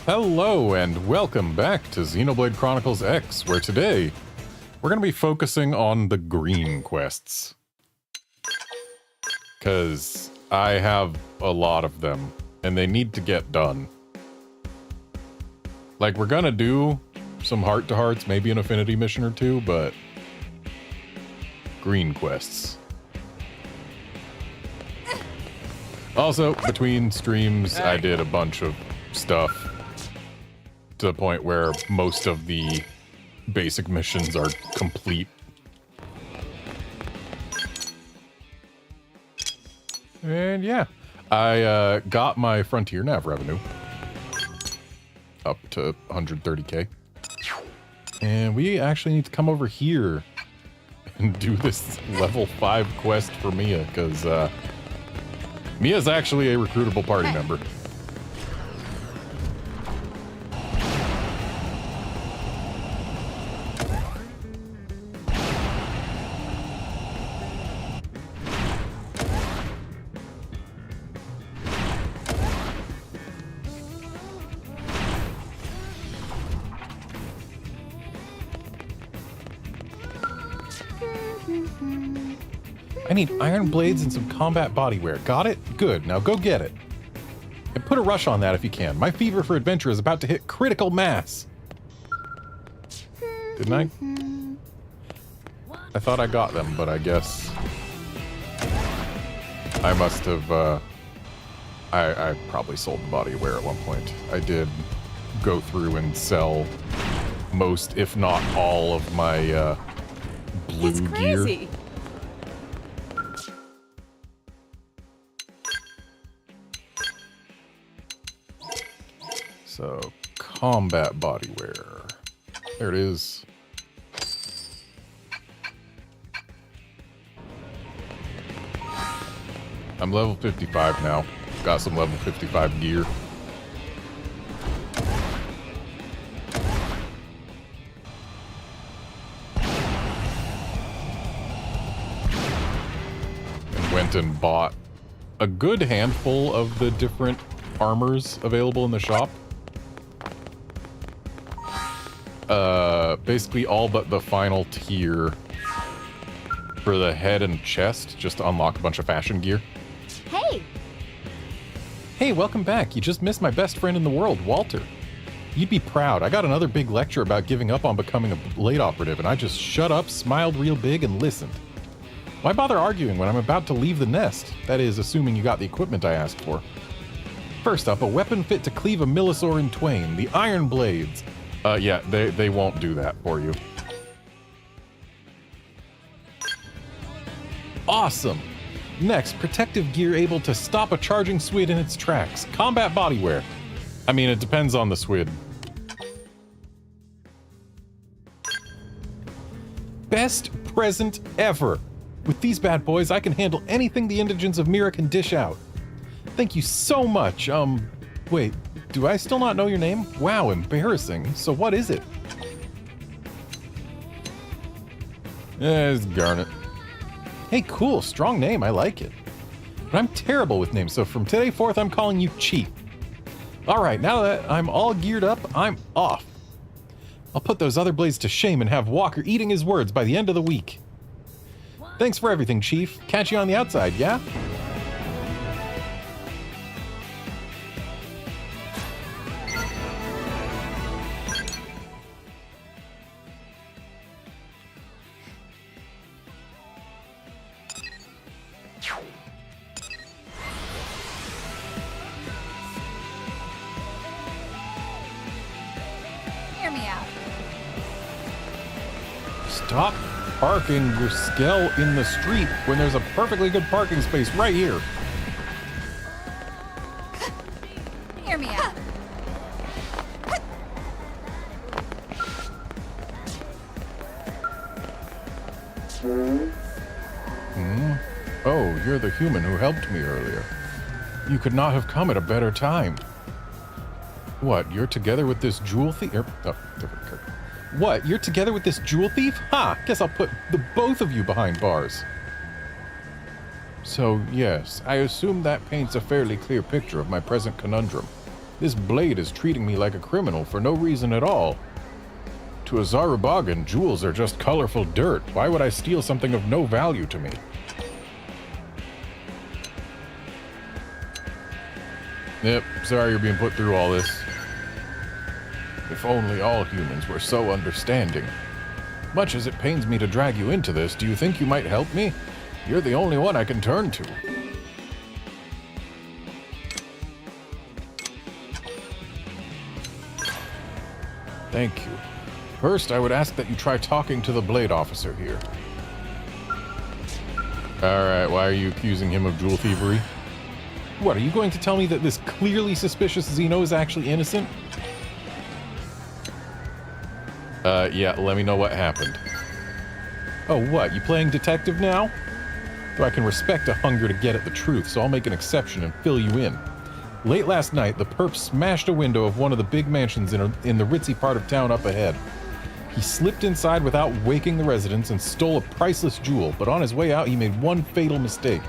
Hello and welcome back to Xenoblade Chronicles X, where today we're going to be focusing on the green quests. Because I have a lot of them, and they need to get done. Like, we're going to do some heart-to-hearts, maybe an affinity mission or two, but green quests. Also, between streams, I did a bunch of stuff to the point where most of the basic missions are complete. And yeah, I got my Frontier Nav revenue up to 130k. And we actually need to come over here and do this level 5 quest for Mia, because Mia's actually a recruitable party member. I need iron blades and some combat bodywear. Got it? Good. Now go get it. And put a rush on that if you can. My fever for adventure is about to hit critical mass. Didn't I? I thought I got them, but I guess I must have, I probably sold the bodywear at one point. I did go through and sell most, if not all, of my, blue It's crazy. gear. So, combat bodywear. There it is. I'm level 55 now. Got some level 55 gear. And went and bought a good handful of the different armors available in the shop. Basically all but the final tier for the head and chest, just to unlock a bunch of fashion gear. Hey! Hey, welcome back. You just missed my best friend in the world, Walter. You'd be proud. I got another big lecture about giving up on becoming a blade operative, and I just shut up, smiled real big, and listened. Why bother arguing when I'm about to leave the nest? That is, assuming you got the equipment I asked for. First up, a weapon fit to cleave a Millisor in twain, the Iron Blades. Yeah, they won't do that for you. Awesome! Next, protective gear able to stop a charging SWID in its tracks. Combat bodywear. I mean, it depends on the SWID. Best present ever! With these bad boys, I can handle anything the indigents of Mira can dish out. Thank you so much. Wait, do I still not know your name? Wow, embarrassing. So what is it? It's Garnet. Hey, cool, strong name, I like it. But I'm terrible with names, so from today forth I'm calling you Chief. Alright, now that I'm all geared up, I'm off. I'll put those other blades to shame and have Walker eating his words by the end of the week. Thanks for everything, Chief. Catch you on the outside, yeah? Hear me out. Stop parking your skell in the street when there's a perfectly good parking space right here. Hear me out. Oh, you're the human who helped me earlier. You could not have come at a better time. What, you're together with this jewel thief? Different character. What, you're together with this jewel thief? Ha! Guess I'll put the both of you behind bars. So, yes, I assume that paints a fairly clear picture of my present conundrum. This blade is treating me like a criminal for no reason at all. To a Zarubagan, jewels are just colorful dirt. Why would I steal something of no value to me? Yep, sorry you're being put through all this. If only all humans were so understanding. Much as it pains me to drag you into this, do you think you might help me? You're the only one I can turn to. Thank you. First, I would ask that you try talking to the blade officer here. Alright, why are you accusing him of jewel thievery? What, are you going to tell me that this clearly suspicious Xeno is actually innocent? Yeah, let me know what happened. Oh, what, you playing detective now? Though I can respect a hunger to get at the truth, so I'll make an exception and fill you in. Late last night, the perp smashed a window of one of the big mansions in the ritzy part of town up ahead. He slipped inside without waking the residents and stole a priceless jewel, but on his way out he made one fatal mistake.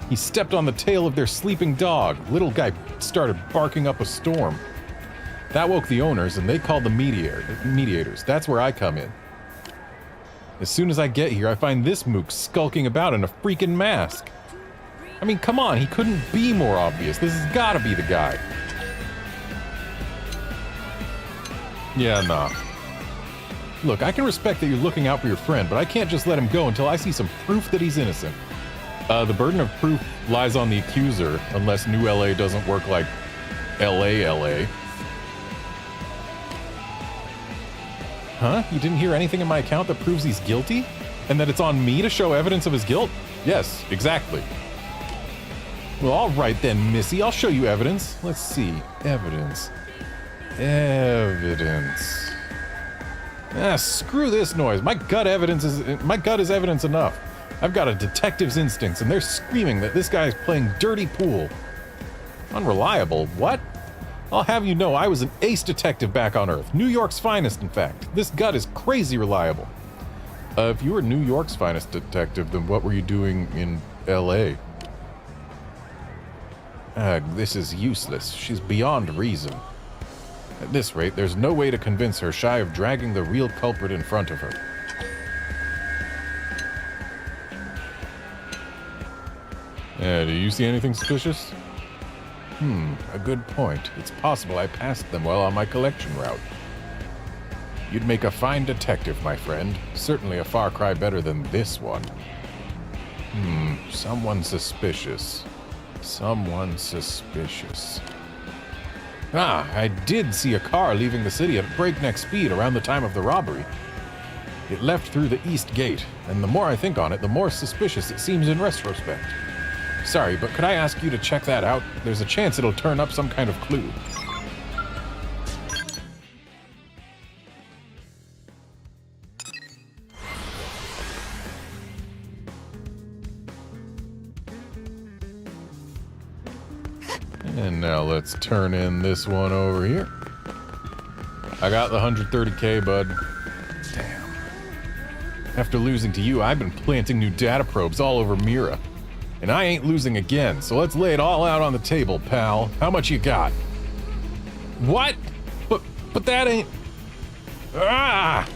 He stepped on the tail of their sleeping dog. Little guy started barking up a storm. That woke the owners, and they called the mediators. That's where I come in. As soon as I get here, I find this mook skulking about in a freaking mask. I mean, come on, he couldn't be more obvious. This has gotta be the guy. Yeah, nah. Look, I can respect that you're looking out for your friend, but I can't just let him go until I see some proof that he's innocent. The burden of proof lies on the accuser, unless New LA doesn't work like LA. Huh? You didn't hear anything in my account that proves he's guilty? And that it's on me to show evidence of his guilt? Yes, exactly. Well, alright then, Missy. I'll show you evidence. Let's see. Evidence. Ah, screw this noise. My gut is evidence enough. I've got a detective's instincts, and they're screaming that this guy is playing dirty pool. Unreliable? What? I'll have you know I was an ace detective back on Earth. New York's finest, in fact. This gut is crazy reliable. If you were New York's finest detective, then what were you doing in L.A.? This is useless. She's beyond reason. At this rate, there's no way to convince her shy of dragging the real culprit in front of her. Do you see anything suspicious? A good point. It's possible I passed them while on my collection route. You'd make a fine detective, my friend. Certainly a far cry better than this one. Someone suspicious. Ah, I did see a car leaving the city at breakneck speed around the time of the robbery. It left through the east gate, and the more I think on it, the more suspicious it seems in retrospect. Sorry, but could I ask you to check that out? There's a chance it'll turn up some kind of clue. And now let's turn in this one over here. I got the 130K, bud. Damn. After losing to you, I've been planting new data probes all over Mira. And I ain't losing again, so let's lay it all out on the table, pal. How much you got? What? But that ain't... Ah!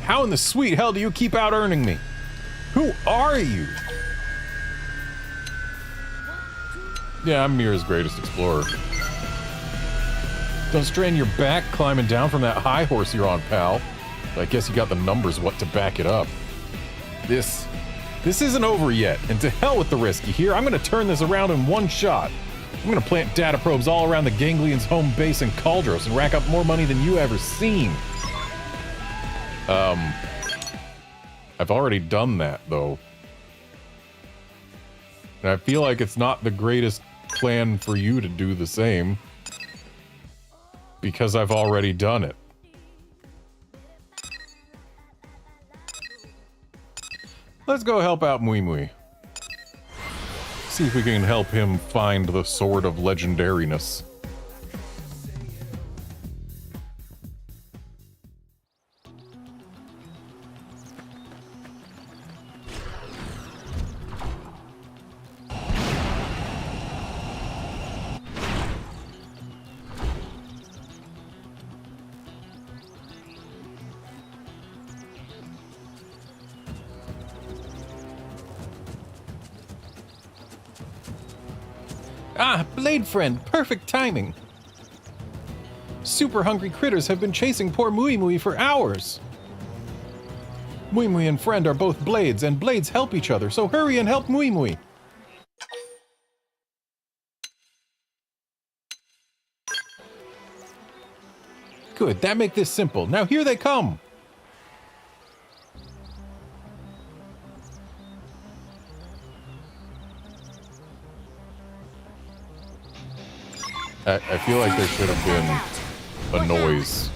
How in the sweet hell do you keep out earning me? Who are you? Yeah, I'm Mira's greatest explorer. Don't strain your back climbing down from that high horse you're on, pal. I guess you got the numbers what to back it up. This isn't over yet, and to hell with the risk, you hear? I'm gonna turn this around in one shot. I'm gonna plant data probes all around the Ganglions' home base in Caldros and rack up more money than you ever seen. I've already done that, though. And I feel like it's not the greatest plan for you to do the same. Because I've already done it. Let's go help out Mui Mui. See if we can help him find the Sword of Legendariness. Ah, Blade Friend, perfect timing. Super hungry critters have been chasing poor Mui Mui for hours. Mui Mui and Friend are both blades, and blades help each other, so hurry and help Mui Mui. Good, that make this simple. Now here they come! I feel like there should have been a noise.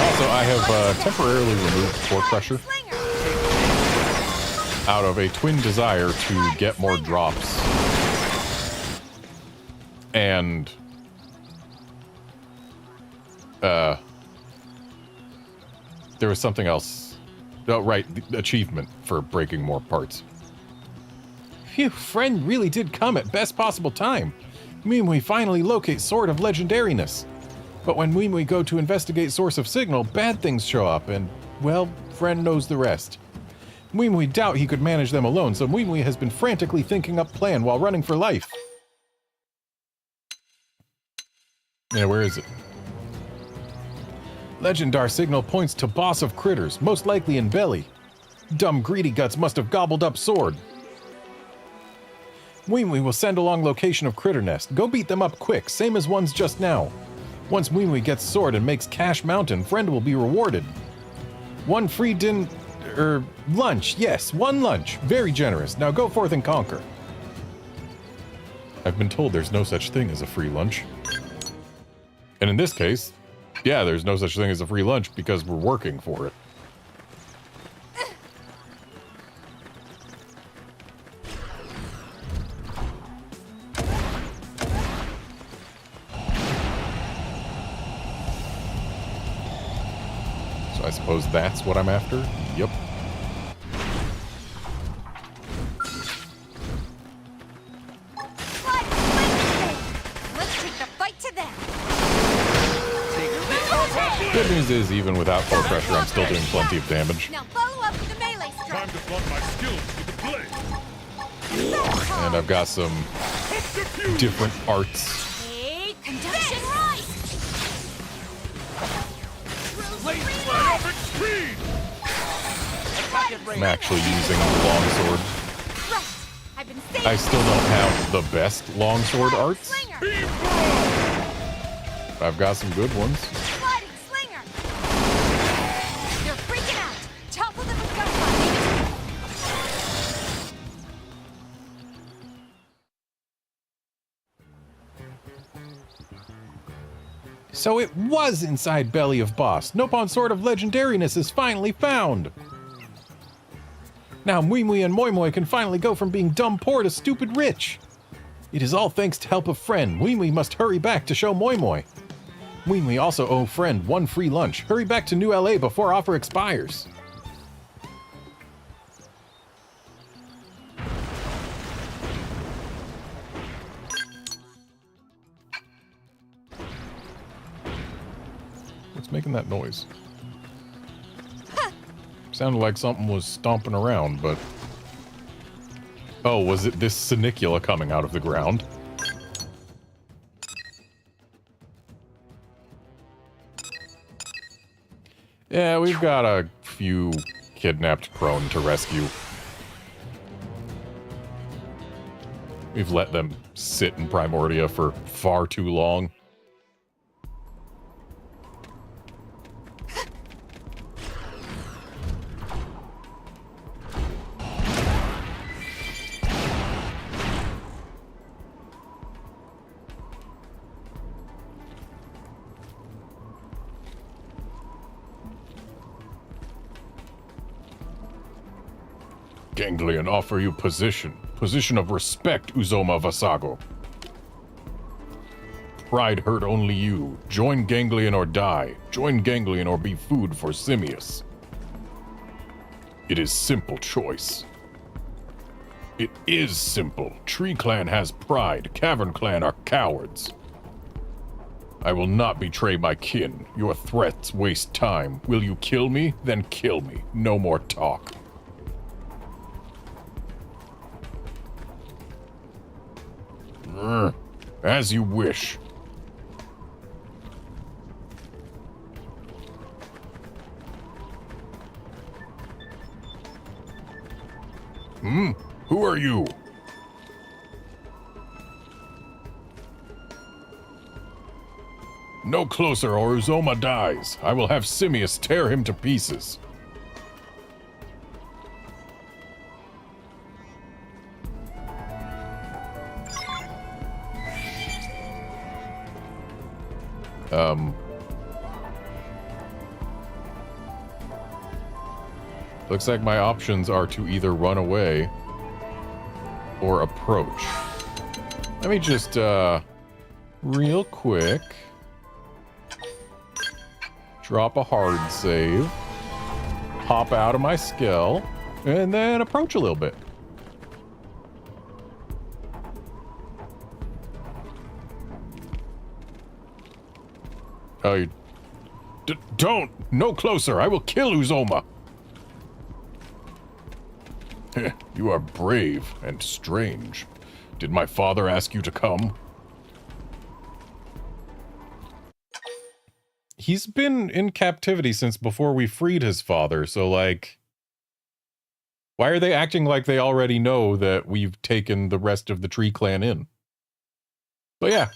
Also, I have temporarily removed Core Crusher out of a twin desire to get more drops. And there was something else. Oh, right, the achievement for breaking more parts. Phew, Friend really did come at best possible time. Mui finally locates Sword of Legendariness. But when Mui go to investigate Source of Signal, bad things show up, and, well, Friend knows the rest. Mui doubt he could manage them alone, so Mui has been frantically thinking up plan while running for life. Yeah, where is it? Legendar signal points to boss of critters, most likely in belly. Dumb greedy guts must have gobbled up Sword. Mui will send along location of critter nest. Go beat them up quick, same as ones just now. Once Mui gets Sword and makes Cash Mountain, Friend will be rewarded. One free lunch. Yes, one lunch. Very generous. Now go forth and conquer. I've been told there's no such thing as a free lunch. And in this case, yeah, there's no such thing as a free lunch because we're working for it. So I suppose that's what I'm after? Yep. Good news is, even without Core Pressure, I'm still doing plenty of damage. Now follow up with the melee strike. Time to blunt my skills with the blade. And I've got some different arts. Hey, conduction right. Myopic speed. I'm actually using the longsword. Right. I've been saving. I still don't have the best longsword arts. Slinger. Beam throw. I've got some good ones. Sliding slinger. They're freaking out. Topple them with gunfire. So it was inside belly of boss. Nopon Sword of Legendariness is finally found. Now Mui and Moi can finally go from being dumb poor to stupid rich. It is all thanks to help of Friend. Mui must hurry back to show Moi. Mui also owe Friend one free lunch. Hurry back to New LA before offer expires. What's making that noise? Sounded like something was stomping around, but... Oh, was it this Senicula coming out of the ground? Yeah, we've got a few kidnapped prone to rescue. We've let them sit in Primordia for far too long. Ganglion offer you position. Position of respect, Uzoma Vasago. Pride hurt only you. Join Ganglion or die. Join Ganglion or be food for Simius. It is simple choice. It is simple. Tree Clan has pride. Cavern Clan are cowards. I will not betray my kin. Your threats waste time. Will you kill me? Then kill me. No more talk. As you wish. Who are you? No closer or Uzoma dies. I will have Simius tear him to pieces. Looks like my options are to either run away or approach. Let me just, real quick, drop a hard save, hop out of my skill, and then approach a little bit. Oh, you... don't! No closer! I will kill Uzoma! You are brave and strange. Did my father ask you to come? He's been in captivity since before we freed his father, so like... why are they acting like they already know that we've taken the rest of the Tree Clan in? But yeah.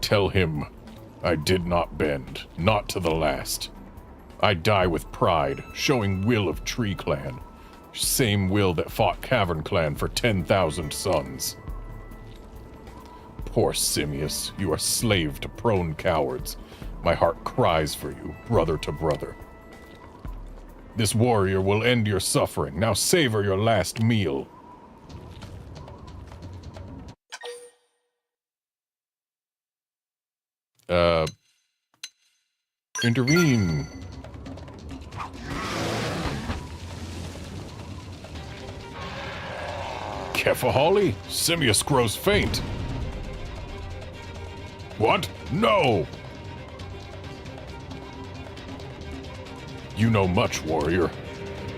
Tell him I did not bend, not to the last. I die with pride, showing will of Tree Clan. Same will that fought Cavern Clan for 10,000 sons. Poor Simius, you are slave to prone cowards. My heart cries for you, brother to brother. This warrior will end your suffering. Now savor your last meal. Intervene. Kefaholi? Simius grows faint. What? No! You know much, warrior.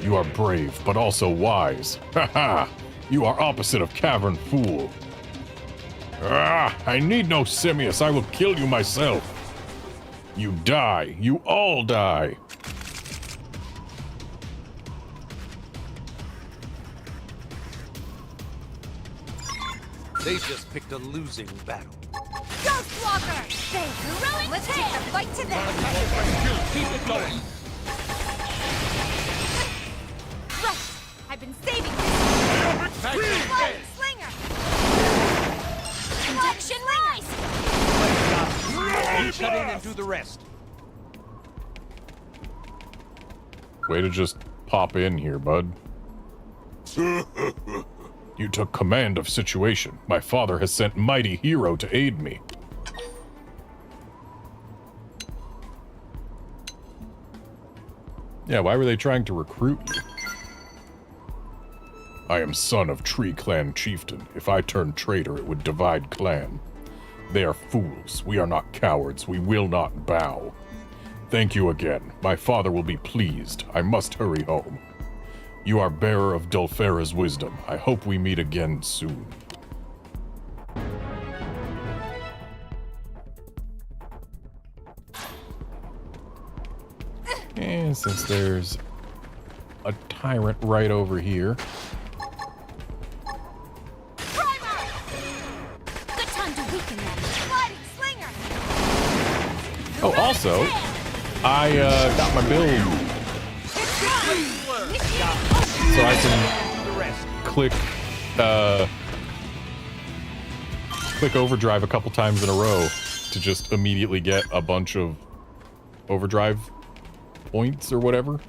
You are brave, but also wise. Ha! You are opposite of Cavern Fool. Ah! I need no Simius. I will kill you myself. You die. You all die. They just picked a losing battle. Ghost Walker! Let's take the fight to them! Keep it going. Right! I've been saving this! Flying Slinger! Conduction Rise! Shut in and do the rest. Way to just pop in here, bud. You took command of situation. My father has sent mighty hero to aid me. Yeah, why were they trying to recruit you? I am son of Tree Clan chieftain. If I turned traitor, it would divide clan. They are fools. We are not cowards. We will not bow. Thank you again. My father will be pleased. I must hurry home. You are bearer of Dulfera's wisdom. I hope we meet again soon. And since there's a tyrant right over here. Primer! Good time to weaken them. Sliding Slinger! Oh, also, I got my build so I can click overdrive a couple times in a row to just immediately get a bunch of overdrive points or whatever.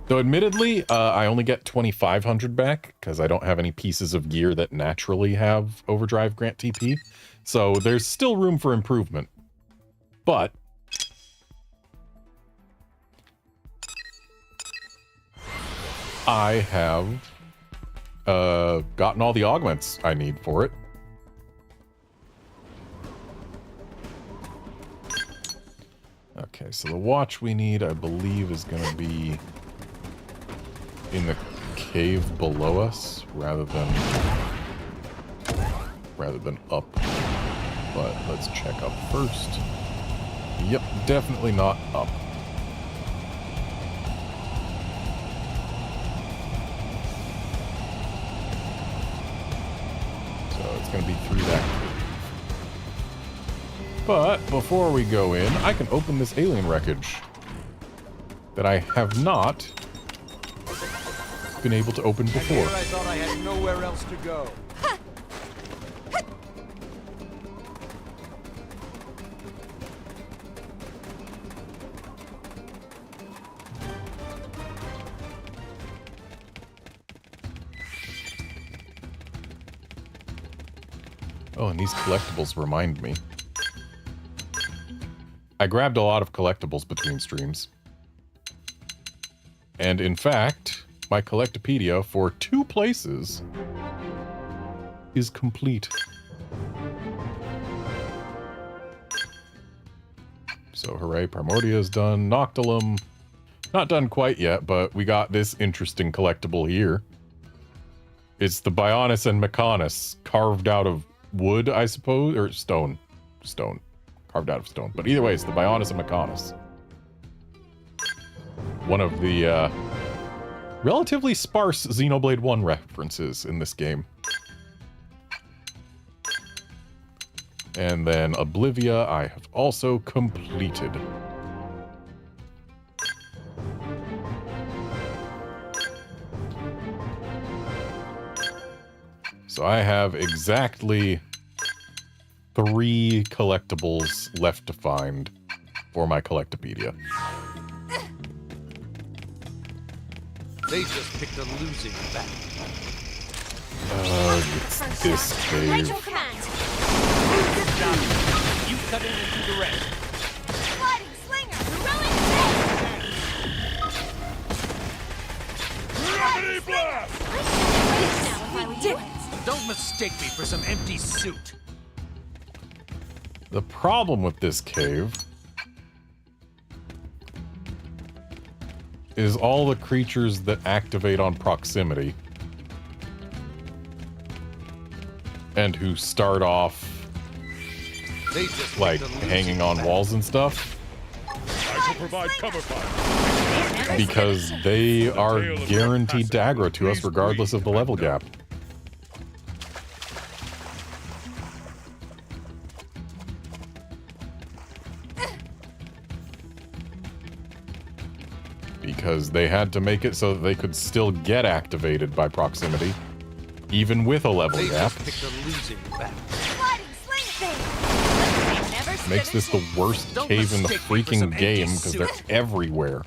Though admittedly, I only get 2,500 back because I don't have any pieces of gear that naturally have overdrive grant TP. So there's still room for improvement. But I have gotten all the augments I need for it. Okay, so the watch we need, I believe, is going to be in the cave below us, rather than rather than up. But let's check up first. Yep, definitely not up. So it's going to be through that cave. But before we go in, I can open this alien wreckage that I have not been able to open before. And here I thought I had nowhere else to go. Oh, and these collectibles remind me. I grabbed a lot of collectibles between streams. And in fact, my Collectopedia for 2 places is complete. So hooray, Primordia is done. Noctilum, not done quite yet, but we got this interesting collectible here. It's the Bionis and Mechanis, carved out of wood, I suppose, or stone. Stone. Carved out of stone. But either way, it's the Bionis and Mechanis. One of the relatively sparse Xenoblade 1 references in this game. And then Oblivia I have also completed. So I have exactly 3 collectibles left to find for my Collectopedia. They just picked a losing battle. It's this cave. Rachel command. You cut in and do the rest. Sliding slinger. Thrilling attack. Gravity blast! Now, if I were you. Don't mistake me for some empty suit. The problem with this cave is all the creatures that activate on proximity and who start off They just like picked a losing hanging on battle. walls and stuff I shall provide cover fire. because they are guaranteed to aggro to us regardless of the level gap. Because they had to make it so that they could still get activated by proximity, even with a level They gap. just picked a losing battle. Sliding sling thing. Never stood Makes a this the chance. worst Don't cave in the mistake me for some freaking empty game because they're suit. everywhere.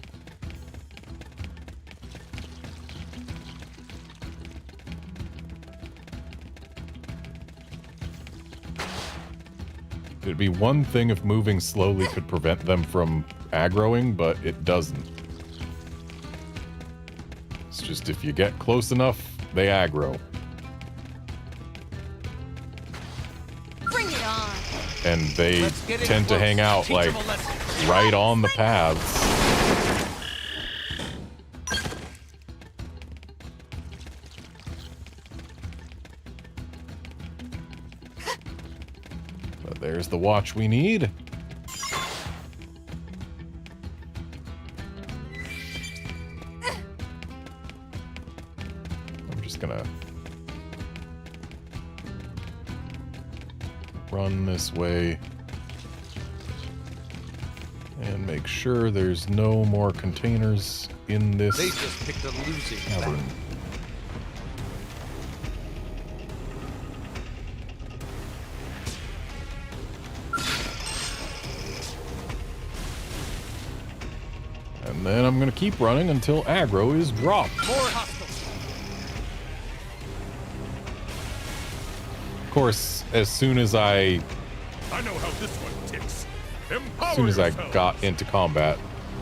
It'd be one thing if moving slowly could prevent them from aggroing, but it doesn't. It's just if you get close enough, they aggro. Bring it on. And they Let's get in tend to close. hang out Teach like 'em a lesson. right on the paths. But there's the watch we need. I'm just gonna run this way and make sure there's no more containers in this They just picked a losing cavern. battle. And then I'm gonna keep running until aggro is dropped. More hostiles. Of course, as soon as I I know how this one ticks. Empower As soon as I yourself. got into combat,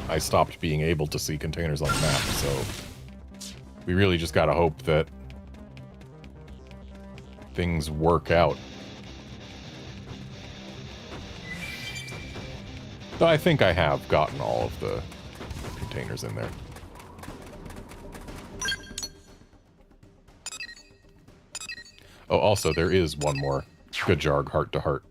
I stopped being able to see containers on the map, so we really just gotta hope that things work out. Though I think I have gotten all of the containers in there. Oh, also, there is one more Skajarg heart to heart.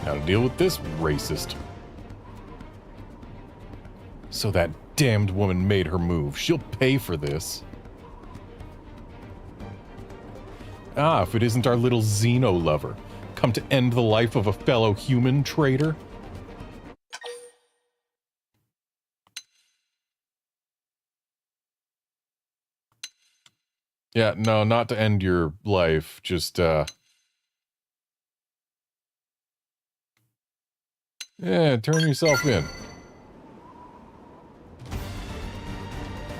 Now to deal with this racist. So that damned woman made her move. She'll pay for this. Ah, if it isn't our little Xeno lover, come to end the life of a fellow human traitor. Yeah, no, not to end your life, just, yeah, turn yourself in.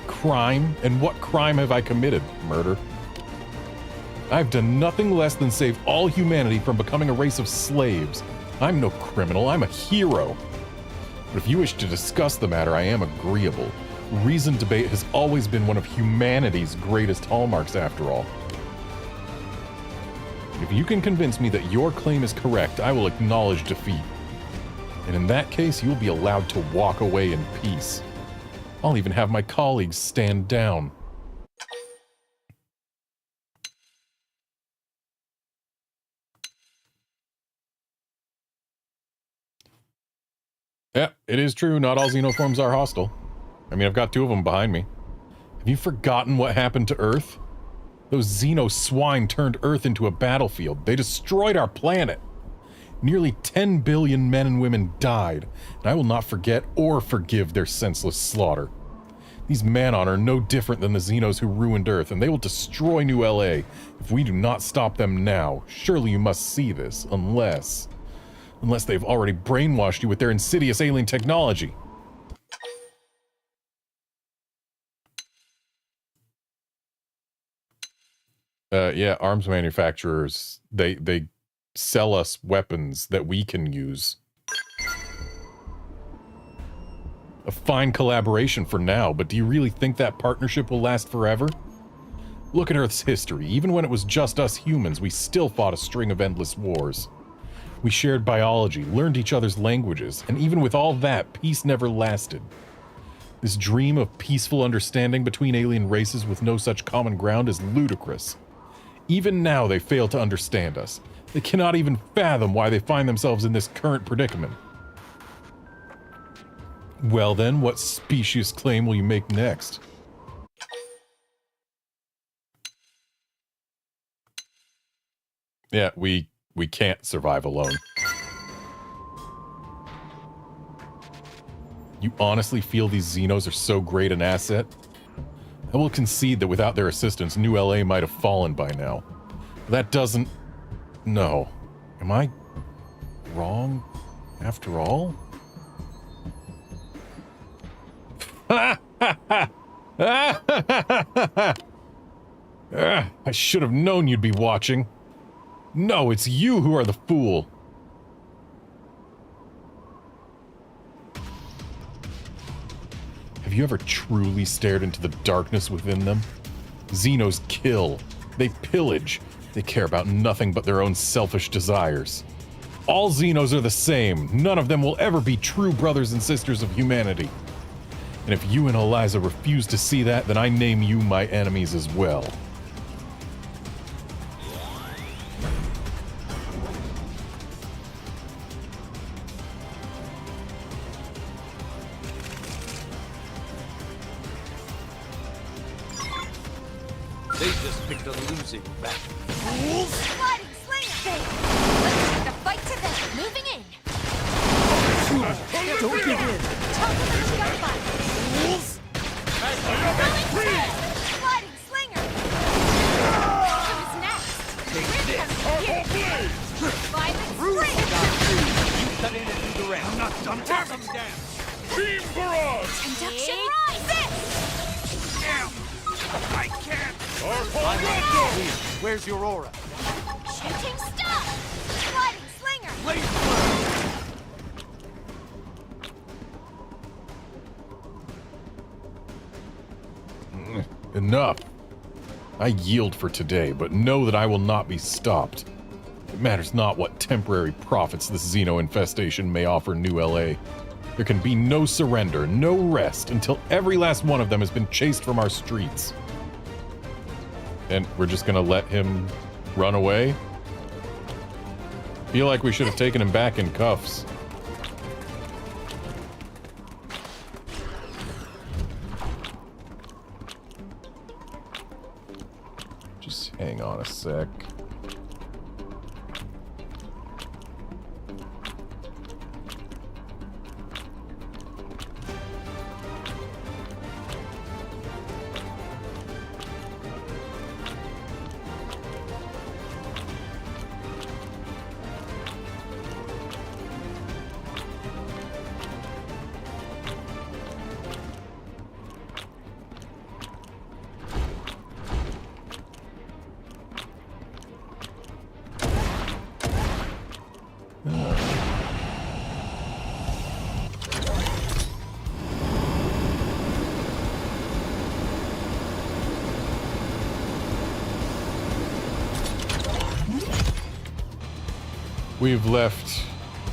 Crime? And what crime have I committed? Murder. I've done nothing less than save all humanity from becoming a race of slaves. I'm no criminal, I'm a hero. But if you wish to discuss the matter, I am agreeable. Reasoned debate has always been one of humanity's greatest hallmarks, after all. If you can convince me that your claim is correct, I will acknowledge defeat. And in that case, you'll be allowed to walk away in peace. I'll even have my colleagues stand down. Yeah, it is true, not all xenoforms are hostile. I mean, I've got 2 of them behind me. Have you forgotten what happened to Earth? Those Xeno swine turned Earth into a battlefield. They destroyed our planet. Nearly 10 billion men and women died, and I will not forget or forgive their senseless slaughter. These Manon are no different than the Xenos who ruined Earth, and they will destroy New LA if we do not stop them now. Surely you must see this, unless they've already brainwashed you with their insidious alien technology. Yeah, arms manufacturers, they sell us weapons that we can use. A fine collaboration for now, but do you really think that partnership will last forever? Look at Earth's history. Even when it was just us humans, we still fought a string of endless wars. We shared biology, learned each other's languages, and even with all that, peace never lasted. This dream of peaceful understanding between alien races with no such common ground is ludicrous. Even now, they fail to understand us. They cannot even fathom why they find themselves in this current predicament. Well then, what specious claim will you make next? Yeah, we can't survive alone. You honestly feel these Xenos are so great an asset? I will concede that without their assistance, New LA might have fallen by now. That doesn't... No. Am I wrong after all? I should have known you'd be watching. No, it's you who are the fool. Have you ever truly stared into the darkness within them? Xenos kill. They pillage. They care about nothing but their own selfish desires. All Xenos are the same. None of them will ever be true brothers and sisters of humanity. And if you and Eliza refuse to see that, then I name you my enemies as well. They just picked a losing battle. Sliding slinger! Let's take the fight to them. Moving in. Don't give in. Topple them with gunfire. other end. I'm not done. Tear them down. Beam barrage! Conduction rise! Damn! I can't! Our I'm Pogo! here. Where's your aura? Shooting stop! Sliding slinger! Laser flare! Enough. I yield for today, but know that I will not be stopped. It matters not what temporary profits this Xeno infestation may offer New LA. There can be no surrender, no rest, until every last one of them has been chased from our streets. And we're just gonna let him run away? Feel like we should have taken him back in cuffs. Just hang on a sec. We've left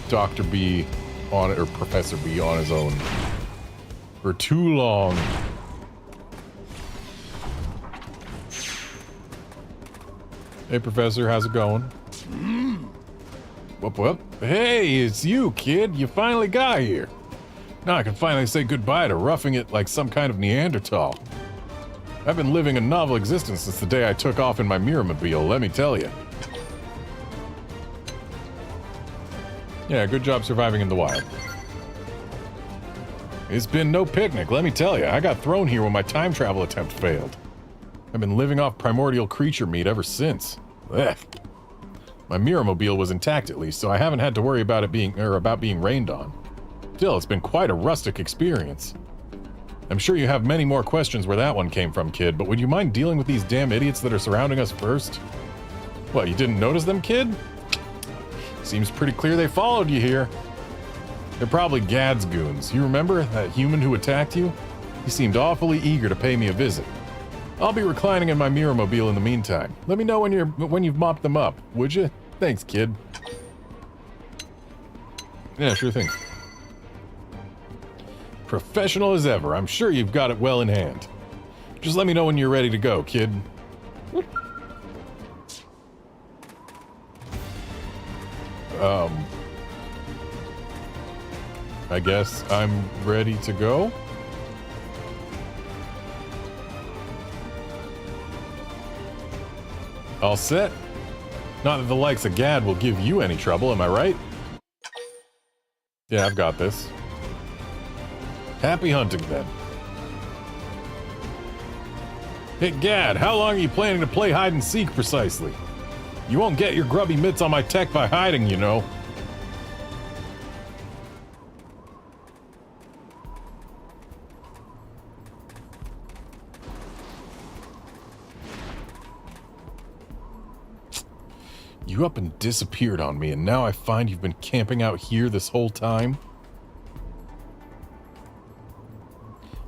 Dr. B on it, or Professor B on his own for too long. Hey, Professor, how's it going? Whoop, whoop. Hey, it's you, kid. You finally got here. Now I can finally say goodbye to roughing it like some kind of Neanderthal. I've been living a novel existence since the day I took off in my Mirrormobile, let me tell you. Yeah, good job surviving in the wild. It's been no picnic, let me tell you. I got thrown here when my time travel attempt failed. I've been living off primordial creature meat ever since. Ugh. My Mirrormobile was intact at least, so I haven't had to worry about it being rained on. Still, it's been quite a rustic experience. I'm sure you have many more questions where that one came from, kid, but would you mind dealing with these damn idiots that are surrounding us first? What, you didn't notice them, kid? Seems pretty clear they followed you here. They're probably Gad's goons. You remember that human who attacked you? He seemed awfully eager to pay me a visit. I'll be reclining in my Mirrormobile in the meantime. Let me know when you've mopped them up, would you? Thanks, kid. Yeah, sure thing. Professional as ever. I'm sure you've got it well in hand. Just let me know when you're ready to go, kid. I guess I'm ready to go. All set. Not that the likes of Gad will give you any trouble, am I right? Yeah, I've got this. Happy hunting, then. Hey, Gad, how long are you planning to play hide and seek precisely? You won't get your grubby mitts on my tech by hiding, you know. You up and disappeared on me, and now I find you've been camping out here this whole time?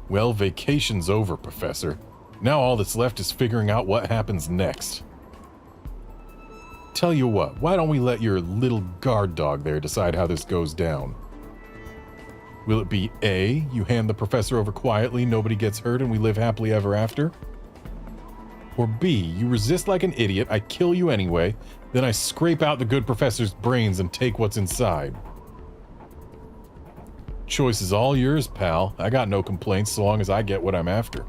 Well, vacation's over, Professor. Now all that's left is figuring out what happens next. Tell you what, why don't we let your little guard dog there decide how this goes down? Will it be A, you hand the professor over quietly, nobody gets hurt, and we live happily ever after? Or B, you resist like an idiot, I kill you anyway, then I scrape out the good professor's brains and take what's inside. Choice is all yours, pal. I got no complaints so long as I get what I'm after.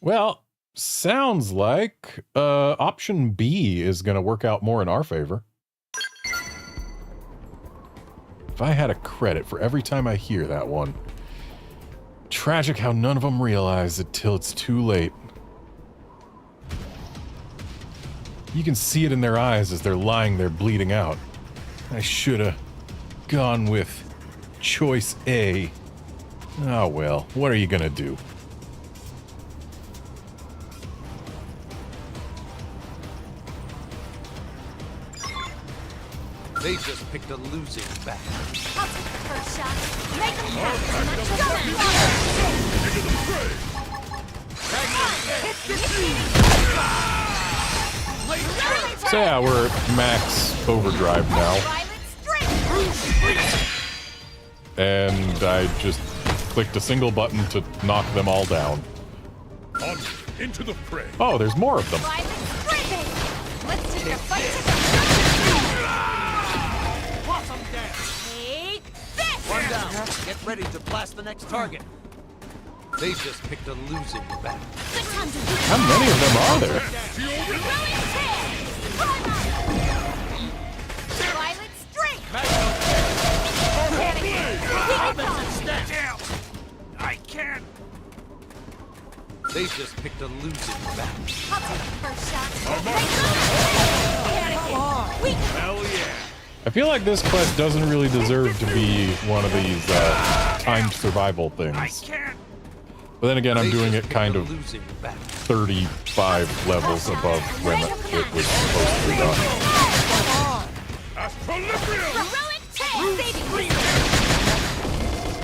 Well, sounds like option B is going to work out more in our favor. If I had a credit for every time I hear that one. Tragic how none of them realize it till it's too late. You can see it in their eyes as they're lying there bleeding out. I should've gone with choice A. Oh well, what are you gonna do? They just picked a losing battle. I'll take the first shot. Make them count. Into the fray! So yeah, we're at max overdrive now. And I just clicked a single button to knock them all down. On into the fray! Oh, there's more of them. Let's take a fight to the Take this! One down. Get ready to blast the next target. They just picked a losing battle. Good time to do How many of them are there? Violet Streak! Damn! I can't! They just picked a losing battle. I'll take the first shot. Hell yeah! I feel like this quest doesn't really deserve to be one of these timed survival I things. can't! But then again, I'm They doing just it picked kind a of losing battle. 35 levels above when it was supposed to be done. Astrolibrium! Heroic tail!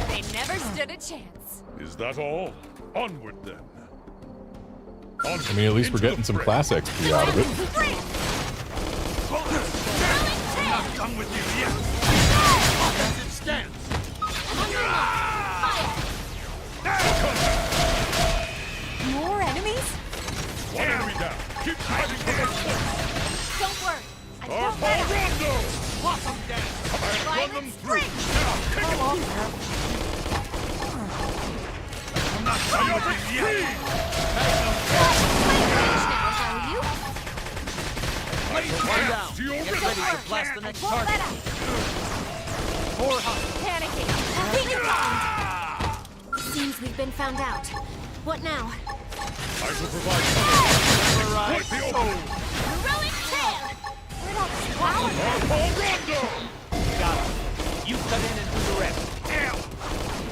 They never stood a chance. Is that all? Onward then. I mean, at least we're getting some class XP out of it. Not done with you yet! As it stands. More enemies? One enemy down! Keep fighting for those points! Don't worry. I Our don't let them. Rondo! Blossom dance. I have run them through! Now, take it! I'm not done with you yet! One down. To your Get rhythm. ready to blast the next Won't let target. up. Four hot. Panicking. Being attacked. Seems we've been found out. What now? I shall provide cover. Like the opening! Heroic tail! Where'd all this power go? Our Rondo! Got it. You cut in and do the rest. Damn!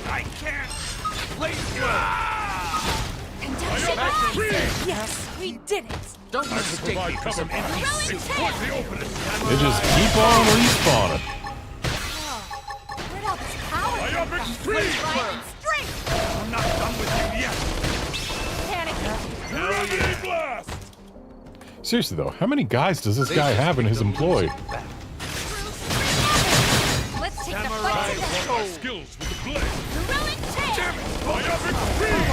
I can't! Blaze blow. Conduction Back to on! free! Yes, we did it! Don't I shall mistake provide me for cover some fire. empty Exploit the opening! They just keep on respawning. Whoa. Where'd all this power I come am from? extreme! Violent streak! I'm not done with you yet! Panicking. Gravity blast! Seriously though, how many guys does this They guy just have in picked his a employ? losing battle. Let's take the Samurai fight to taught my skills with the blade! the heroic tail! I am extreme!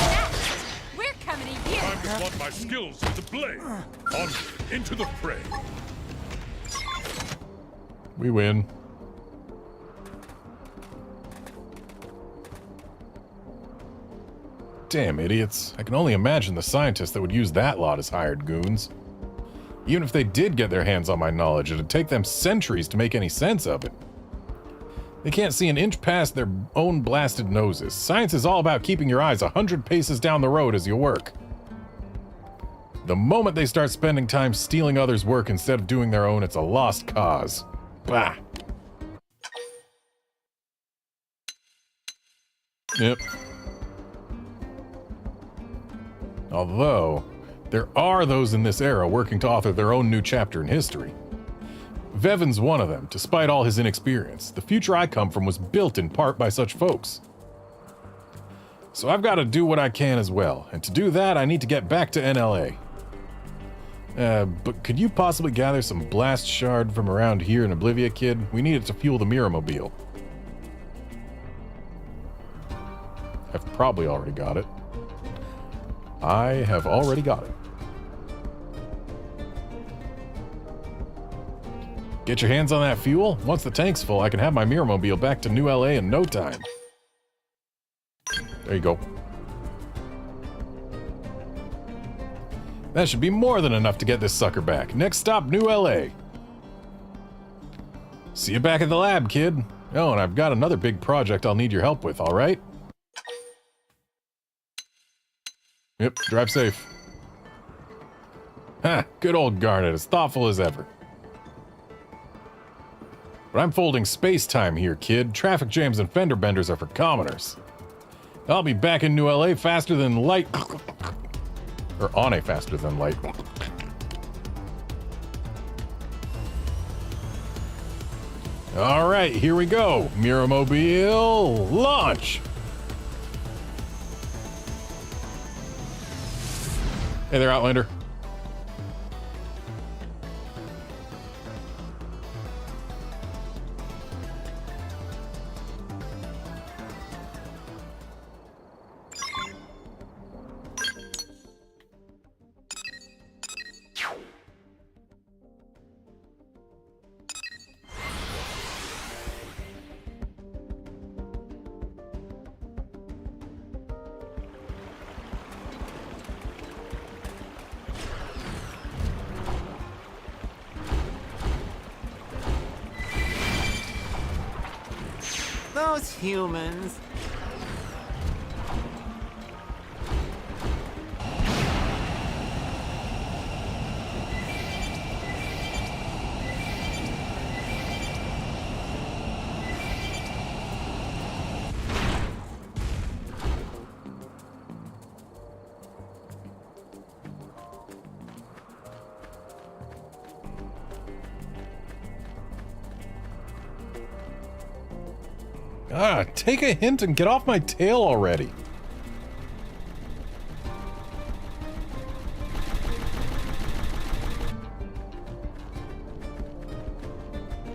Next, we're coming to you! Time to flaunt my skills with the blade! Onward, into the fray! We win. Damn idiots. I can only imagine the scientists that would use that lot as hired goons. Even if they did get their hands on my knowledge, it'd take them centuries to make any sense of it. They can't see an inch past their own blasted noses. Science is all about keeping your eyes 100 paces down the road as you work. The moment they start spending time stealing others' work instead of doing their own, it's a lost cause. Bah. Yep. Although, there are those in this era working to author their own new chapter in history. Vevin's one of them, despite all his inexperience. The future I come from was built in part by such folks. So I've got to do what I can as well, and to do that I need to get back to NLA. But could you possibly gather some blast shard from around here in Oblivia, kid? We need it to fuel the Mirrormobile. I've probably already got it. I have already got it. Get your hands on that fuel? Once the tank's full, I can have my Mirrormobile back to New LA in no time. There you go. That should be more than enough to get this sucker back. Next stop, New LA. See you back at the lab, kid. Oh, and I've got another big project I'll need your help with, all right? Yep, drive safe. Ha, good old Garnet, as thoughtful as ever. But I'm folding space-time here, kid. Traffic jams and fender benders are for commoners. I'll be back in New LA faster than light. Or on a faster than light. All right, here we go. Miramobile, launch! Hey there, Outlander. Those humans. Ah, take a hint and get off my tail already.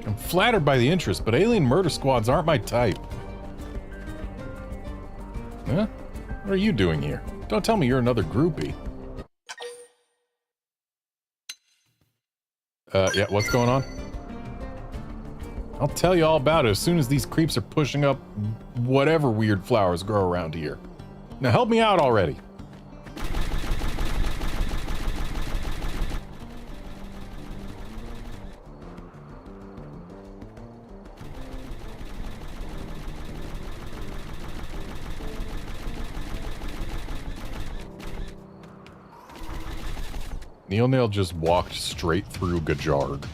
I'm flattered by the interest, but alien murder squads aren't my type. Huh? What are you doing here? Don't tell me you're another groupie. Yeah, what's going on? I'll tell you all about it as soon as these creeps are pushing up whatever weird flowers grow around here. Now help me out already. Neil Nail just walked straight through Gajarg.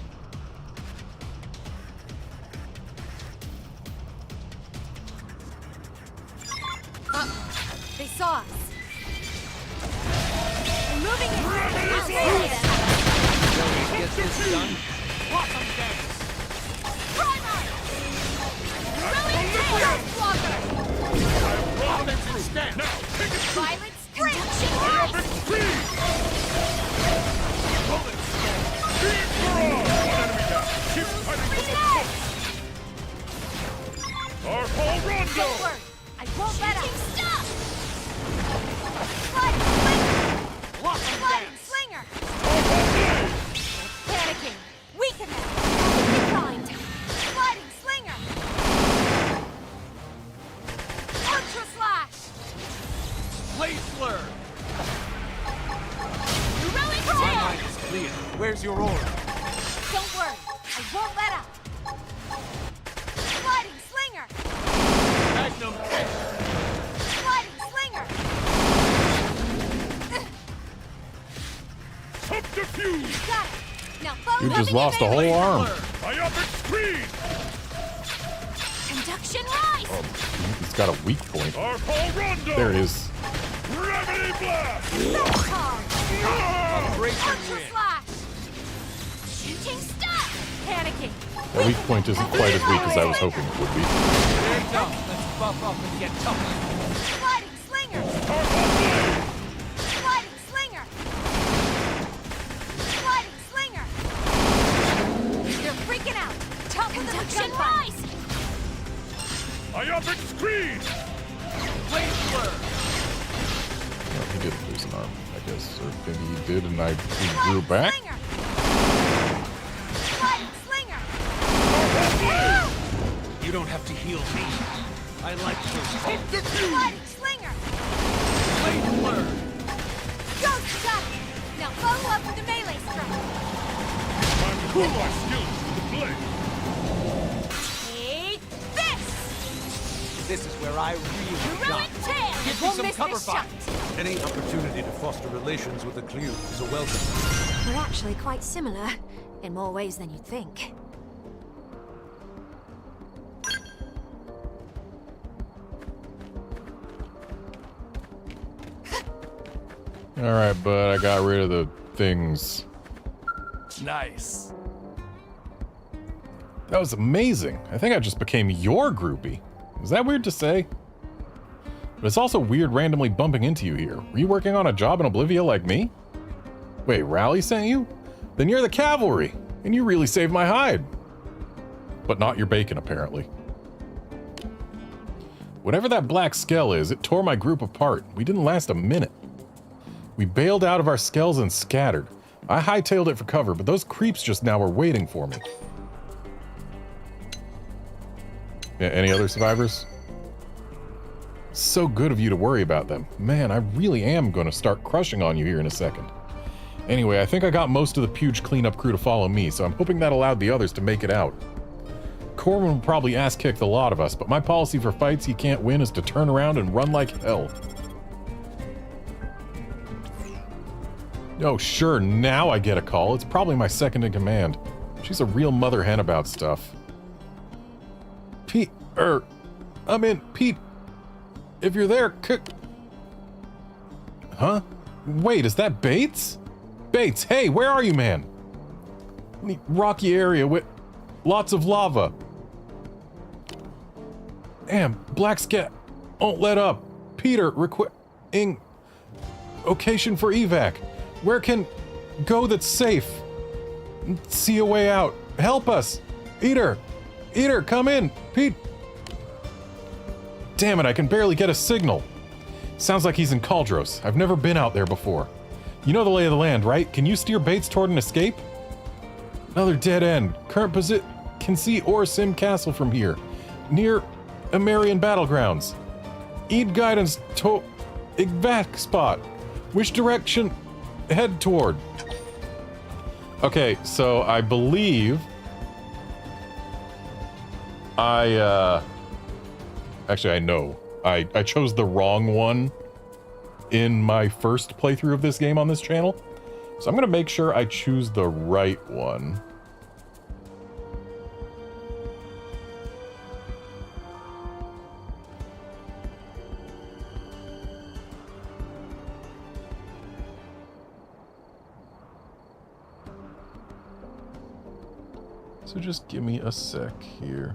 They saw us. We're moving in. Get this done. Violent sprint. Our whole rondo! Don't worry. I won't let up. Stop! Sliding slinger! Panicking. Weaken them. Recalling time. Sliding slinger! Ultra slash! Blade flare. Heroic My tail! mind is clear. Where's your order? Don't worry. I won't let up. Sliding slinger! Magnum edge. Sliding slinger! Subterfuge! Got it. Now follow You just up lost a in whole arm. Myopic screen! Induction rise! He's got a weak point. Our whole rondo! There it is. Gravity blast! Fast call! Operation Ultra win. slash! Shooting stop! Panicking. That weak point isn't quite as weak as I was hoping it would be. There you go. Let's buff up and get tougher. Sliding slinger! Our whole blade! Sliding slinger! Sliding slinger! You're freaking out! Topple the gun rise! Myopic screen! Blade flare. Well, he didn't lose an arm, I guess. Or maybe he did and he grew back? Slinger! Sliding slinger! You don't have to heal me. I like those calls. Sliding slinger! Blade flare. Ghost shot! Now follow up with the melee strike! Time to cool my skills with the blade! Take this! This is where I really Heroic shine. tail! Give me Won't some miss cover this fire. shot! Any opportunity to foster relations with the Clue is a welcome. We're actually quite similar, in more ways than you'd think. Alright, but I got rid of the things. Nice. That was amazing. I think I just became your groupie. Is that weird to say? But it's also weird randomly bumping into you here. Were you working on a job in Oblivia like me? Wait, Rally sent you? Then you're the cavalry, and you really saved my hide. But not your bacon, apparently. Whatever that black skell is, it tore my group apart. We didn't last a minute. We bailed out of our skells and scattered. I hightailed it for cover, but those creeps just now were waiting for me. Yeah, any other survivors? So good of you to worry about them. Man, I really am going to start crushing on you here in a second. Anyway, I think I got most of the Puge cleanup crew to follow me, so I'm hoping that allowed the others to make it out. Corwin will probably ass-kick the lot of us, but my policy for fights he can't win is to turn around and run like hell. Oh, sure, now I get a call. It's probably my second in command. She's a real mother hen about stuff. Pete, Pete, if you're there, Huh? Wait, is that Bates? Bates, hey, where are you, man? Rocky area with lots of lava. Damn, Black Scat won't let up. Peter, requesting location for evac. Where can go that's safe? See a way out. Help us. Peter, come in. Pete. Damn it, I can barely get a signal. Sounds like he's in Caldros. I've never been out there before. You know the lay of the land, right? Can you steer Bates toward an escape? Another dead end. Current position can see Orsim Castle from here. Near Amarian Battlegrounds. Need guidance to evac spot. Which direction head toward? Okay, so I believe actually I know. I chose the wrong one in my first playthrough of this game on this channel. So I'm gonna make sure I choose the right one. So just give me a sec here.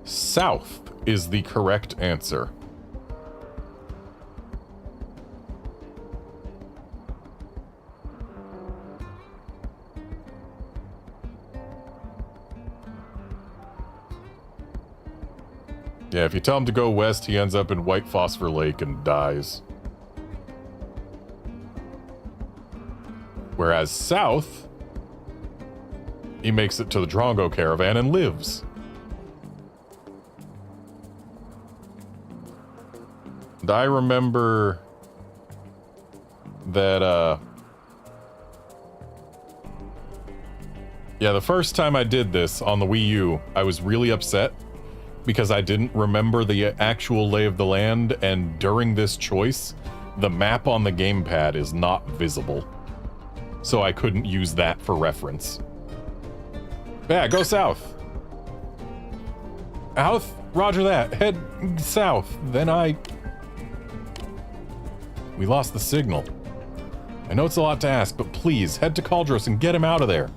South is the correct answer. Yeah, if you tell him to go west, he ends up in White Phosphor Lake and dies. Whereas south, he makes it to the Drongo caravan and lives. And I remember that, yeah, the first time I did this on the Wii U, I was really upset because I didn't remember the actual lay of the land, and during this choice, the map on the gamepad is not visible. So I couldn't use that for reference. Yeah, go south. South? Roger that. Head south. Then we lost the signal. I know it's a lot to ask, but please, head to Caldros and get him out of there.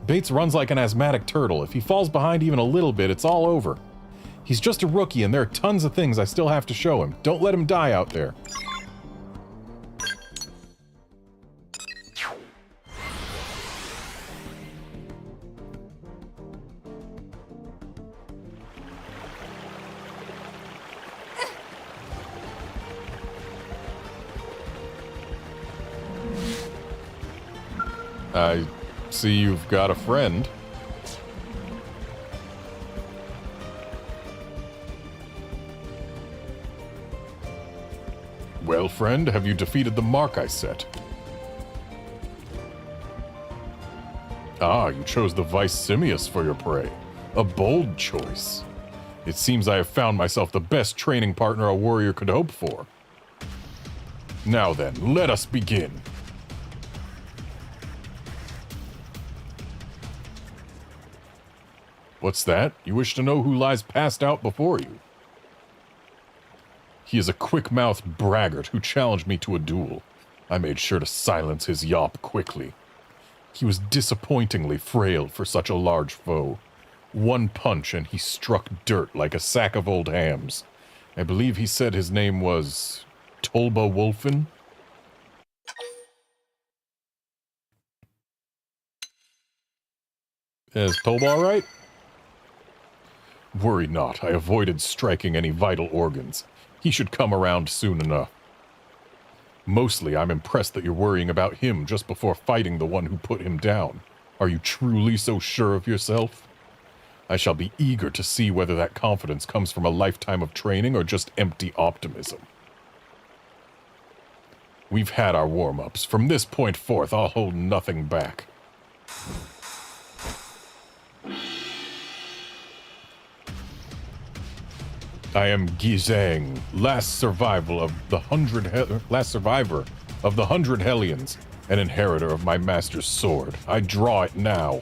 Bates runs like an asthmatic turtle. If he falls behind even a little bit, it's all over. He's just a rookie, and there are tons of things I still have to show him. Don't let him die out there. I see you've got a friend. Well, friend, have you defeated the mark I set? Ah, you chose the Vice Simius for your prey. A bold choice. It seems I have found myself the best training partner a warrior could hope for. Now then, let us begin. What's that? You wish to know who lies passed out before you? He is a quick-mouthed braggart who challenged me to a duel. I made sure to silence his yawp quickly. He was disappointingly frail for such a large foe. One punch and he struck dirt like a sack of old hams. I believe he said his name was Tolba Wolfen? Is Tolba all right? Worry not, I avoided striking any vital organs. He should come around soon enough. Mostly, I'm impressed that you're worrying about him just before fighting the one who put him down. Are you truly so sure of yourself? I shall be eager to see whether that confidence comes from a lifetime of training or just empty optimism. We've had our warm-ups. From this point forth, I'll hold nothing back. I am Gizang, last survivor of the 100 Hellions, and inheritor of my master's sword. I draw it now.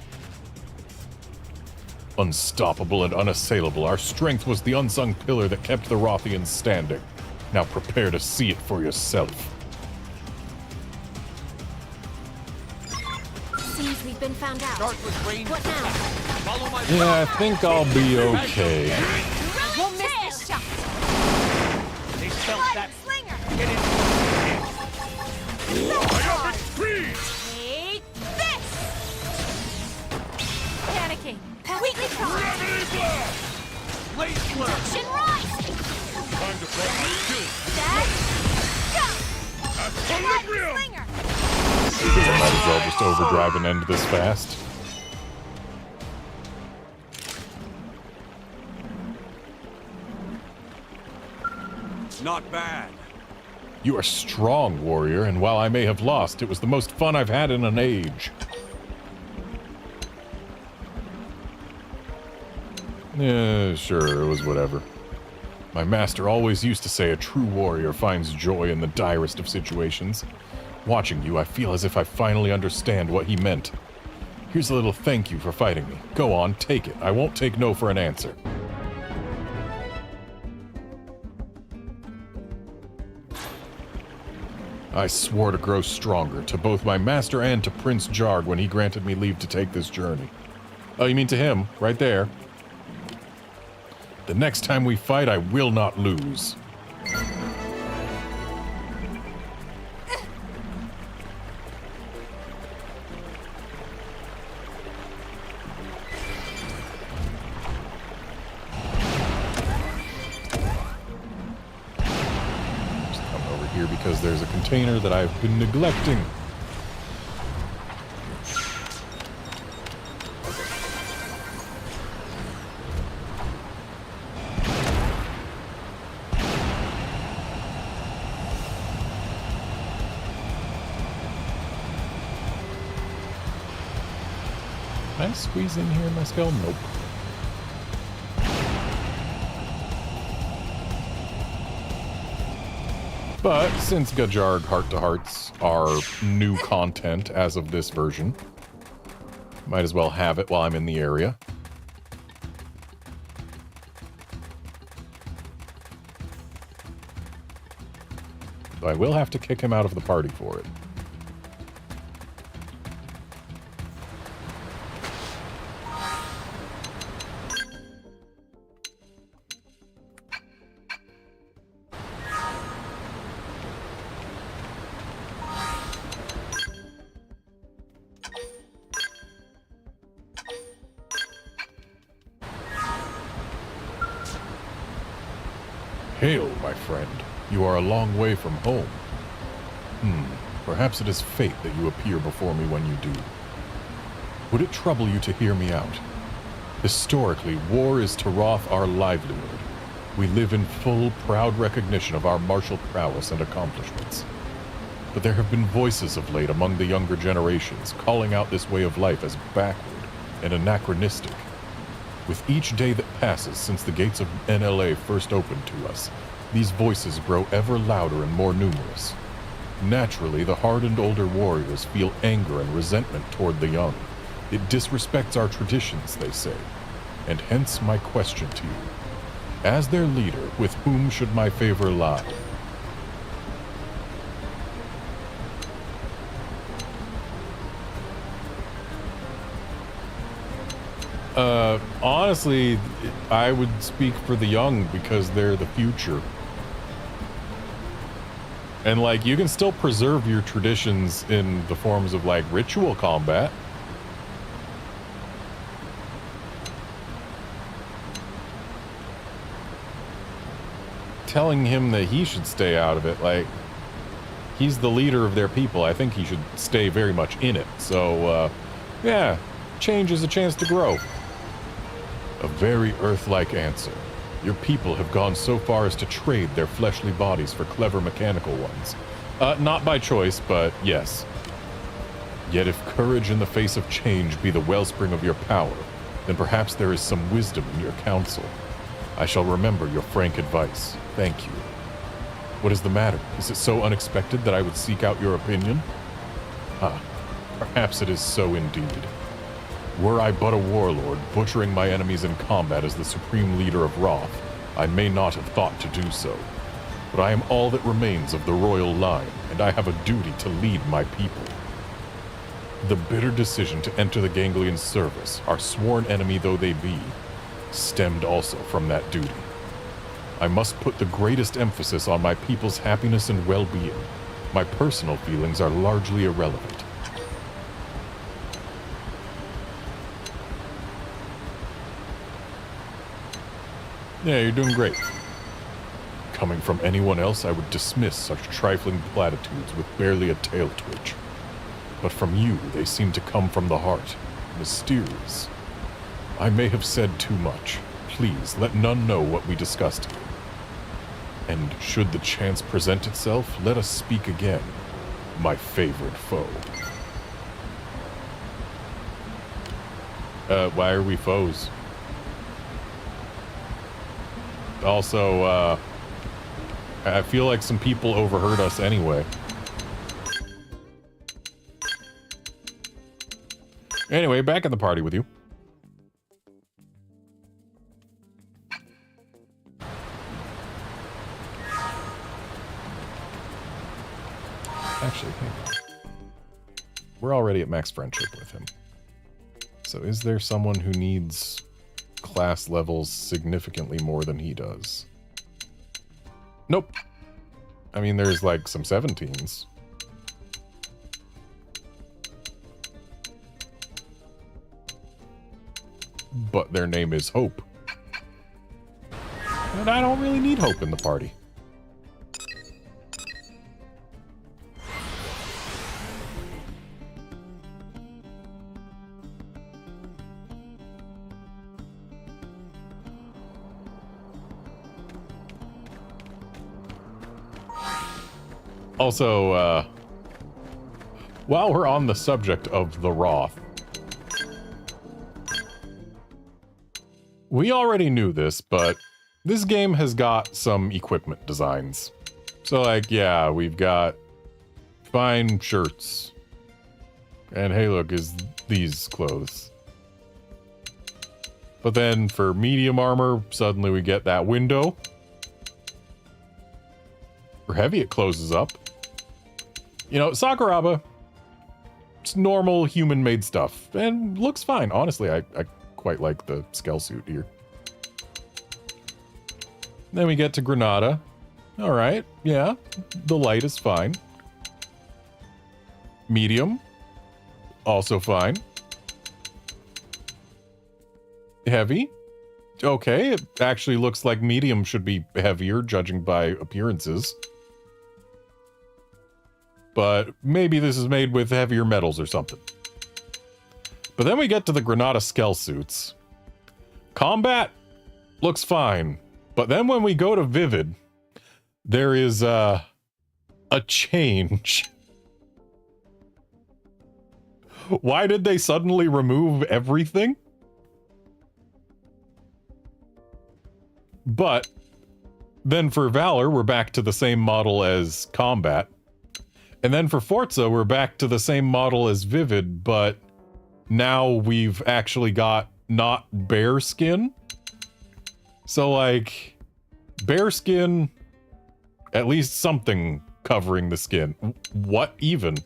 Unstoppable and unassailable, our strength was the unsung pillar that kept the Rothians standing. Now prepare to see it for yourself. Seems we've been found out. Start with range. What now? Follow my Yeah, I think I'll be okay. We'll miss this shot. They felt that. Slinger. Get in. Myopic speed! Take this. Panicking. Weakly charge. Gravity blast! Blaze blur. Action rise. Time to press my skills. Dad. Go. Equilibrium! Slinger. I might as well just overdrive and end this fast. Not bad. You are strong, warrior, and while I may have lost, it was the most fun I've had in an age. Sure, it was whatever. My master always used to say a true warrior finds joy in the direst of situations. Watching you, I feel as if I finally understand what he meant. Here's a little thank you for fighting me. Go on, take it. I won't take no for an answer. I swore to grow stronger, to both my master and to Prince Jarg when he granted me leave to take this journey. Oh, you mean to him, right there. The next time we fight, I will not lose. Here because there's a container that I've been neglecting. Can I squeeze in here in my skull? Nope. But since Gajarg Heart-to-Hearts are new content as of this version, might as well have it while I'm in the area. Though I will have to kick him out of the party for it. Hail, my friend. You are a long way from home. Perhaps it is fate that you appear before me when you do. Would it trouble you to hear me out? Historically, war is to Roth our livelihood. We live in full, proud recognition of our martial prowess and accomplishments. But there have been voices of late among the younger generations calling out this way of life as backward and anachronistic. With each day that passes since the gates of NLA first opened to us, these voices grow ever louder and more numerous. Naturally, the hardened older warriors feel anger and resentment toward the young. It disrespects our traditions, they say. And hence my question to you. As their leader, with whom should my favor lie? Honestly, I would speak for the young because they're the future. And, like, you can still preserve your traditions in the forms of, like, ritual combat. Telling him that he should stay out of it, like, he's the leader of their people. I think he should stay very much in it. So, yeah, change is a chance to grow. A very Earth-like answer. Your people have gone so far as to trade their fleshly bodies for clever mechanical ones. Not by choice, but yes. Yet if courage in the face of change be the wellspring of your power, then perhaps there is some wisdom in your counsel. I shall remember your frank advice. Thank you. What is the matter? Is it so unexpected that I would seek out your opinion? Ah, perhaps it is so indeed. Were I but a warlord, butchering my enemies in combat as the supreme leader of Roth, I may not have thought to do so. But I am all that remains of the royal line, and I have a duty to lead my people. The bitter decision to enter the Ganglion service, our sworn enemy though they be, stemmed also from that duty. I must put the greatest emphasis on my people's happiness and well-being. My personal feelings are largely irrelevant. Yeah, you're doing great. Coming from anyone else, I would dismiss such trifling platitudes with barely a tail twitch. But from you, they seem to come from the heart. Mysterious. I may have said too much. Please, let none know what we discussed here. And should the chance present itself, let us speak again. My favorite foe. Why are we foes? Also, I feel like some people overheard us anyway. Anyway, back in the party with you. Actually, hang on. We're already at max friendship with him. So is there someone who needs class levels significantly more than he does? Nope. I mean, there's like some 17s. But their name is Hope. And I don't really need Hope in the party. Also, while we're on the subject of the Roth, we already knew this, but this game has got some equipment designs. So, like, yeah, we've got fine shirts. And hey, look, is these clothes. But then for medium armor, suddenly we get that window. For heavy, it closes up. You know, Sakuraba, it's normal human-made stuff, and looks fine. Honestly, I quite like the skull suit here. Then we get to Granada. All right, yeah, the light is fine. Medium, also fine. Heavy, okay, it actually looks like medium should be heavier, judging by appearances. But maybe this is made with heavier metals or something. But then we get to the Granada skull suits. Combat looks fine. But then when we go to Vivid, there is a change. Why did they suddenly remove everything? But then for Valor, we're back to the same model as Combat. And then for Forza, we're back to the same model as Vivid, but now we've actually got not bear skin. So, like, bear skin, at least something covering the skin. What even?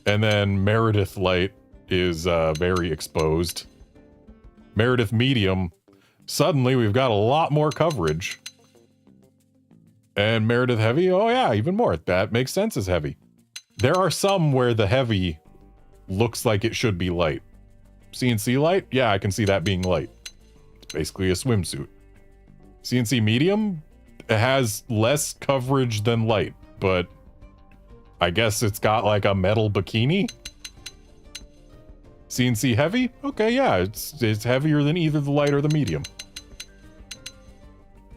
And then Meredith Light is very exposed. Meredith Medium, suddenly we've got a lot more coverage. And Meredith Heavy, oh yeah, even more. That makes sense as heavy. There are some where the heavy looks like it should be light. CNC light? Yeah, I can see that being light. It's basically a swimsuit. CNC medium? It has less coverage than light, but I guess it's got like a metal bikini? CNC heavy? Okay, yeah, it's heavier than either the light or the medium.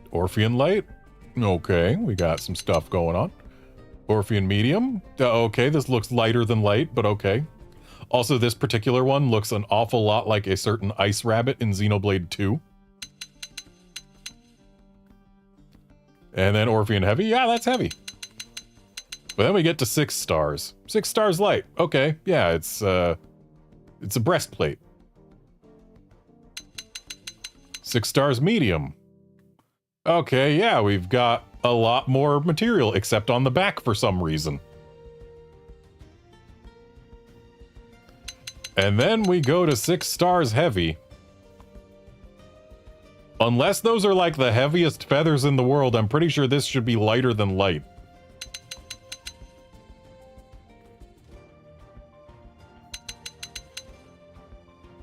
Orphean light? Okay, we got some stuff going on. Orphean medium? Okay, this looks lighter than light, but okay. Also, this particular one looks an awful lot like a certain ice rabbit in Xenoblade 2. And then Orphean heavy? Yeah, that's heavy. But then we get to 6 stars. 6 stars light. Okay, yeah, it's a breastplate. 6 stars medium. Okay, yeah, we've got a lot more material, except on the back for some reason. And then we go to 6 stars heavy. Unless those are like the heaviest feathers in the world, I'm pretty sure this should be lighter than light.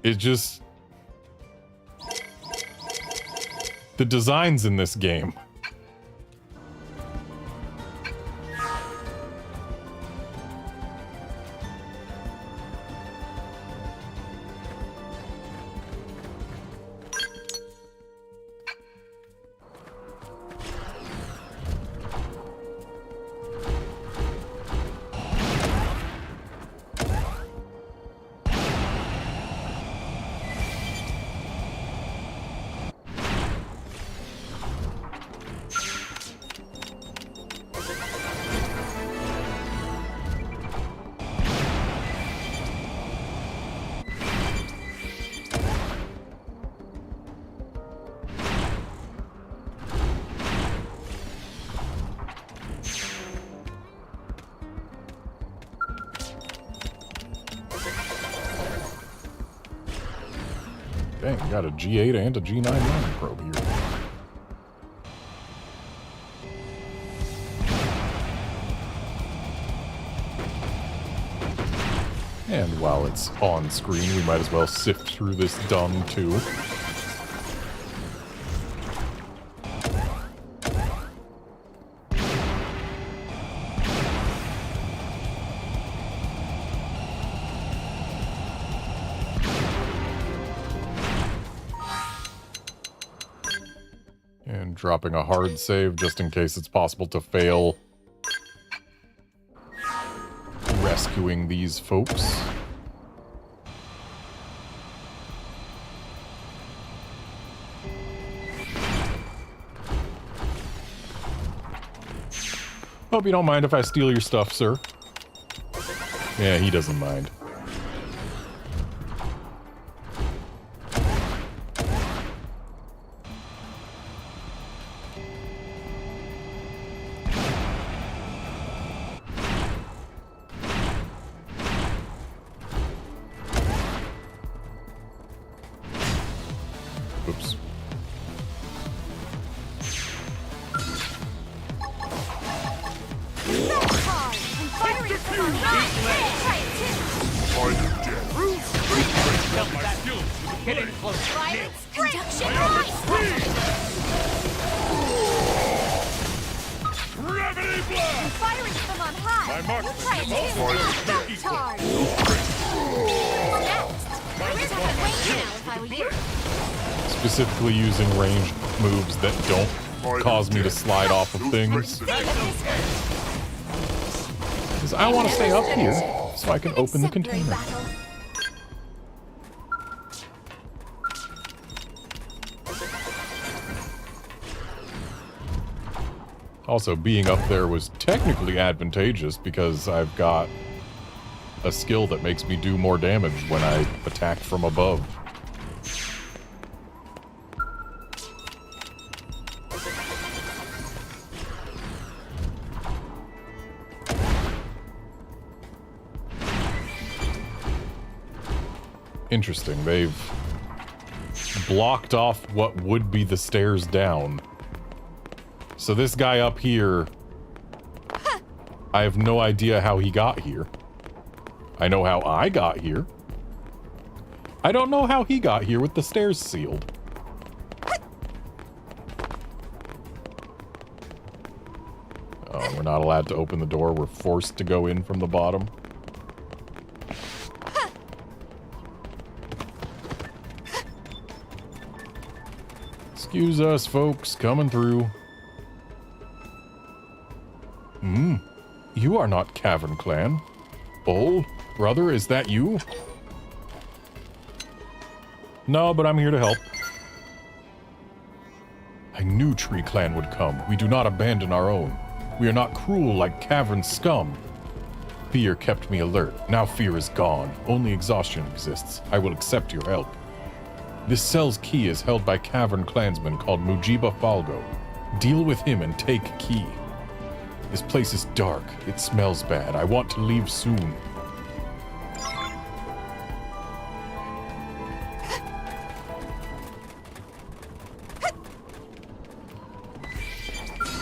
It just... the designs in this game. Dang, we got a G8 and a G9 mining probe here. And while it's on screen, we might as well sift through this dung too. Dropping a hard save just in case it's possible to fail rescuing these folks. Hope you don't mind if I steal your stuff, sir. Yeah, he doesn't mind. Specifically using ranged moves that don't cause me to slide off of things. Because I want to stay up here so I can open the container. Also, being up there was technically advantageous because I've got a skill that makes me do more damage when I attack from above. Interesting, they've blocked off what would be the stairs down. So this guy up here, I have no idea how he got here. I know how I got here. I don't know how he got here with the stairs sealed. Oh, we're not allowed to open the door. We're forced to go in from the bottom. Excuse us, folks, coming through. You are not Cavern Clan. Bull, brother, is that you? No, but I'm here to help. I knew Tree Clan would come. We do not abandon our own. We are not cruel like cavern scum. Fear kept me alert. Now fear is gone. Only exhaustion exists. I will accept your help. This cell's key is held by Cavern Clansman called Mujiba Falgo. Deal with him and take key. This place is dark. It smells bad. I want to leave soon.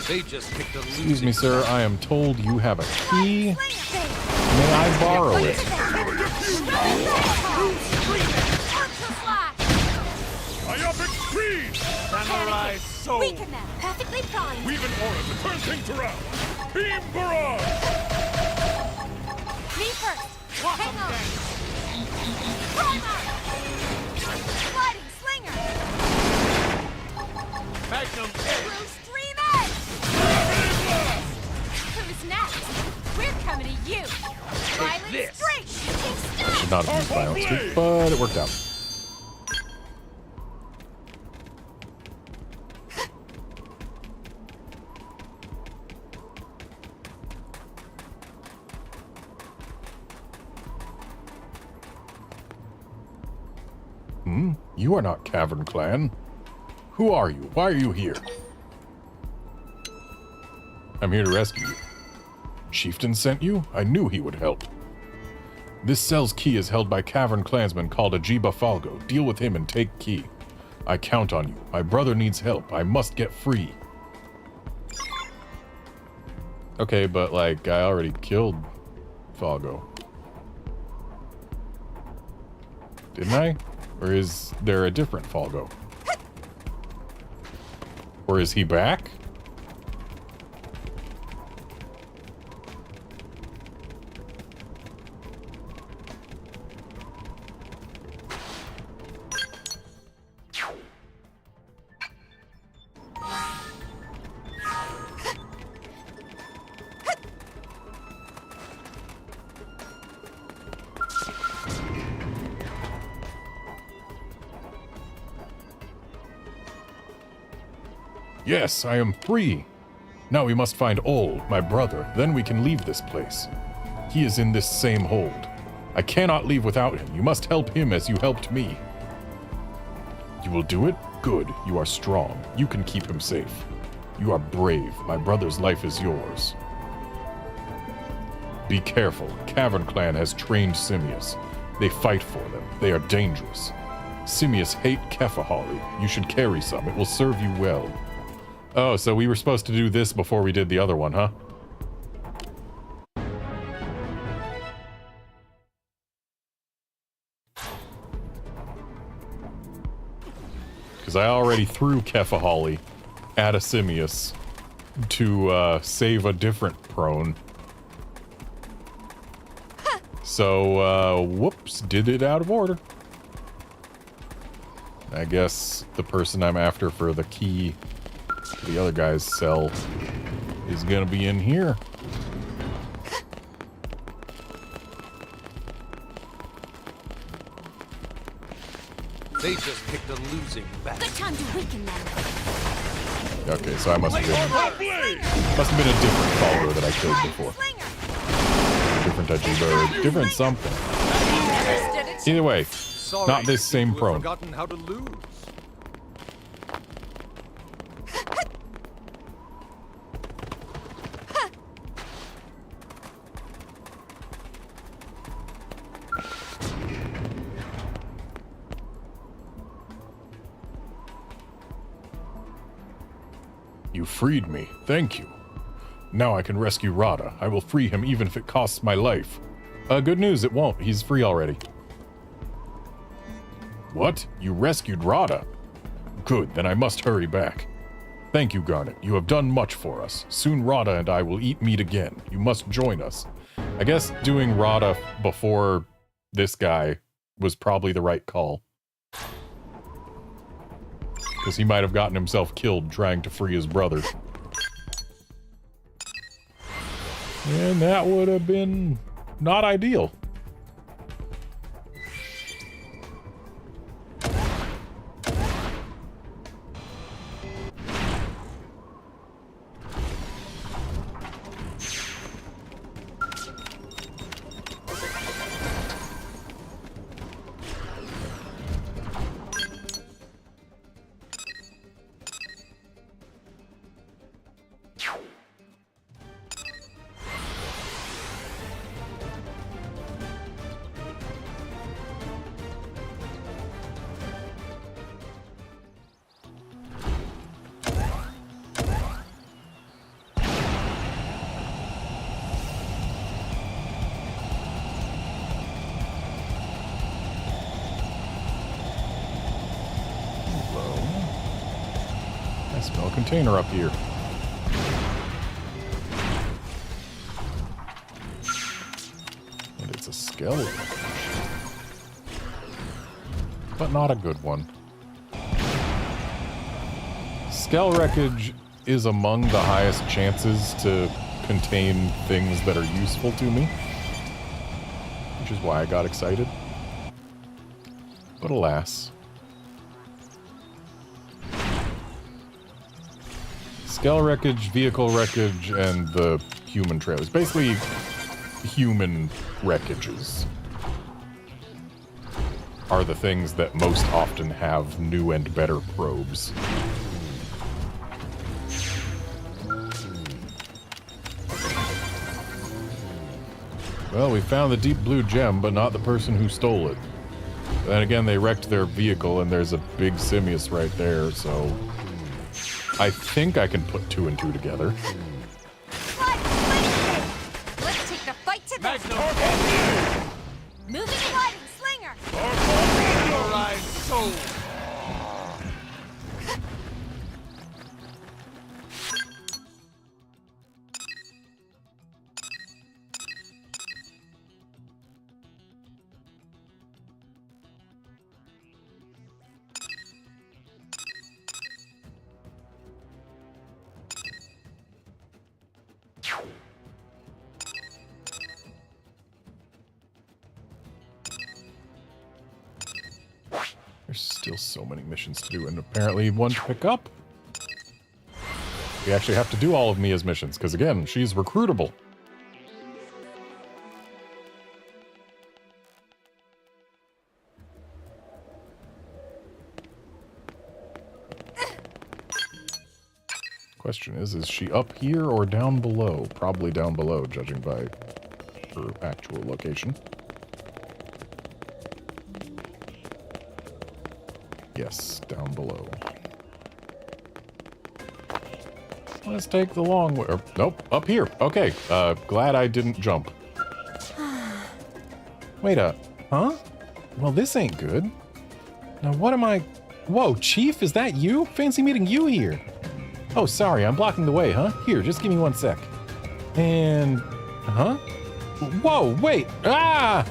They just picked a losing. Excuse me, sir. I am told you have a key. May I borrow it? Myopic speed! Samurai soul! Weaken them. Perfectly primed. We've an order to turn things around! Beam barrage! Me first. Hang on. Primer. Sliding slinger. Magnum Blue stream edge. Who's next? We're coming to you. Violent this. streak. Should not have used violence, but it worked out. You are not Cavern Clan. Who are you? Why are you here? I'm here to rescue you. Chieftain sent you? I knew he would help. This cell's key is held by Cavern Clansman called Ajiba Falgo. Deal with him and take key. I count on you. My brother needs help. I must get free. Okay, but like, I already killed Falgo. Didn't I? Or is there a different Falgo? Or is he back? Yes, I am free. Now we must find Ol, my brother, then we can leave this place. He is in this same hold. I cannot leave without him. You must help him as you helped me. You will do it? Good. You are strong. You can keep him safe. You are brave. My brother's life is yours. Be careful. Cavern Clan has trained Simius. They fight for them. They are dangerous. Simius hate Kefahali. You should carry some. It will serve you well. Oh, so we were supposed to do this before we did the other one, huh? Because I already threw Kefahali at a Simius to save a different prone. So, whoops, did it out of order. I guess the person I'm after for the key to the other guy's cell is gonna be in here. They just picked a losing battle. Good time to weaken them. Okay, so I must have been a different follower that I killed before. Different touchy bird, different something. Either way, Sorry, not this same you've prone. forgotten how to lose. You freed me. Thank you. Now I can rescue Rada. I will free him even if it costs my life. Good news, it won't. He's free already. What? You rescued Rada? Good, then I must hurry back. Thank you, Garnet. You have done much for us. Soon Rada and I will eat meat again. You must join us. I guess doing Rada before this guy was probably the right call. Because he might have gotten himself killed trying to free his brother. And that would have been not ideal. I smell a container up here. And it's a skeleton. But not a good one. Skell wreckage is among the highest chances to contain things that are useful to me. Which is why I got excited. But alas. Skell wreckage, vehicle wreckage, and the human trailers. Basically, human wreckages are the things that most often have new and better probes. Well, we found the deep blue gem, but not the person who stole it. Then again, they wrecked their vehicle, and there's a big Simius right there, so I think I can put 2 and 2 together. Let's take the fight to them. Moving sliding slinger. Alright, so There's still so many missions to do, and apparently one to pick up. We actually have to do all of Mia's missions, because again, she's recruitable. Question is she up here or down below? Probably down below, judging by her actual location. Yes, down below. Let's take the long way. Or, nope, up here. Okay, glad I didn't jump. Wait up. Huh? Well, this ain't good. Now, what am I... Whoa, Chief, is that you? Fancy meeting you here. Oh, sorry, I'm blocking the way, huh? Here, just give me 1 sec. And... Huh? Whoa, wait! Ah!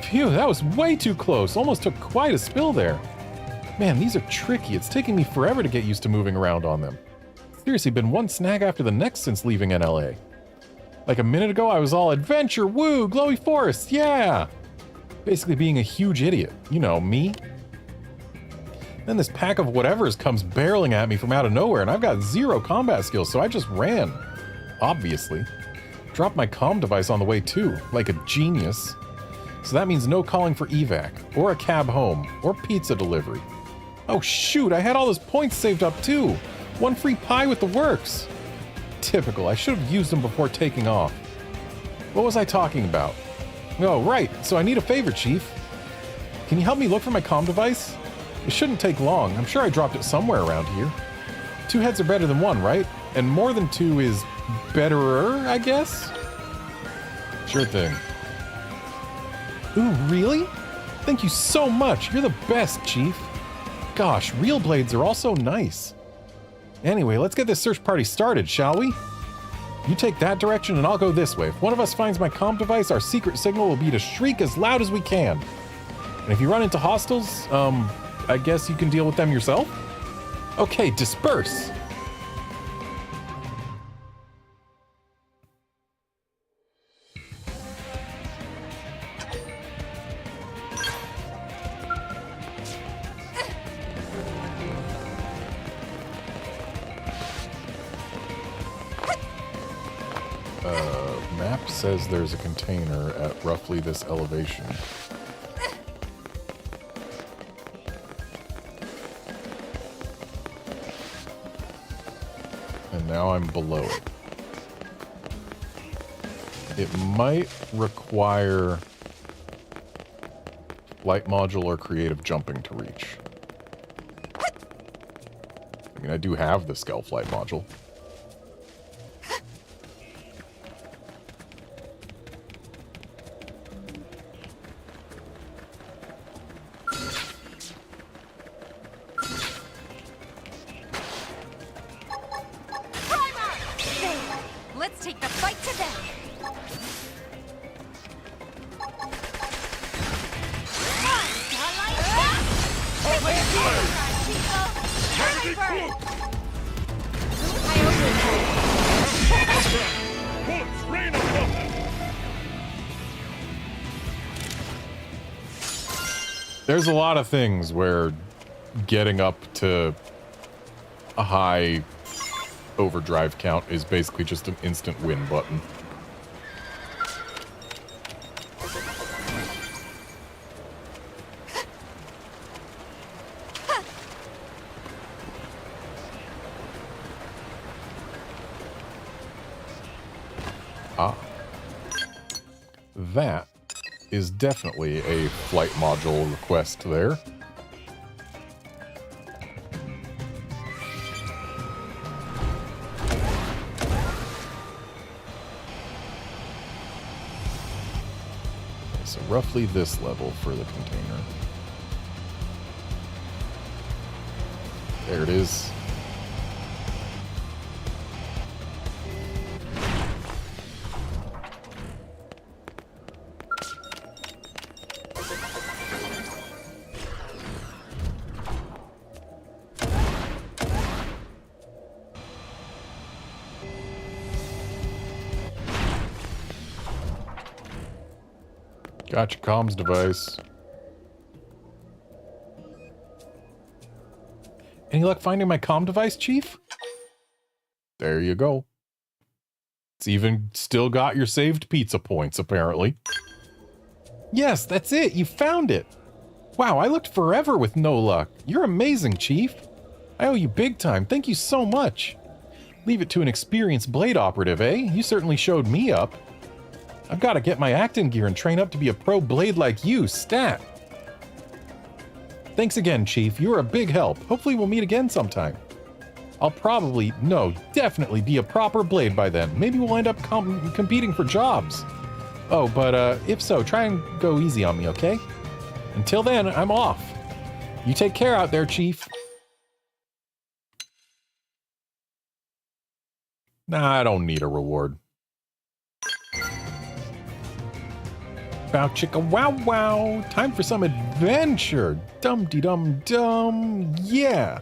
Phew, that was way too close. Almost took quite a spill there. Man, these are tricky. It's taking me forever to get used to moving around on them. Seriously, been one snag after the next since leaving NLA. Like a minute ago, I was all adventure, woo, glowy forests, yeah! Basically being a huge idiot. You know, me. Then this pack of whatevers comes barreling at me from out of nowhere, and I've got 0 combat skills, so I just ran. Obviously. Dropped my comm device on the way too, like a genius. So that means no calling for evac, or a cab home, or pizza delivery. Oh shoot, I had all those points saved up too! 1 free pie with the works! Typical, I should have used them before taking off. What was I talking about? Oh, right, so I need a favor, Chief. Can you help me look for my comm device? It shouldn't take long, I'm sure I dropped it somewhere around here. 2 heads are better than 1, right? And more than 2 is betterer, I guess? Sure thing. Ooh, really? Thank you so much, you're the best, Chief. Gosh, real blades are all so nice. Anyway, let's get this search party started, shall we? You take that direction and I'll go this way. If one of us finds my comm device, our secret signal will be to shriek as loud as we can. And if you run into hostiles, I guess you can deal with them yourself? Okay, disperse! Map says there's a container at roughly this elevation. And now I'm below it. It might require light module or creative jumping to reach. I mean, I do have the stealth flight module. Let's take the fight to them. There's a lot of things where getting up to a high overdrive count is basically just an instant win button. Ah. That is definitely a flight module request there. So roughly this level for the container. There it is. Got your comms device. Any luck finding my comm device, Chief? There you go. It's even still got your saved pizza points, apparently. Yes, that's it. You found it. Wow, I looked forever with no luck. You're amazing, Chief. I owe you big time. Thank you so much. Leave it to an experienced blade operative, eh? You certainly showed me up. I've got to get my acting gear and train up to be a pro blade like you, stat. Thanks again, Chief. You're a big help. Hopefully we'll meet again sometime. I'll probably, no, definitely be a proper blade by then. Maybe we'll end up competing for jobs. Oh, but if so, try and go easy on me, okay? Until then, I'm off. You take care out there, Chief. Nah, I don't need a reward. Bow chicka wow wow. Time for some adventure. Dum-de-dum-dum. Yeah.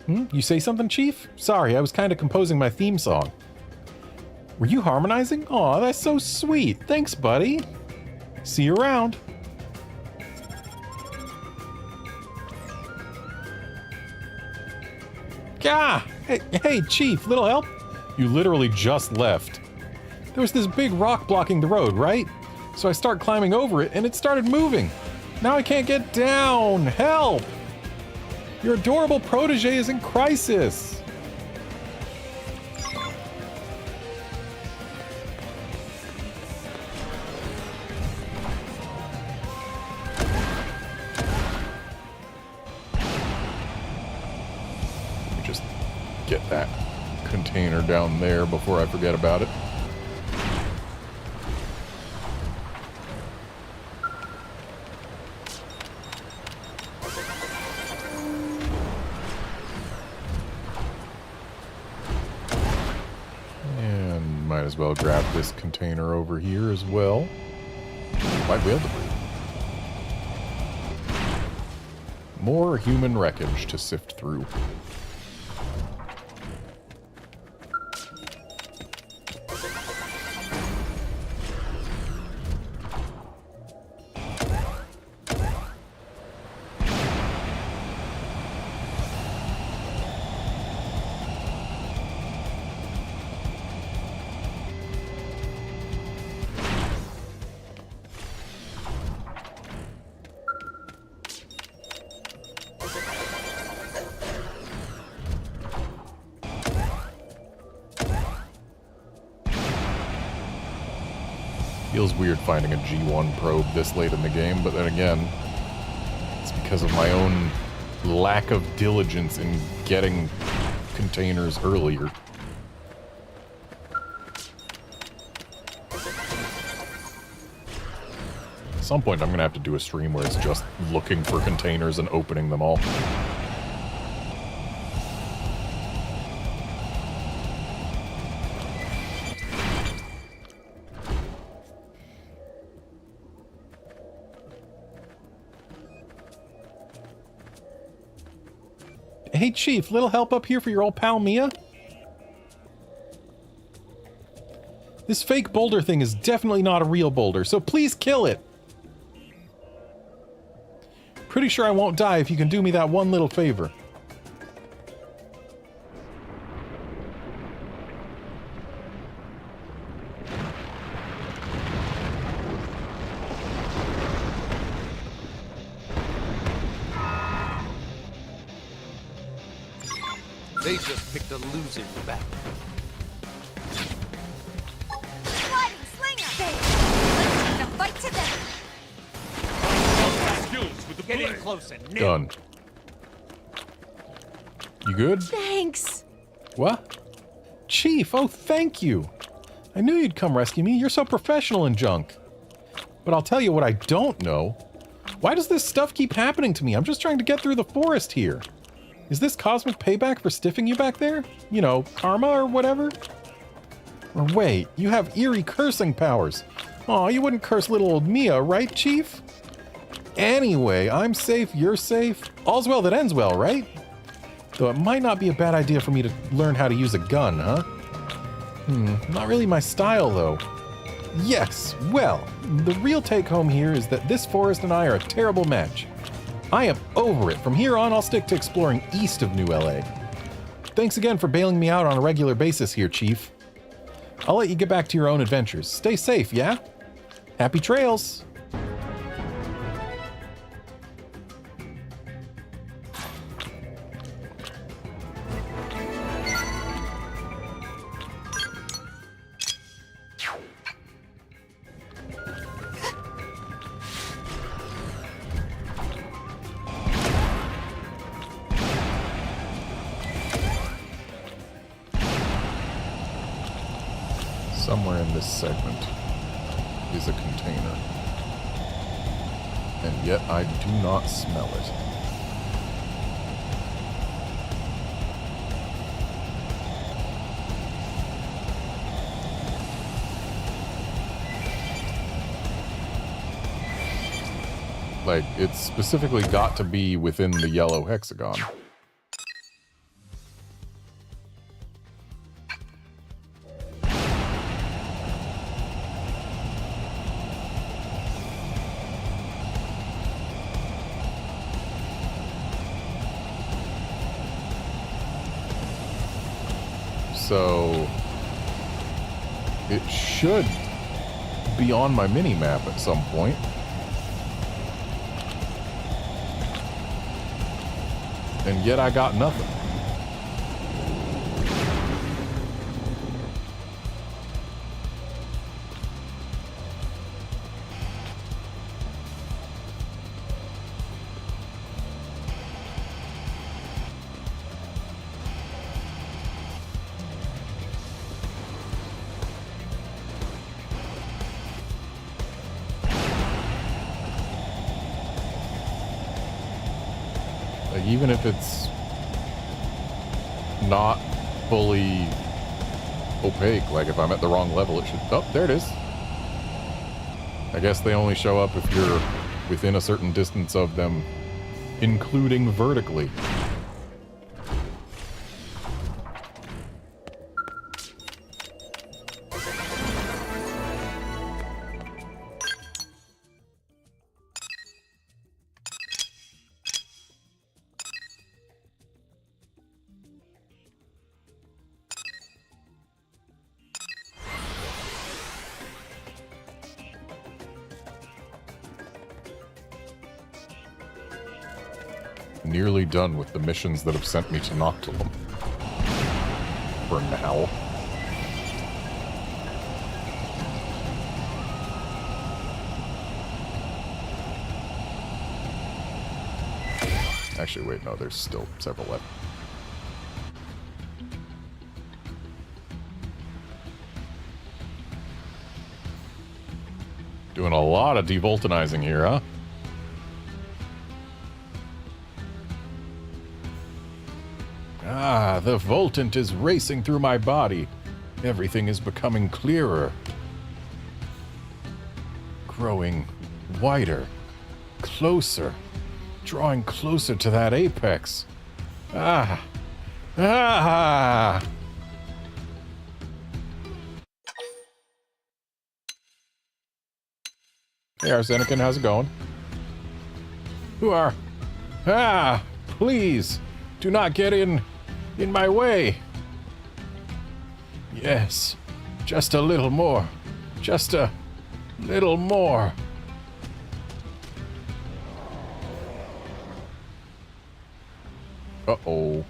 You say something, Chief? Sorry, I was kind of composing my theme song. Were you harmonizing? Aw, that's so sweet. Thanks, buddy. See you around. Ah! Hey, Chief, little help? You literally just left. There was this big rock blocking the road, right? So I start climbing over it, and it started moving. Now I can't get down! Help! Your adorable protege is in crisis! Let me just get that container down there before I forget about it. Might as well grab this container over here as well. Might be able to breathe. More human wreckage to sift through. Feels weird finding a G1 probe this late in the game, but then again, it's because of my own lack of diligence in getting containers earlier. At some point I'm gonna have to do a stream where it's just looking for containers and opening them all. Hey, Chief, little help up here for your old pal Mia? This fake boulder thing is definitely not a real boulder, so please kill it! Pretty sure I won't die if you can do me that one little favor. They just picked a losing battle. Sliding slinger! Let's take the fight to them! Skills with the Get in blade. close and nip. Done. You good? Thanks! What? Chief, oh thank you! I knew you'd come rescue me, you're so professional and junk. But I'll tell you what I don't know. Why does this stuff keep happening to me? I'm just trying to get through the forest here. Is this cosmic payback for stiffing you back there? You know, karma or whatever? Or wait, you have eerie cursing powers. Aw, you wouldn't curse little old Mia, right, Chief? Anyway, I'm safe, you're safe. All's well that ends well, right? Though it might not be a bad idea for me to learn how to use a gun, huh? Not really my style, though. Yes, well, the real take-home here is that this forest and I are a terrible match. I am over it. From here on, I'll stick to exploring east of New LA. Thanks again for bailing me out on a regular basis here, Chief. I'll let you get back to your own adventures. Stay safe, yeah? Happy trails! Somewhere in this segment is a container. And yet I do not smell it. Like, it's specifically got to be within the yellow hexagon. So it should be on my mini-map at some point. And yet I got nothing. Like, even if it's not fully opaque, like if I'm at the wrong level, it should... Oh, there it is. I guess they only show up if you're within a certain distance of them, including vertically. Nearly done with the missions that have sent me to Noctilum. For now. Actually, wait, no, there's still several left. Doing a lot of devoltanizing here, huh? Ah, the Voltant is racing through my body. Everything is becoming clearer. Growing wider. Closer. Drawing closer to that apex. Ah. Ah! Hey, Arsenican, how's it going? Who are... Ah! Please! Do not get in my way. Yes. Just a little more. Just a little more. Uh-oh.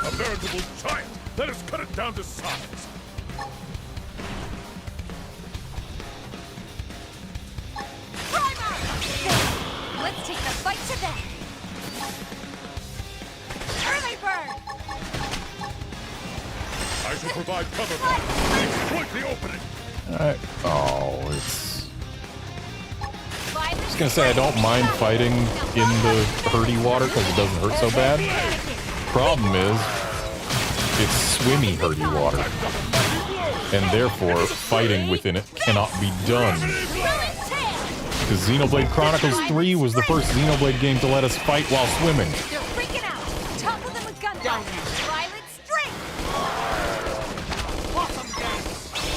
A veritable giant! Let us cut it down to size! Primer! Let's take the fight to them! Early bird! I shall provide cover fire! Exploit the opening! Oh, it's... I was gonna say I don't mind fighting in the hurty water because it doesn't hurt so bad. Problem is, it's swimmy hurty water, and therefore fighting within it cannot be done. Because Xenoblade Chronicles 3 was the first Xenoblade game to let us fight while swimming. They're freaking out! Topple them with gunfire! Violet string!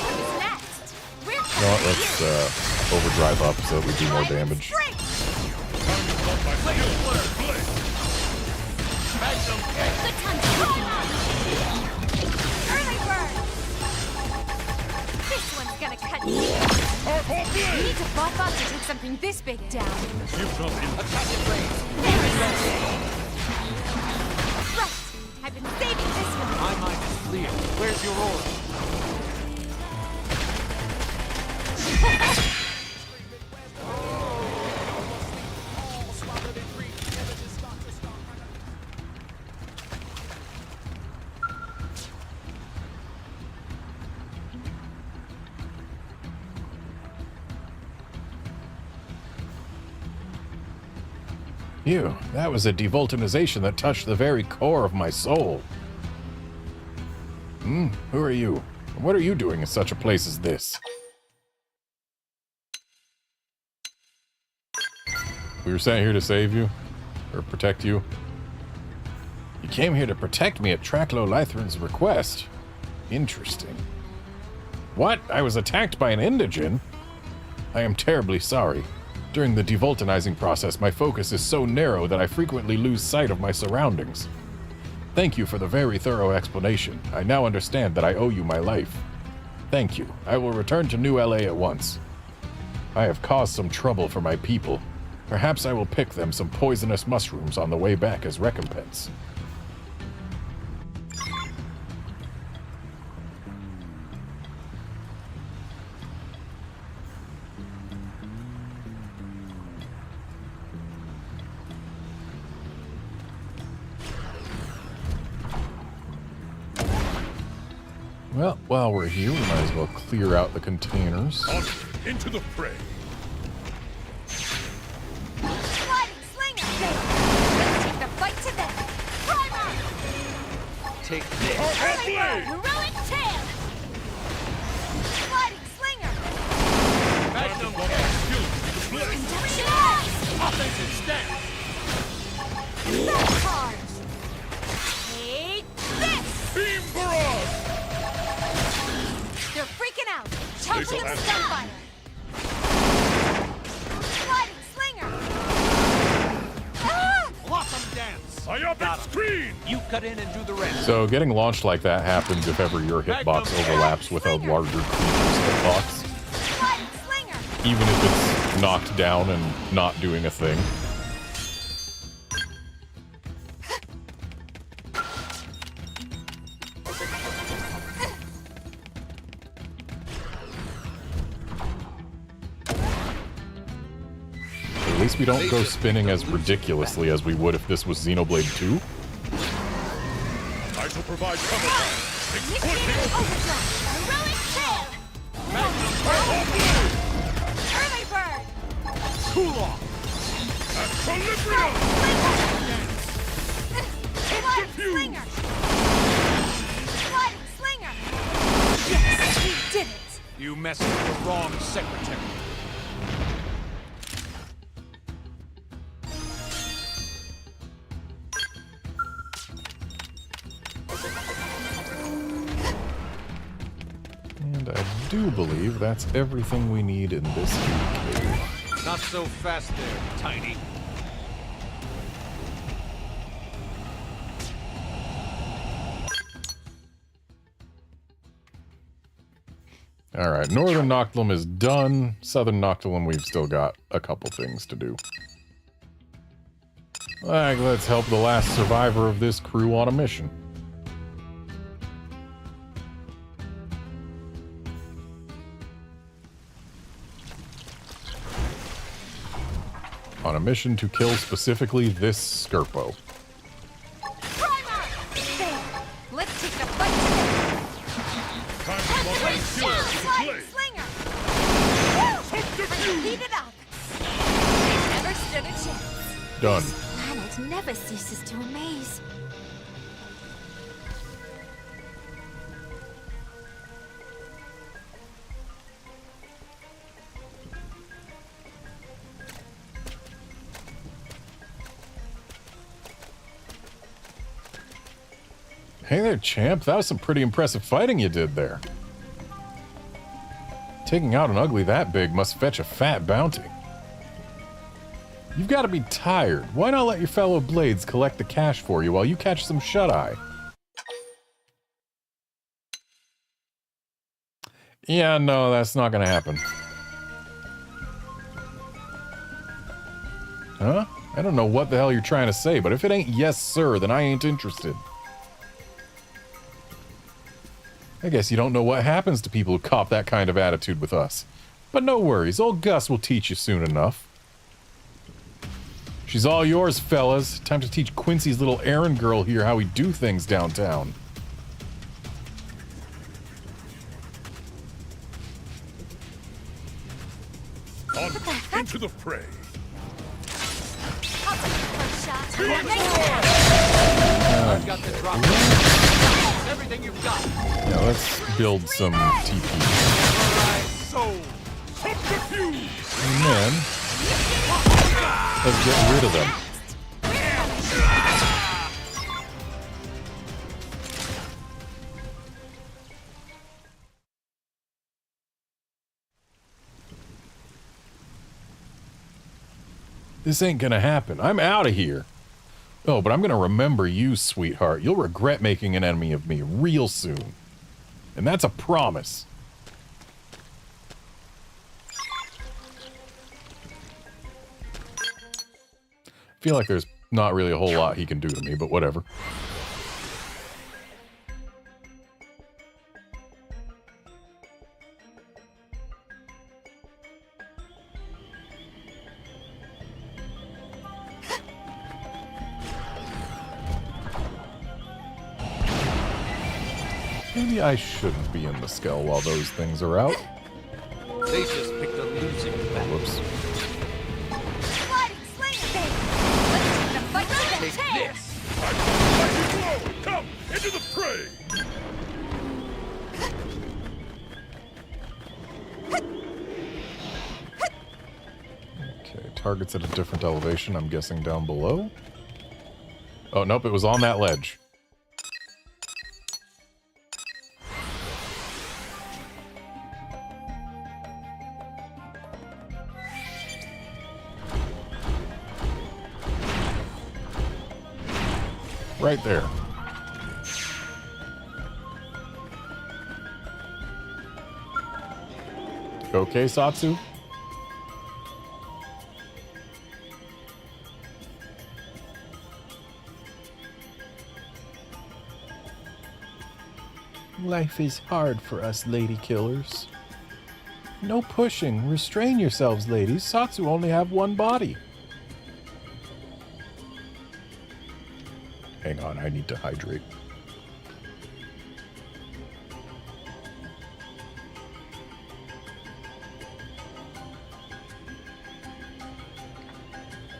Who's next? We're You know what, let's overdrive up so that we do more damage. Early bird! This one's gonna cut deep. We need to bop up to take something this big down. Right! I've been saving this one. My mind is clear. Where's your order? Phew, that was a devoltanization that touched the very core of my soul. Who are you? What are you doing in such a place as this? We were sent here to save you? Or protect you? You came here to protect me at Traclo Lythrin's request. Interesting. What? I was attacked by an Indigen? I am terribly sorry. During the devulcanizing process, my focus is so narrow that I frequently lose sight of my surroundings. Thank you for the very thorough explanation. I now understand that I owe you my life. Thank you. I will return to New LA at once. I have caused some trouble for my people. Perhaps I will pick them some poisonous mushrooms on the way back as recompense. Well, while we're here, we might as well clear out the containers. On into the fray. Sliding slinger! Let's take the fight to them! Climb on! Take this. Early bird, blade! heroic tail! Sliding slinger! Magnum Skill to the blade. Induction eyes! offensive stance. Back cards! Take this! Beam barrage. They're freaking out! Chocolate Lethal them acid. Starfire! Sliding slinger! Ah! Blossom dance. Myopic screen. You cut in and do the rest. So getting launched like that happens if ever your hitbox overlaps with a larger creature's hitbox, Sliding slinger! even if it's knocked down and not doing a thing. At least we don't go spinning as ridiculously as we would if this was Xenoblade 2. I shall provide cover fire. Initiating overdrive! Heroic tail! Early bird! Cool off. Equilibrium. Sliding slinger! Sliding slinger! Yes, we did it! You messed with the wrong secretary. And I do believe that's everything we need in this cave. Not so fast there, Tiny. Alright, Northern Noctilum is done. Southern Noctilum, we've still got a couple things to do. Alright, let's help the last survivor of this crew on a mission. On a mission to kill specifically this Skirpo. Primer! There! Let's take the fight to them! Time to launch my skills to the Sliding blade. slinger! Woo! Subterfuge. Heat it up! They never stood a chance. Done. This planet never ceases to amaze. Hey there, champ. That was some pretty impressive fighting you did there. Taking out an ugly that big must fetch a fat bounty. You've got to be tired. Why not let your fellow blades collect the cash for you while you catch some shut-eye? Yeah, no, that's not gonna happen. Huh? I don't know what the hell you're trying to say, but if it ain't yes, sir, then I ain't interested. I guess you don't know what happens to people who cop that kind of attitude with us. But no worries, old Gus will teach you soon enough. She's all yours, fellas. Time to teach Quincy's little errand girl here how we do things downtown. On into the fray. I'll take the first shot. I've got the drop. Everything you've got. Yeah, let's build some TP. Soul. Subterfuge. And then, let's get rid of them. This ain't gonna happen. I'm out of here. Oh, but I'm gonna remember you, sweetheart. You'll regret making an enemy of me real soon. And that's a promise. I feel like there's not really a whole lot he can do to me, but whatever. Maybe I shouldn't be in the skull while those things are out. They just picked a losing battle. Whoops. Sliding sling thing! Let's take the fight to the Take tail! this! Mighty blow! Come! Into the fray! Okay, target's at a different elevation, I'm guessing down below. Oh, nope, it was on that ledge. Right there. Okay, Satsu? Life is hard for us lady killers. No pushing. Restrain yourselves, ladies. Satsu only have one body. Hang on, I need to hydrate.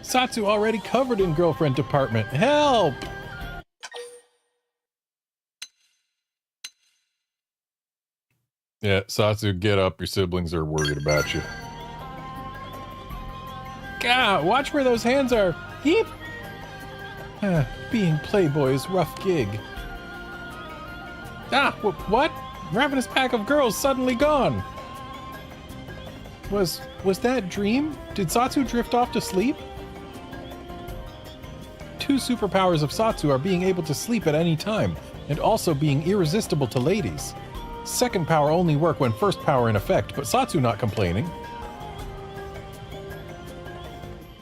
Satsu already covered in girlfriend department. Help! Yeah, Satsu, get up. Your siblings are worried about you. God, watch where those hands are. Heep! Being Playboy is rough gig. Ah, what? Ravenous pack of girls suddenly gone. Was that dream? Did Satsu drift off to sleep? Two superpowers of Satsu are being able to sleep at any time, and also being irresistible to ladies. Second power only work when first power in effect, but Satsu not complaining.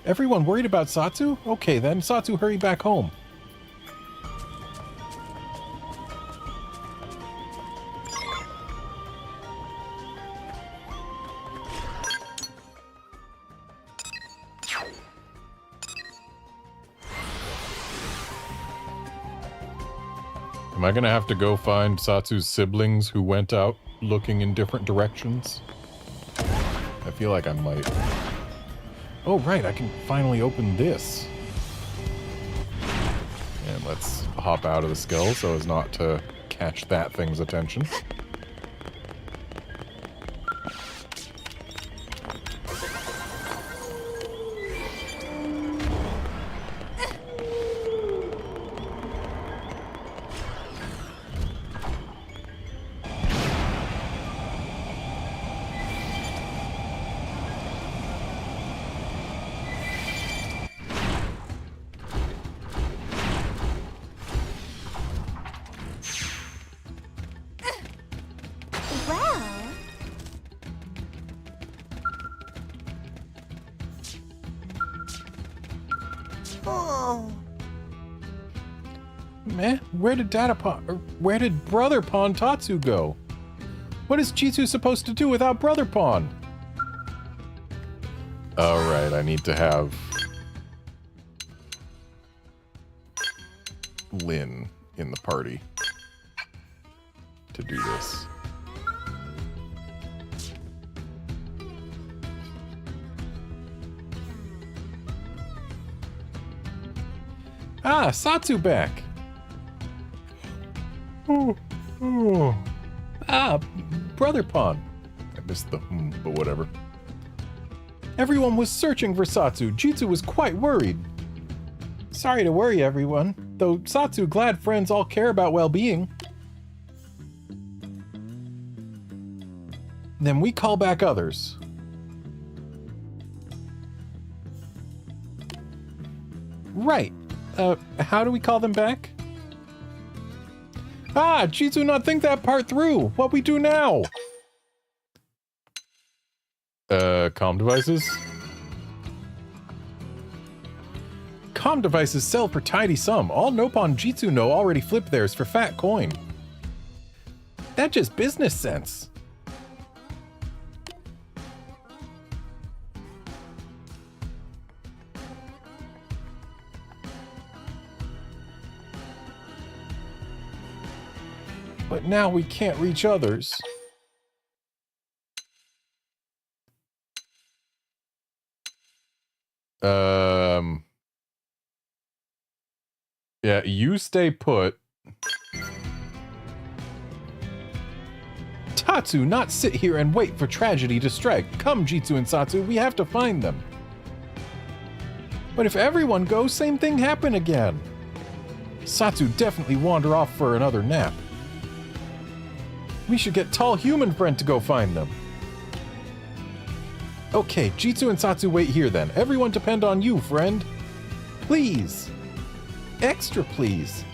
Everyone worried about Satsu? Okay then, Satsu hurry back home. Am I gonna have to go find Satsu's siblings who went out looking in different directions? I feel like I might. Oh, right, I can finally open this. And let's hop out of the skull so as not to catch that thing's attention. Where did Brother Pawn Tatsu go? What is Jitsu supposed to do without Brother Pawn? Alright, I need to have Lin in the party to do this. Ah, Satsu back! Ah, Brother Pawn. I missed the but whatever. Everyone was searching for Satsu. Jitsu was quite worried. Sorry to worry everyone, though Satsu glad friends all care about well-being. Then we call back others. Right. How do we call them back? Ah, Jitsu not think that part through. What we do now? Comm devices? Comm devices sell for tidy sum. All Nopon Jitsu no already flipped theirs for fat coin. That's just business sense. But now we can't reach others. Yeah, you stay put. Tatsu, not sit here and wait for tragedy to strike. Come, Jitsu and Satsu, we have to find them. But if everyone goes, same thing happen again. Satsu definitely wander off for another nap. We should get tall human friend to go find them. Okay, Jitsu and Satsu wait here then. Everyone depend on you, friend. Please. Extra please.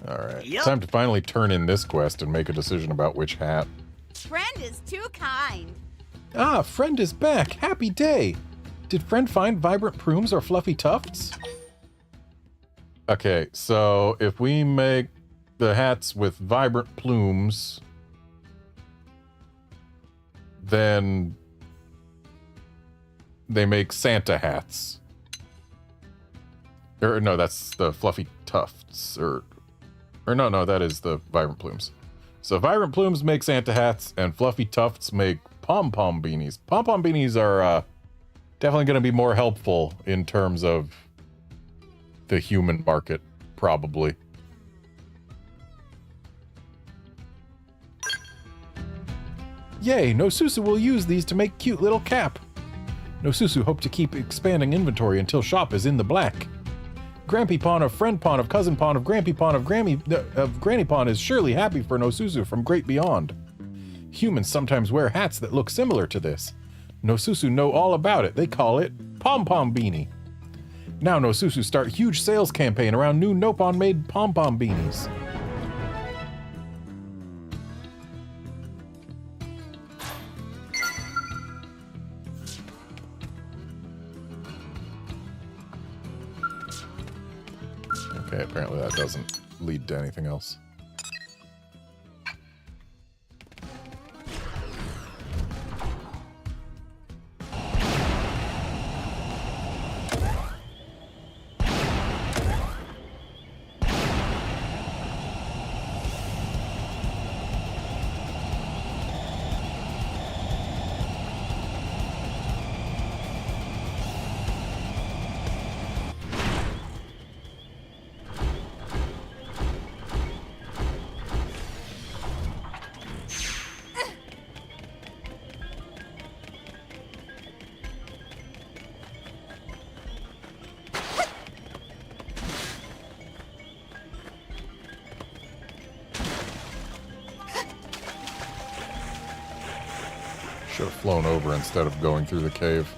Alright, Yep. time to finally turn in this quest and make a decision about which hat. Friend is too kind. Ah, friend is back! Happy day! Did friend find vibrant plumes or fluffy tufts? Okay, so if we make the hats with vibrant plumes, then they make Santa hats. Or no, that's the fluffy tufts. Or no, that is the vibrant plumes. So vibrant plumes make Santa hats, and fluffy tufts make pom-pom beanies. Pom-pom beanies are definitely going to be more helpful in terms of the human market, probably. Yay, Nosusu will use these to make cute little cap. Nosusu hope to keep expanding inventory until shop is in the black. Grampy Pawn of Friend Pawn of Cousin Pawn of Grampy Pawn of Granny Pawn is surely happy for Nosusu from Great Beyond. Humans sometimes wear hats that look similar to this. Nosusu know all about it. They call it Pom-Pom Beanie. Now Nosusu start huge sales campaign around new Nopon-made Pom-Pom Beanies. Okay, apparently that doesn't lead to anything else. Should have flown over instead of going through the cave.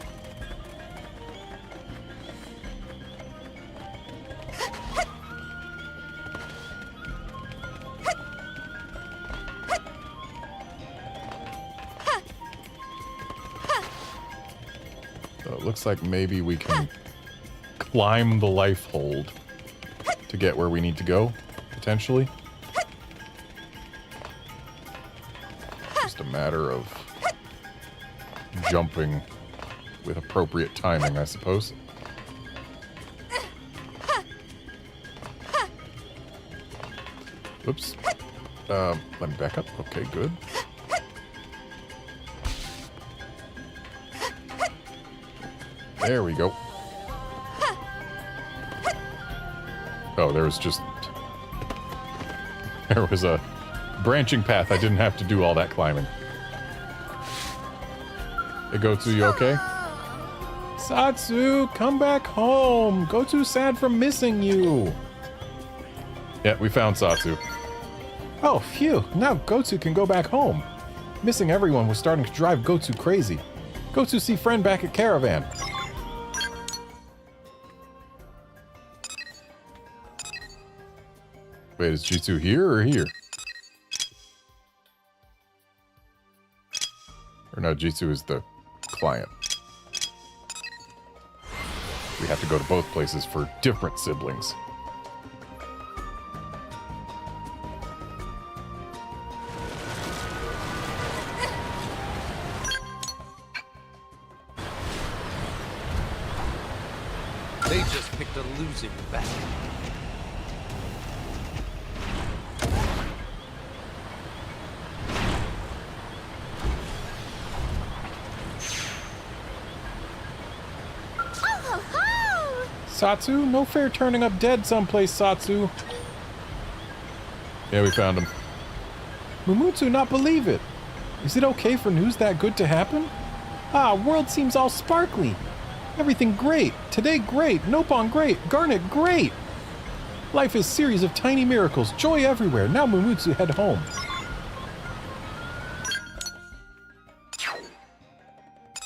So it looks like maybe we can climb the life hold to get where we need to go, potentially. Just a matter of jumping with appropriate timing, I suppose. Oops. Let me back up. Okay, good. There we go. Oh, there was just... There was a branching path. I didn't have to do all that climbing. Hey, Goatsu, you okay? Satsu, come back home. Gotu's sad for missing you. Yeah, we found Satsu. Oh, phew. Now Gotu can go back home. Missing everyone was starting to drive Gotu crazy. Gotu see friend back at Caravan. Wait, is Jitsu here or here? Or no, Jitsu is the client. We have to go to both places for different siblings. They just picked a losing battle. Satsu, no fair turning up dead someplace, Satsu. Yeah, we found him. Mumutsu not believe it. Is it okay for news that good to happen? Ah, world seems all sparkly. Everything great. Today great. Nopon great. Garnet great. Life is series of tiny miracles. Joy everywhere. Now Mumutsu head home.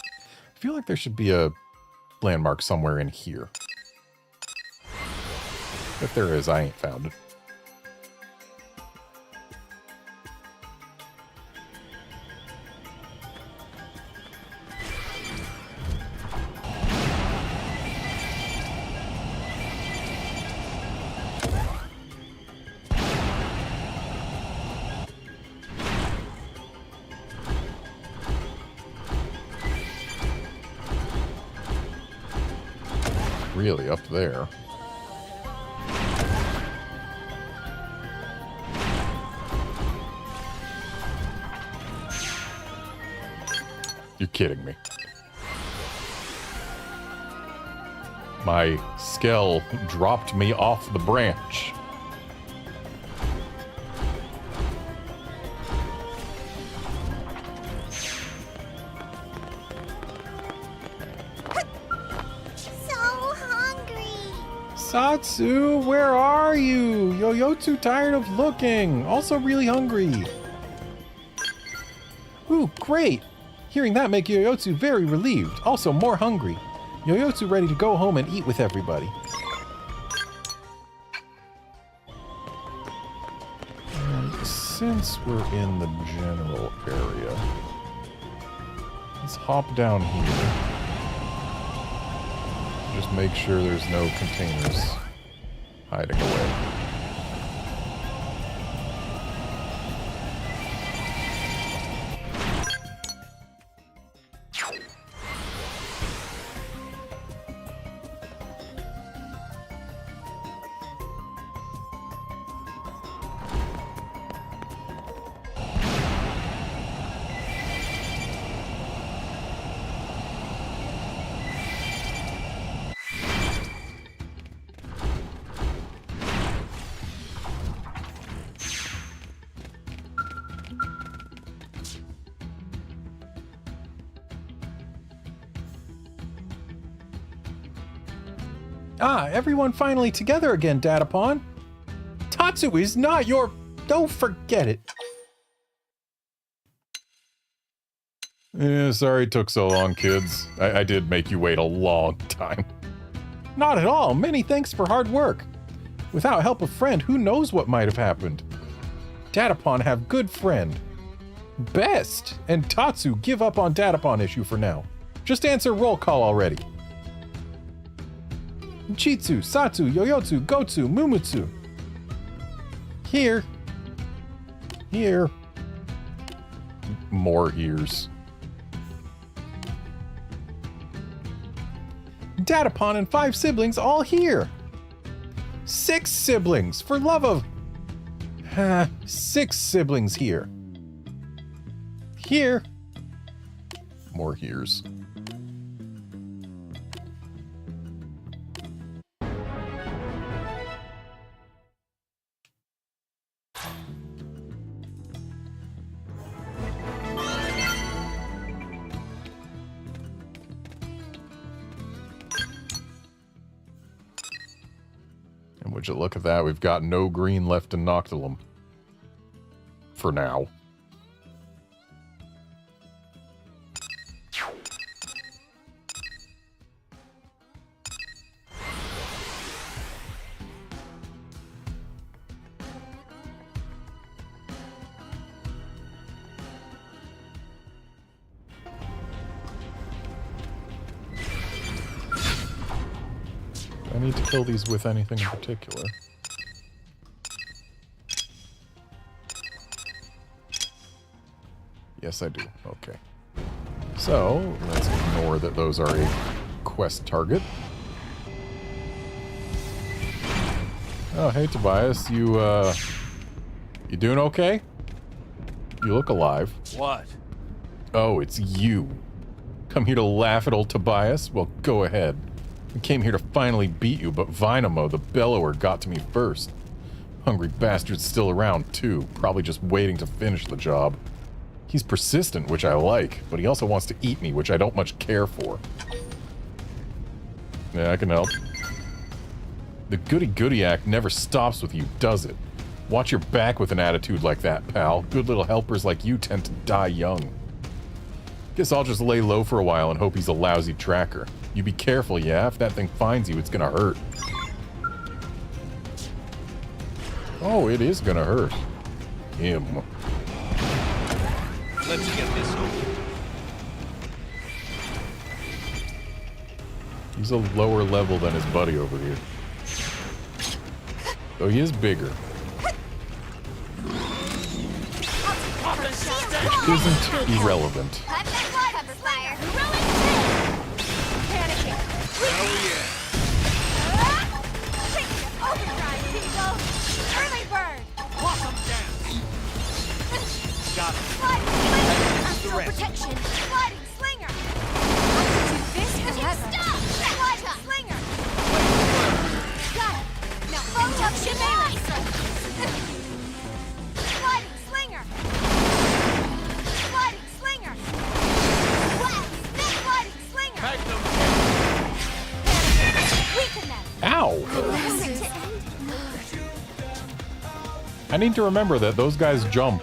I feel like there should be a landmark somewhere in here. If there is, I ain't found it. Really up there. You're kidding me. My skell dropped me off the branch. Satsu, where are you? Yoyotsu tired of looking. Also really hungry. Ooh, great. Hearing that make Yoyotsu very relieved. Also more hungry. Yoyotsu ready to go home and eat with everybody. And since we're in the general area, let's hop down here. Just make sure there's no containers hiding away. Ah, everyone finally together again, Datapon. Tatsu is not your... Don't forget it. Yeah, sorry it took so long, kids. I did make you wait a long time. Not at all. Many thanks for hard work. Without help of friend, who knows what might have happened. Datapon have good friend. Best! And Tatsu give up on Datapon issue for now. Just answer roll call already. Chitsu, Satsu, Yoyotsu, Gotsu, Mumutsu. Here. Here. More ears. Datapon and 5 siblings all here. 6 siblings, for love of... 6 siblings here. Here. More ears. Would you look at that? We've got no green left in Noctilum. For now. I need to kill these with anything in particular. Yes, I do. Okay. So, let's ignore that those are a quest target. Oh, hey, Tobias. You doing okay? You look alive. What? Oh, it's you. Come here to laugh at old Tobias? Well, go ahead. I came here to finally beat you, but Vynamo, the Bellower, got to me first. Hungry bastard's still around, too. Probably just waiting to finish the job. He's persistent, which I like, but he also wants to eat me, which I don't much care for. Yeah, I can help. The goody-goody act never stops with you, does it? Watch your back with an attitude like that, pal. Good little helpers like you tend to die young. Guess I'll just lay low for a while and hope he's a lousy tracker. You be careful, yeah? If that thing finds you, it's gonna hurt. Oh, it is gonna hurt. Him. Let's get this over. He's a lower level than his buddy over here. Though he is bigger. Which isn't irrelevant. Hell yeah. Overdrive, people! Early bird! Walk 'em down. Got it. Sliding slinger! Astral rest. protection! Sliding slinger! I can do this forever! Stop! Sliding slinger! Got it! Now follow up your melee! Sliding slinger! Sliding slinger! Blast! Sliding slinger! Magnum. Weaken them! Ow! I need to remember that those guys' jump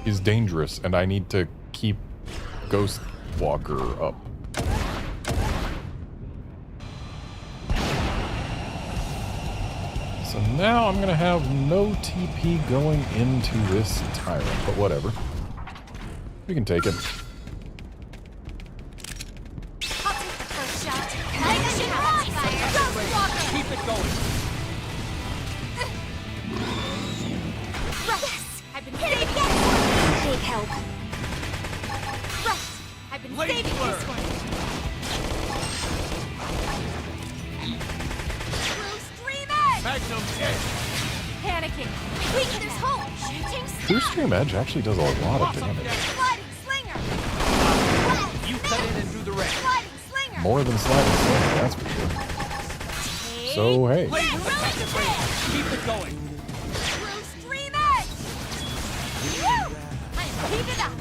is dangerous, and I need to keep Ghost Walker up. So now I'm gonna have no TP going into this tyrant, but whatever. We can take it. I'll take the first shot. I got you crossfire! Ghost Walker! Keep it going. Yes! I've been saving this one! Big help. Right! I've been Blade saving blur. this one! True Stream Edge! Magnum edge. Panicking! Weak, there's hope! Shooting True star! Stream Edge actually does a lot of Walk 'em damage. down. Sliding slinger! You cut in and do the rest. Sliding slinger! More than sliding slinger, that's for sure. So, hey. Blade Yeah, attack really and range. Keep it going. True Stream Edge! Woo! I'm heated up!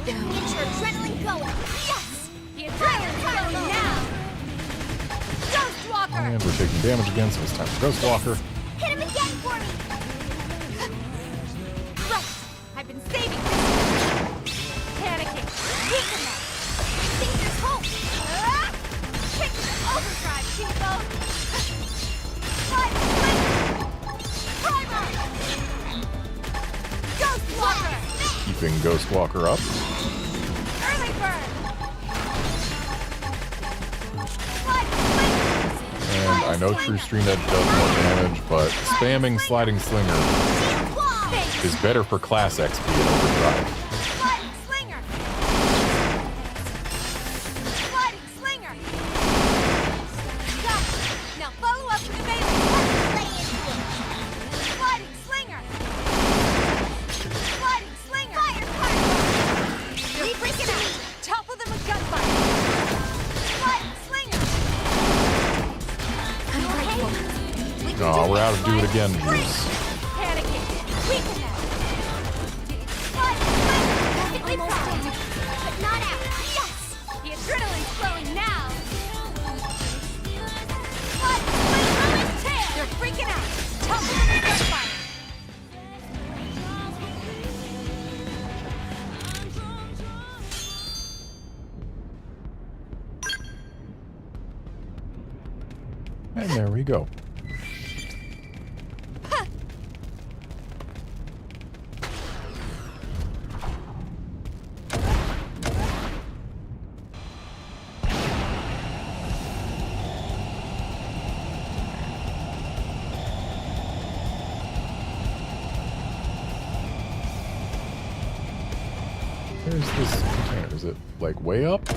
Get your adrenaline going! Yes! The adrenaline's going now! Ghost Walker! And we're taking damage again, so it's time for Ghost Walker. Hit him again for me! Right! I've been saving this! Panicking! Weaken them! I think there's hope! Kick the overdrive, people! Slide slinger! Primer! Ghost Walker! Keeping Ghost Walker up. Early bird! Slide slinger! And I know True Stream Edge does more damage, but spamming Sliding Slinger is better for class XP in Overdrive. Sliding slinger! Sliding slinger! Got it! Now follow up with the melee! Lay into it! Sliding slinger! Sliding slinger! Fire card! They're freaking out! Topple them with gunfire! Sliding slinger! Oh, we're out of do it again, Juice. Panicking! Weaken them! Sliding slinger! Perfectly primed! But not out! Yes! The adrenaline's flowing now! And there we go. Where's this container? Is it, like, way up?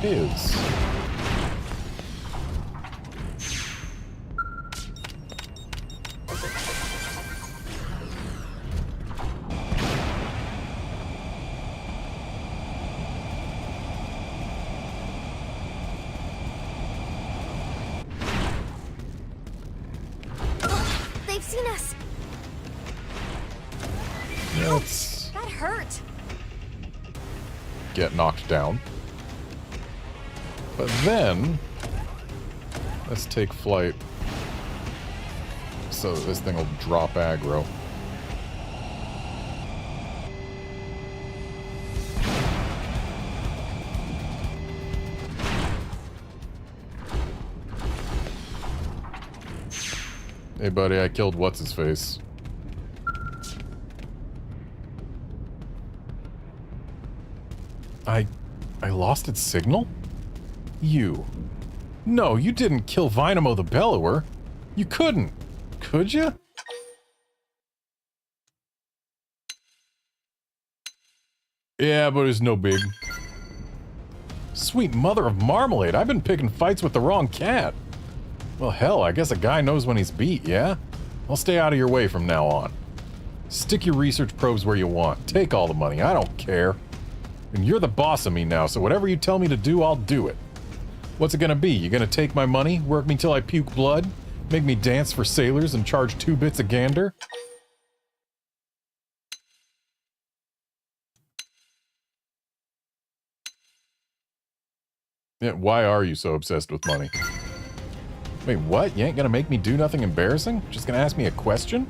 It is. They've seen us. Let's That hurt. get knocked down. But then, let's take flight so this thing will drop aggro. Hey buddy, I killed what's-his-face. I lost its signal? You. No, you didn't kill Vynamo the Bellower. You couldn't. Could you? Yeah, but it's no big. Sweet mother of marmalade, I've been picking fights with the wrong cat. Well, hell, I guess a guy knows when he's beat, yeah? I'll stay out of your way from now on. Stick your research probes where you want. Take all the money, I don't care. And you're the boss of me now, so whatever you tell me to do, I'll do it. What's it gonna be? You gonna take my money, work me till I puke blood, make me dance for sailors and charge 2 bits a gander? Yeah, why are you so obsessed with money? Wait, what? You ain't gonna make me do nothing embarrassing? Just gonna ask me a question?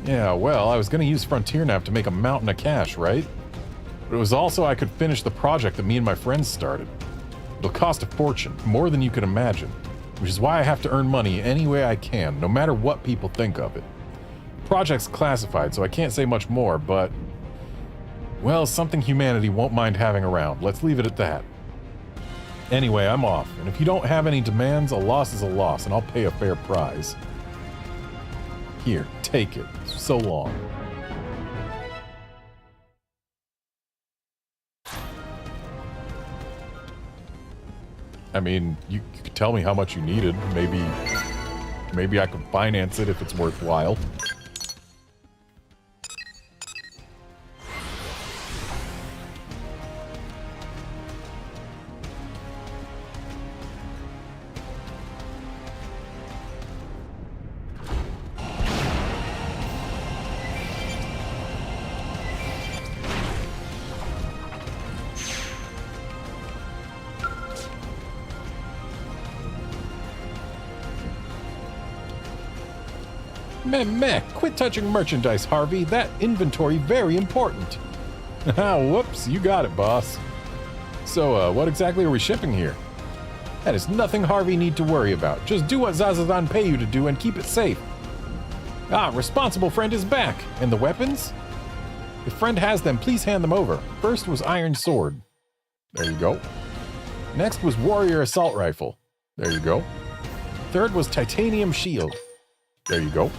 Yeah, well, I was gonna use Frontier Nav to make a mountain of cash, right? But it was also I could finish the project that me and my friends started. It'll cost a fortune, more than you could imagine, which is why I have to earn money any way I can, no matter what people think of it. The project's classified, so I can't say much more, but... well, something humanity won't mind having around. Let's leave it at that. Anyway, I'm off, and if you don't have any demands, a loss is a loss, and I'll pay a fair price. Here, take it. So long. I mean, you could tell me how much you needed. Maybe I could finance it if it's worthwhile. Meh, quit touching merchandise, Harvey. That inventory very important. Whoops, you got it, boss. So, what exactly are we shipping here? That is nothing Harvey need to worry about. Just do what Zazazan pay you to do and keep it safe. Ah, responsible friend is back. And the weapons? If friend has them, please hand them over. First was Iron Sword. There you go. Next was Warrior Assault Rifle. There you go. Third was Titanium Shield. There you go.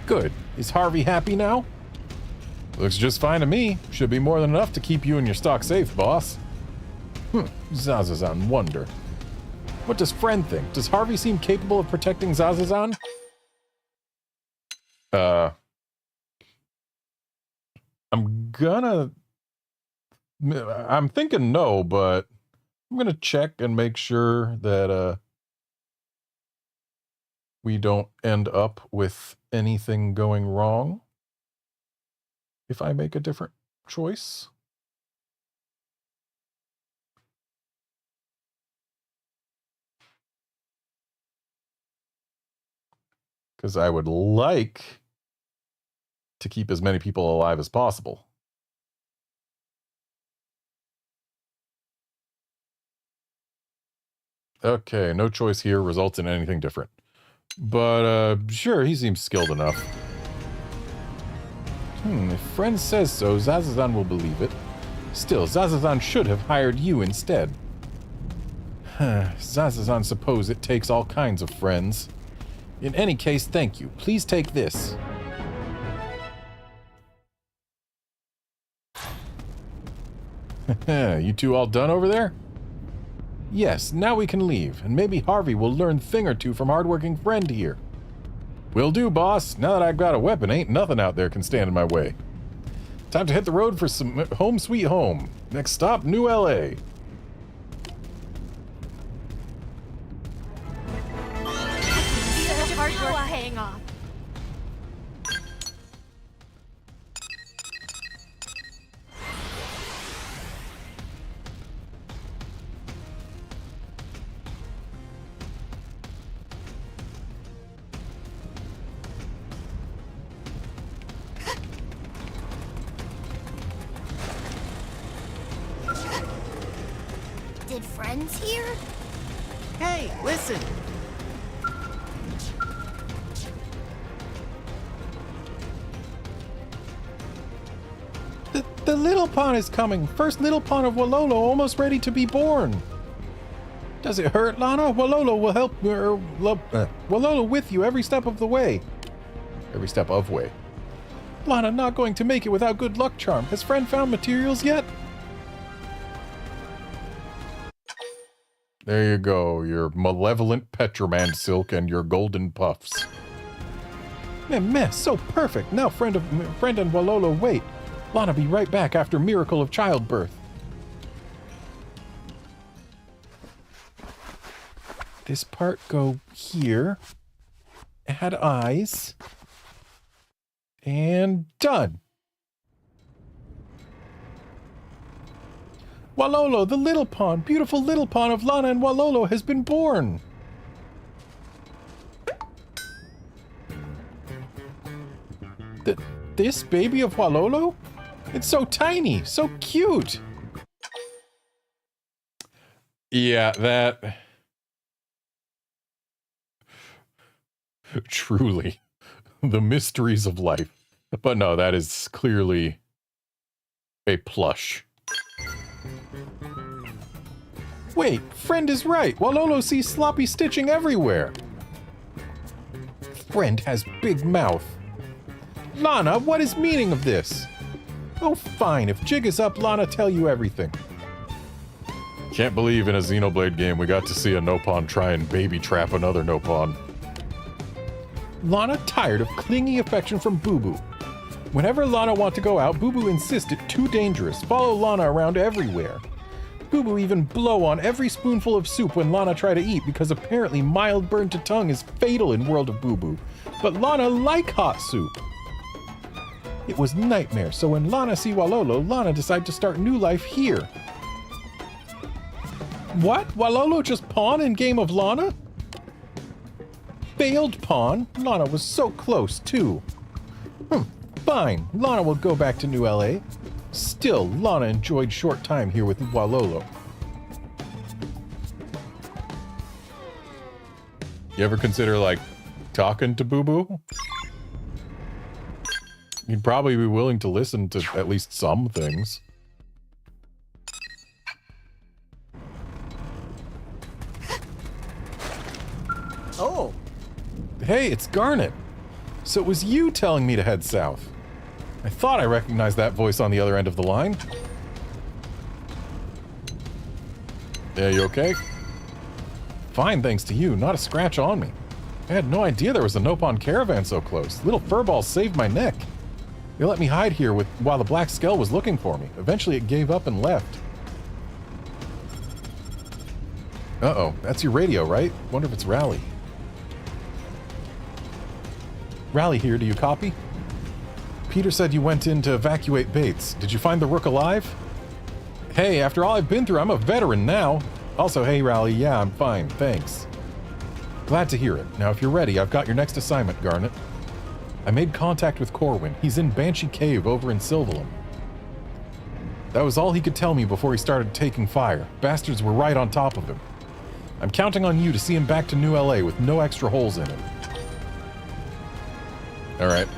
Good. Is Harvey happy now? Looks just fine to me. Should be more than enough to keep you and your stock safe, boss. Zazazan wonder. What does friend think? Does Harvey seem capable of protecting Zazazan? I'm thinking no, but I'm gonna check and make sure that, we don't end up with anything going wrong if I make a different choice. Because I would like to keep as many people alive as possible. Okay, no choice here results in anything different. But, sure, he seems skilled enough. If friend says so, Zazazan will believe it. Still, Zazazan should have hired you instead. Zazazan suppose it takes all kinds of friends. In any case, thank you. Please take this. You two all done over there? Yes, now we can leave, and maybe Harvey will learn a thing or two from hardworking friend here. Will do, boss. Now that I've got a weapon, ain't nothing out there can stand in my way. Time to hit the road for some home sweet home. Next stop, New LA. Such hard work paying off. Did friends here? Hey, listen! The little pawn is coming. First little pawn of Walolo, almost ready to be born. Does it hurt, Lana? Walolo will help Walolo with you every step of the way. Every step of way. Lana not going to make it without good luck charm. Has friend found materials yet? There you go, your malevolent Petroman silk and your golden puffs. Meh, so perfect. Now friend and Walolo wait. Lana be right back after miracle of childbirth. This part go here. Add eyes. And done. Walolo, the little pawn, beautiful little pawn of Lana and Walolo has been born. This baby of Walolo? It's so tiny, so cute. Yeah, that... Truly, the mysteries of life. But no, that is clearly a plush. Wait, friend is right. Walolo sees sloppy stitching everywhere. Friend has big mouth. Lana, what is meaning of this? Oh, fine. If jig is up, Lana tell you everything. Can't believe in a Xenoblade game we got to see a Nopon try and baby trap another Nopon. Lana tired of clingy affection from Boo Boo. Whenever Lana want to go out, Boo Boo insists it too dangerous. Follow Lana around everywhere. Boo Boo even blow on every spoonful of soup when Lana try to eat because apparently mild burn to tongue is fatal in World of Boo Boo. But Lana like hot soup. It was nightmare, so when Lana see Walolo, Lana decide to start new life here. What? Walolo just pawn in game of Lana? Failed pawn? Lana was so close, too. Fine. Lana will go back to New LA. Still, Lana enjoyed short time here with Walolo. You ever consider, like, talking to Boo Boo? You'd probably be willing to listen to at least some things. Oh! Hey, it's Garnet. So it was you telling me to head south. I thought I recognized that voice on the other end of the line. Yeah, you okay? Fine, thanks to you. Not a scratch on me. I had no idea there was a Nopon caravan so close. Little furball saved my neck. They let me hide here while the Black Skull was looking for me. Eventually it gave up and left. Uh-oh, that's your radio, right? Wonder if it's Rally. Rally here, do you copy? Peter said you went in to evacuate Bates. Did you find the Rook alive? Hey, after all I've been through, I'm a veteran now. Also, hey Rally, yeah, I'm fine, thanks. Glad to hear it. Now if you're ready, I've got your next assignment, Garnet. I made contact with Corwin. He's in Banshee Cave over in Sylvalum. That was all he could tell me before he started taking fire. Bastards were right on top of him. I'm counting on you to see him back to New LA with no extra holes in him. Alright.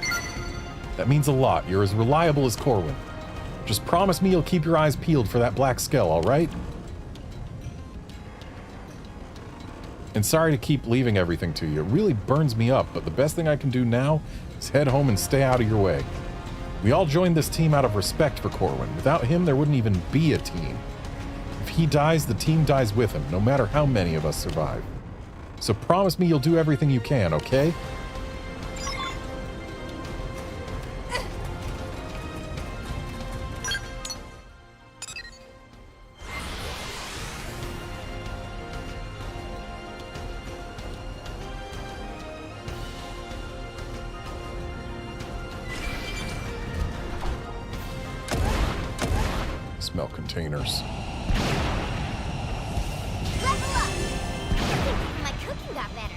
That means a lot. You're as reliable as Corwin. Just promise me you'll keep your eyes peeled for that black skell, alright? And sorry to keep leaving everything to you. It really burns me up, but the best thing I can do now is head home and stay out of your way. We all joined this team out of respect for Corwin. Without him, there wouldn't even be a team. If he dies, the team dies with him, no matter how many of us survive. So promise me you'll do everything you can, okay? Smell containers. Level up! I think my cooking got better.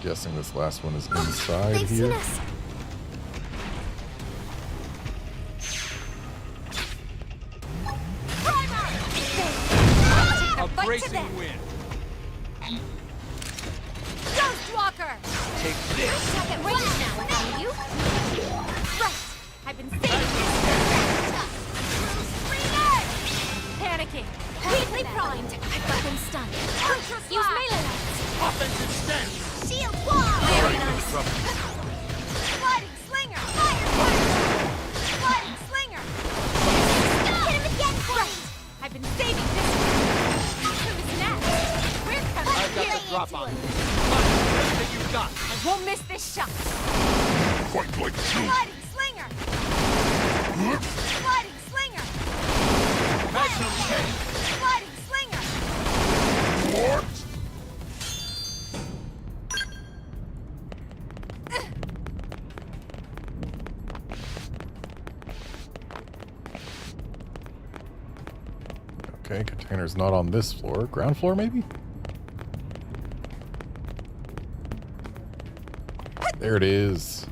Guessing this last one is inside They've here. seen us. A Fight to bracing them. wind. Ghost Walker! Take this. Second range now without you. Right. I've been saving this. Screamer! Panicking. Deeply primed. I've got them stunned. Use melee lights. Offensive stance. Shield wall. Very nice. Trouble. Sliding slinger. Fire. Sliding slinger. Hit him again for me. I've been saving this. Who's next? We're coming. I've got here. the drop on. Everything you've got. I won't miss this shot. Fight like two. Sliding slinger. Sliding slinger. Maximum K. Sliding slinger. What? Okay, container's not on this floor. Ground floor, maybe? There it is.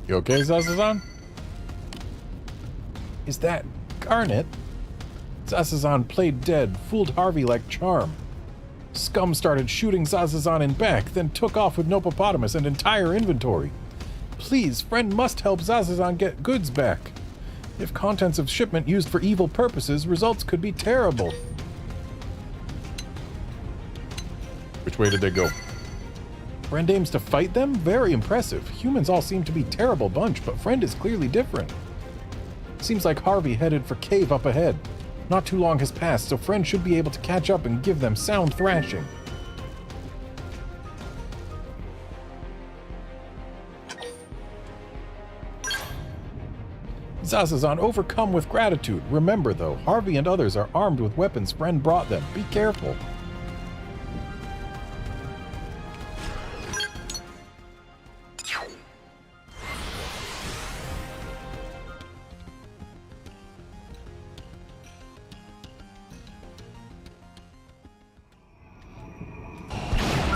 You okay, Zazazan? Is that Garnet? Zazazan played dead, fooled Harvey like charm. Scum started shooting Zazazan in back, then took off with Nopopotamus and entire inventory. Please, friend must help Zazazan get goods back. If contents of shipment used for evil purposes, results could be terrible. Which way did they go? Friend aims to fight them? Very impressive. Humans all seem to be a terrible bunch, but Friend is clearly different. Seems like Harvey headed for cave up ahead. Not too long has passed, so Friend should be able to catch up and give them sound thrashing. Zazazan, overcome with gratitude. Remember, though, Harvey and others are armed with weapons Friend brought them. Be careful.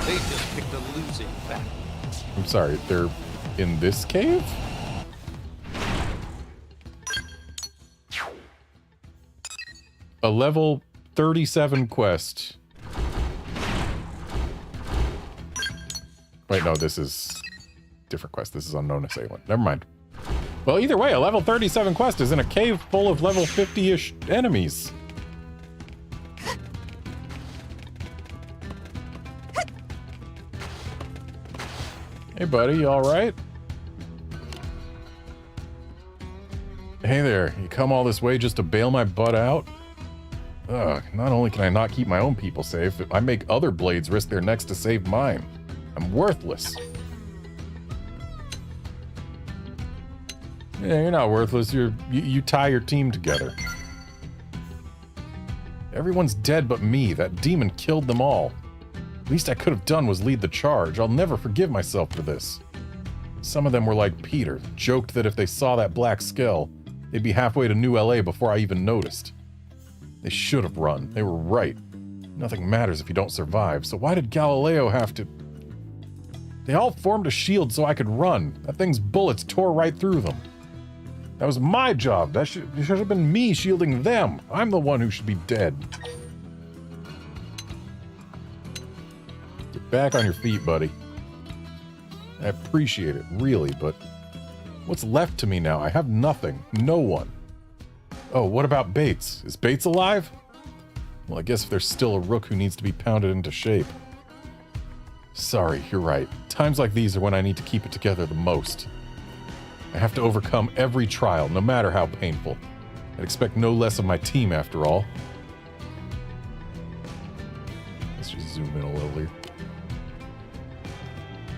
They just picked a losing battle. I'm sorry, they're in this cave? A level 37 quest. Wait, no, this is different quest. This is Unknown Assailant. Never mind. Well, either way, a level 37 quest is in a cave full of level 50-ish enemies. Hey, buddy, you all right? Hey there, you come all this way just to bail my butt out? Ugh, not only can I not keep my own people safe, I make other blades risk their necks to save mine. I'm worthless. Yeah, you're not worthless. You tie your team together. Everyone's dead but me. That demon killed them all. Least I could have done was lead the charge. I'll never forgive myself for this. Some of them were like Peter, joked that if they saw that black skull, they'd be halfway to New LA before I even noticed. They should have run. They were right. Nothing matters if you don't survive, so why did Galileo have to... They all formed a shield so I could run. That thing's bullets tore right through them. That was my job. That should have been me shielding them. I'm the one who should be dead. Get back on your feet, buddy. I appreciate it, really, but what's left to me now? I have nothing. No one. Oh, what about Bates? Is Bates alive? Well, I guess if there's still a rook who needs to be pounded into shape. Sorry, you're right. Times like these are when I need to keep it together the most. I have to overcome every trial, no matter how painful. I'd expect no less of my team, after all. Let's just zoom in a little here.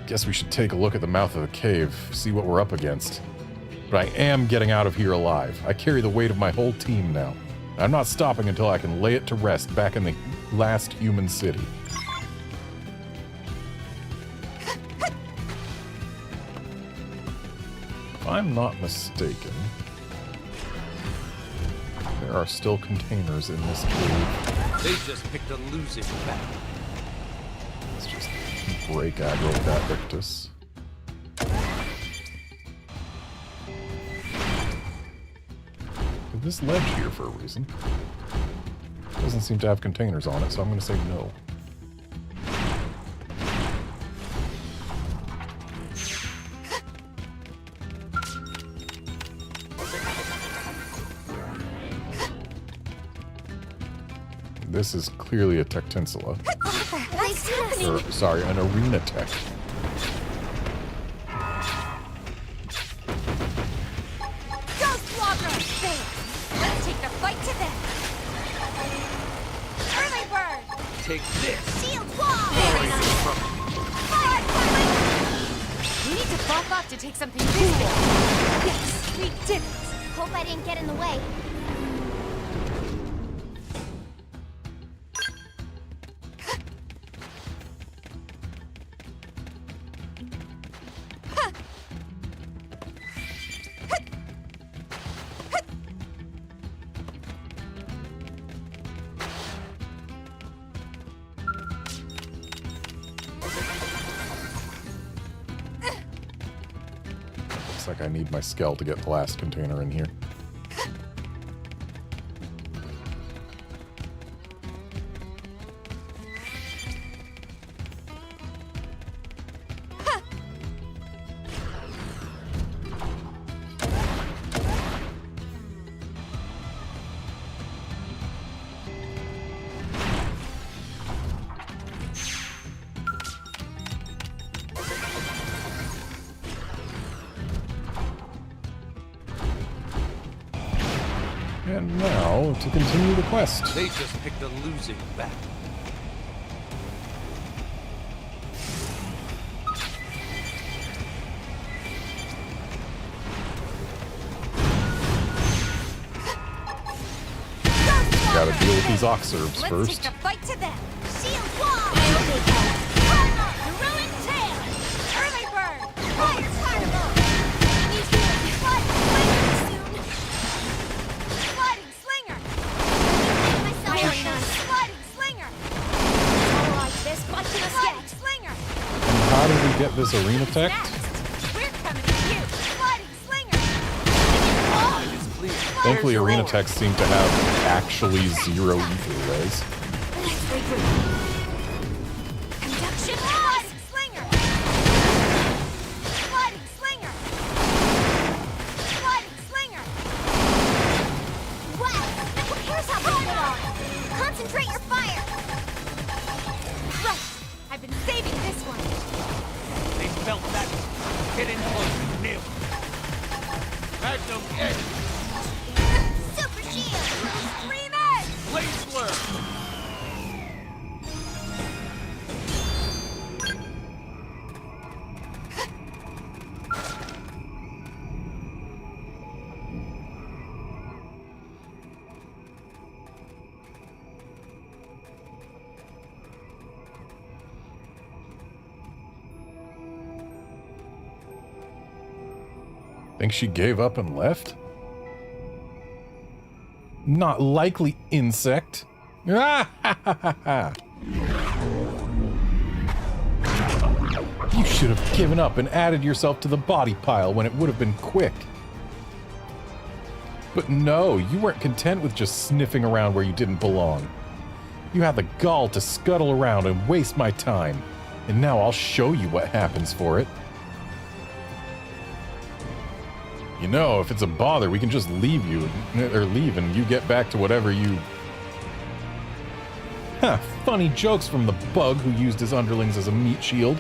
Guess we should take a look at the mouth of the cave, see what we're up against. But I am getting out of here alive. I carry the weight of my whole team now. I'm not stopping until I can lay it to rest back in the last human city. If I'm not mistaken, there are still containers in this cave. They just picked a losing battle. Let's just break aggro with that Victus. Did this ledge here for a reason? Doesn't seem to have containers on it, so I'm going to say no. This is clearly a Tectinsula. Or, sorry, an arena tech. Ghost Walker! There! Let's take the fight to them! Early bird! Take this! Shield wall! Very nice! Fire! We need to buff up to take something cool! Yes, we did it! Hope I didn't get in the way. Like I need my Skell to get the last container in here. And now, to continue the quest. They just picked a losing battle. Gotta deal with these Oxerbs first. Let's take the fight to them! Shield wall! Cardinal, the ruined tail! Early bird! Fire fireball! He's here! Sliding slinger soon! Sliding slinger! Very nice! Sliding slinger! Alright, this bunch of us Sliding slinger! And how did we get this arena tech? We're coming to you! Sliding slinger! Thankfully, arena techs seem to have actually zero ether rays. Conduction sliding slinger! felt that. Get in close and nail it. Magnum Edge. Super Shield! Extreme Edge! Blade Blur. Think she gave up and left? Not likely, insect. Ah, ha, ha, ha, ha. You should have given up and added yourself to the body pile when it would have been quick. But no, you weren't content with just sniffing around where you didn't belong. You had the gall to scuttle around and waste my time. And now I'll show you what happens for it. You know, if it's a bother, we can just leave and you get back to whatever you... Ha, funny jokes from the bug who used his underlings as a meat shield.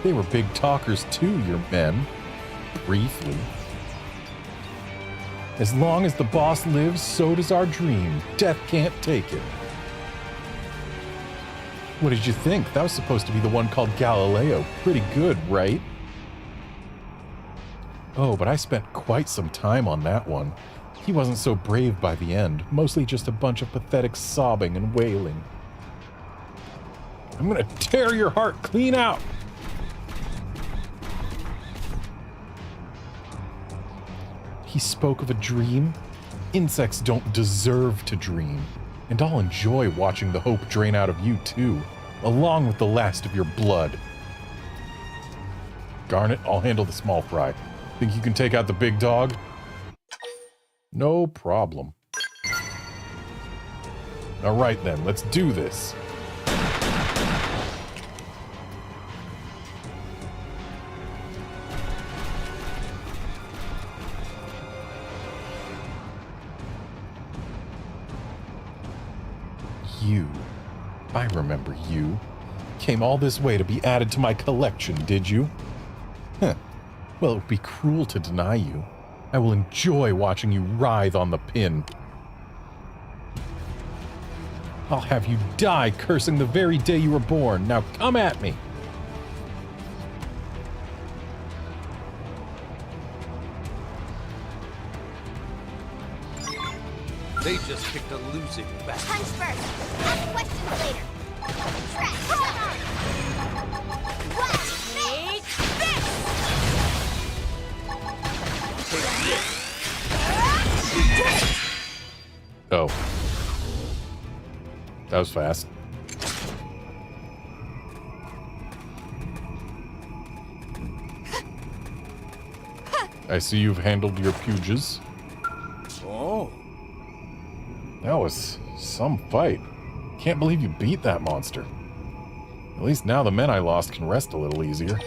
They were big talkers too, your men. Briefly. As long as the boss lives, so does our dream. Death can't take it. What did you think? That was supposed to be the one called Galileo. Pretty good, right? Oh, but I spent quite some time on that one. He wasn't so brave by the end. Mostly just a bunch of pathetic sobbing and wailing. I'm gonna tear your heart clean out! He spoke of a dream. Insects don't deserve to dream. And I'll enjoy watching the hope drain out of you too, along with the last of your blood. Garnet, I'll handle the small fry. Think you can take out the big dog? No problem. Alright then, let's do this. You. I remember you. Came all this way to be added to my collection, did you? Huh. Well, it would be cruel to deny you. I will enjoy watching you writhe on the pin. I'll have you die cursing the very day you were born. Now come at me! They just picked a losing battle. Punch first. Ask questions later. Trash. What? Make this! Oh. That was fast. I see you've handled your puges. Oh. That was some fight. Can't believe you beat that monster. At least now the men I lost can rest a little easier.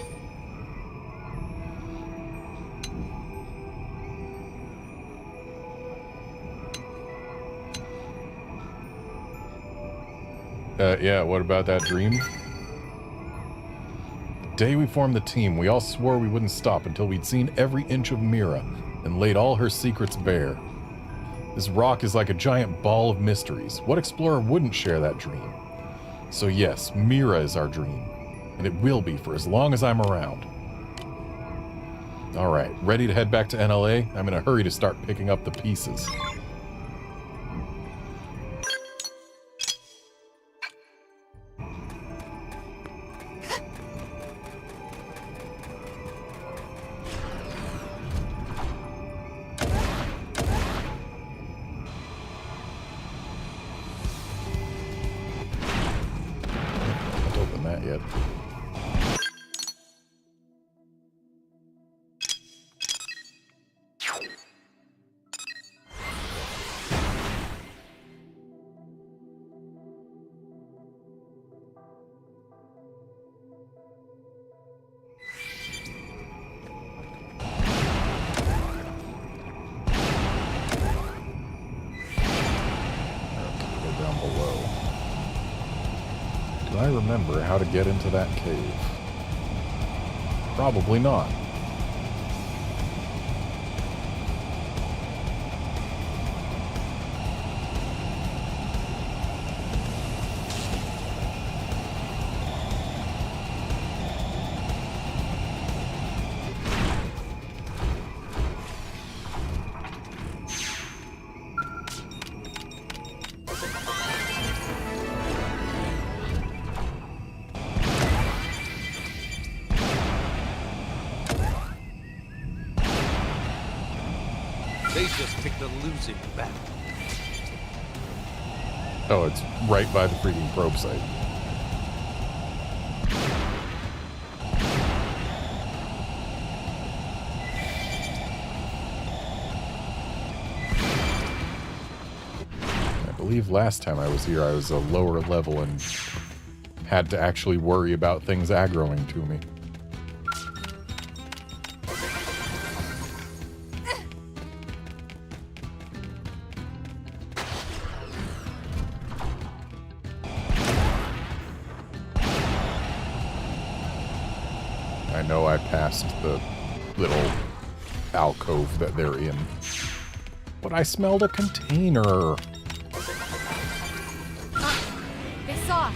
Yeah, what about that dream? The day we formed the team, we all swore we wouldn't stop until we'd seen every inch of Mira and laid all her secrets bare. This rock is like a giant ball of mysteries. What explorer wouldn't share that dream? So yes, Mira is our dream, and it will be for as long as I'm around. Alright, ready to head back to NLA? I'm in a hurry to start picking up the pieces. Yet. I remember how to get into that cave. Probably not. They just picked a losing battle. Oh, it's right by the freaking probe site. I believe last time I was here I was a lower level and had to actually worry about things aggroing to me. I know I passed the little alcove that they're in, but I smelled a container. They saw us.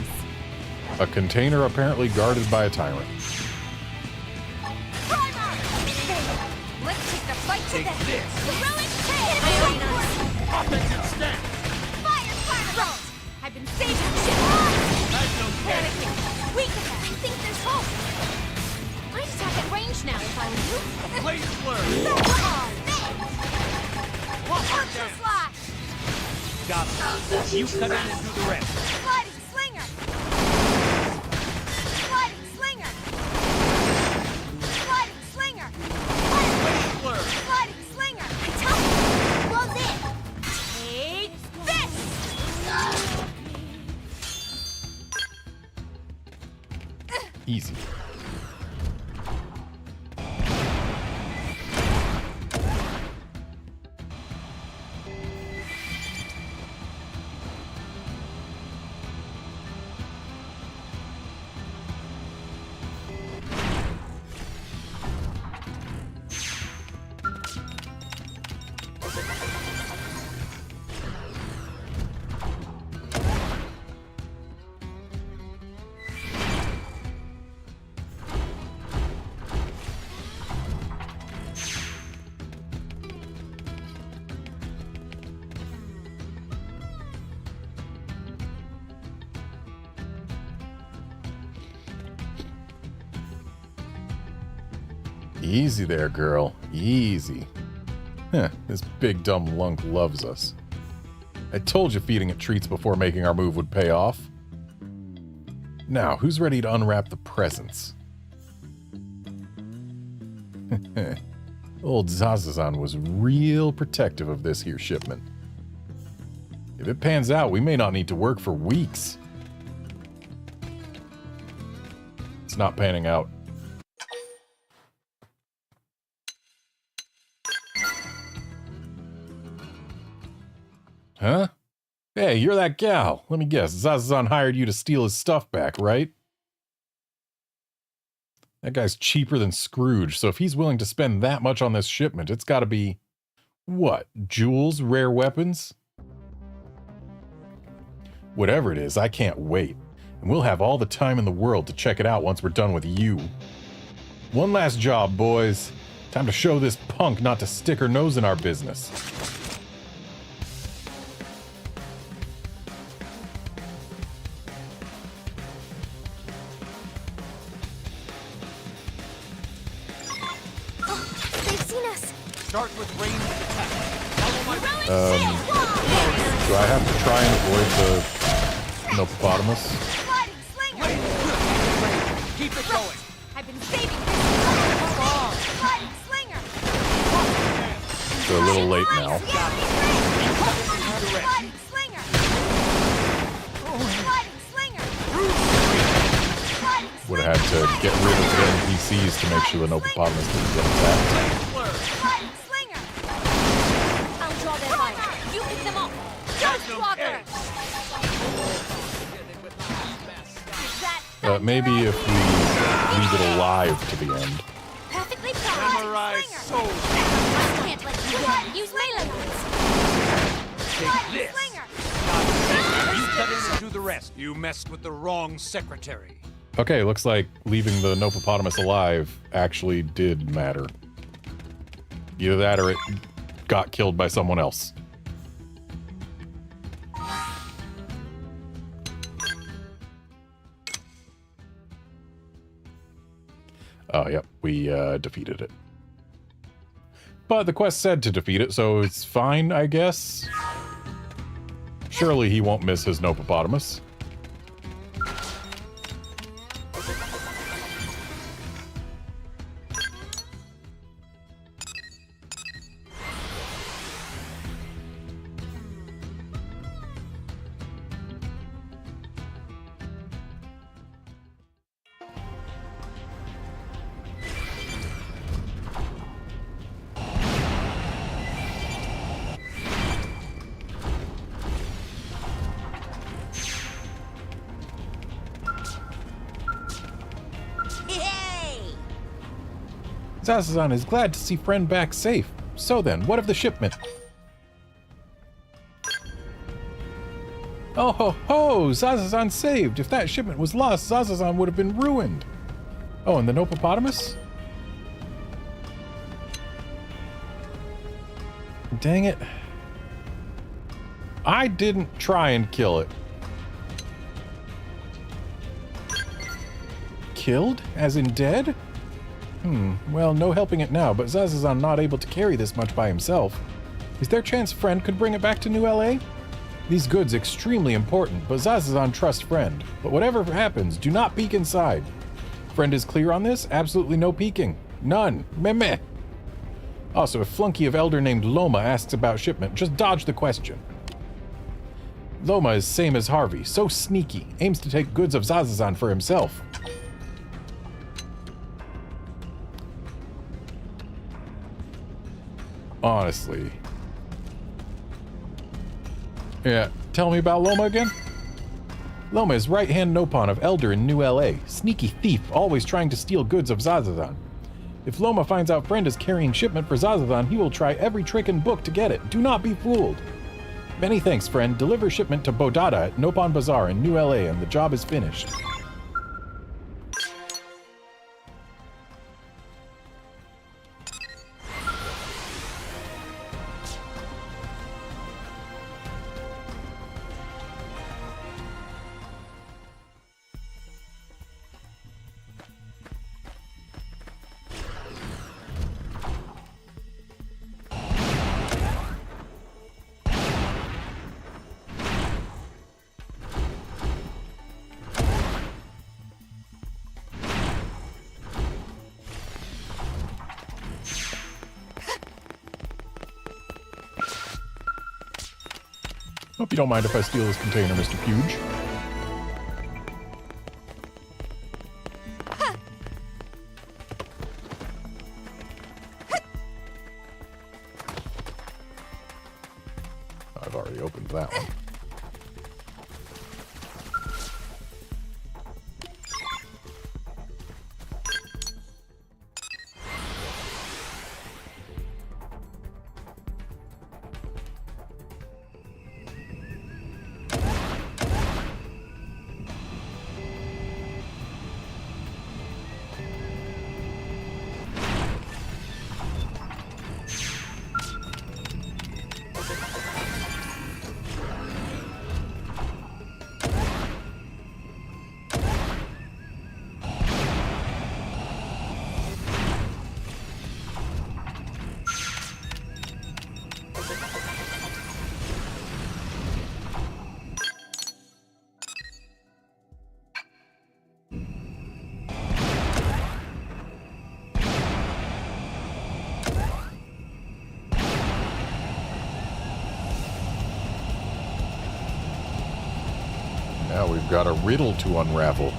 A container apparently guarded by a tyrant. Primer! Let's take the fight to Take them. this. Heroic Iron Offensive stance. Fire Primer! I've been saving shit. That's no Panicking. Weaken them. I think there's hope. I'd attack at range now if I were you. Blaze blur. Come on! Walker Ultra down. Slash! Got it. You cut in and do the rest. Sliding Slinger! Sliding Slinger! Sliding Slinger! Blaze blur. Sliding Slinger! Tell me! Well then, take this! Easy. Easy there, girl. Easy. Huh, this big dumb lunk loves us. I told you feeding it treats before making our move would pay off. Now, who's ready to unwrap the presents? Old Zazazan was real protective of this here shipment. If it pans out, we may not need to work for weeks. It's not panning out. Huh? Hey, you're that gal. Let me guess, Zazazan hired you to steal his stuff back, right? That guy's cheaper than Scrooge, so if he's willing to spend that much on this shipment, it's gotta be... what? Jewels? Rare weapons? Whatever it is, I can't wait. And we'll have all the time in the world to check it out once we're done with you. One last job, boys. Time to show this punk not to stick her nose in our business. Start with ranged attack. Follow my Do I have to try and avoid the Nopopotamus? Sliding Slinger! Keep it going. I've been saving this. Sliding Slinger! They're a little late now. Sliding Slinger! Sliding Slinger! Would have had to get rid of the NPCs to make sure the Nopopotamus didn't get attacked. Sliding Slinger! I'll draw their fire. You pick them up. Ghost Walker! Maybe if we leave it alive to the end. perfectly balanced Samurai slinger. soul. I can't let you go. Use melee lines. Take this. Slinger. You cut in and do the rest. You messed with the wrong secretary. Okay, looks like leaving the Nopopotamus alive actually did matter. Either that or it got killed by someone else. Oh, yep, we defeated it. But the quest said to defeat it, so it's fine, I guess. Surely he won't miss his Nopopotamus. Zazazan is glad to see friend back safe. So then, what of the shipment? Oh ho ho! Zazazan saved! If that shipment was lost, Zazazan would have been ruined! Oh, and the Nopopotamus? Dang it. I didn't try and kill it. Killed? As in dead? Well, no helping it now, but Zazazan not able to carry this much by himself. Is there chance Friend could bring it back to New LA? These goods extremely important, but Zazazan trusts Friend. But whatever happens, do not peek inside. Friend is clear on this? Absolutely no peeking. None. Meh. Also, if flunky of elder named Loma asks about shipment, just dodge the question. Loma is same as Harvey, so sneaky, aims to take goods of Zazazan for himself. Honestly. Yeah, tell me about Loma again? Loma is right-hand Nopon of Elder in New LA. Sneaky thief, always trying to steal goods of Zazazan. If Loma finds out Friend is carrying shipment for Zazazan, he will try every trick in book to get it. Do not be fooled. Many thanks, Friend. Deliver shipment to Bodada at Nopon Bazaar in New LA and the job is finished. Hope you don't mind if I steal this container, Mr. Puge. I've already opened that one. Now we've got a riddle to unravel.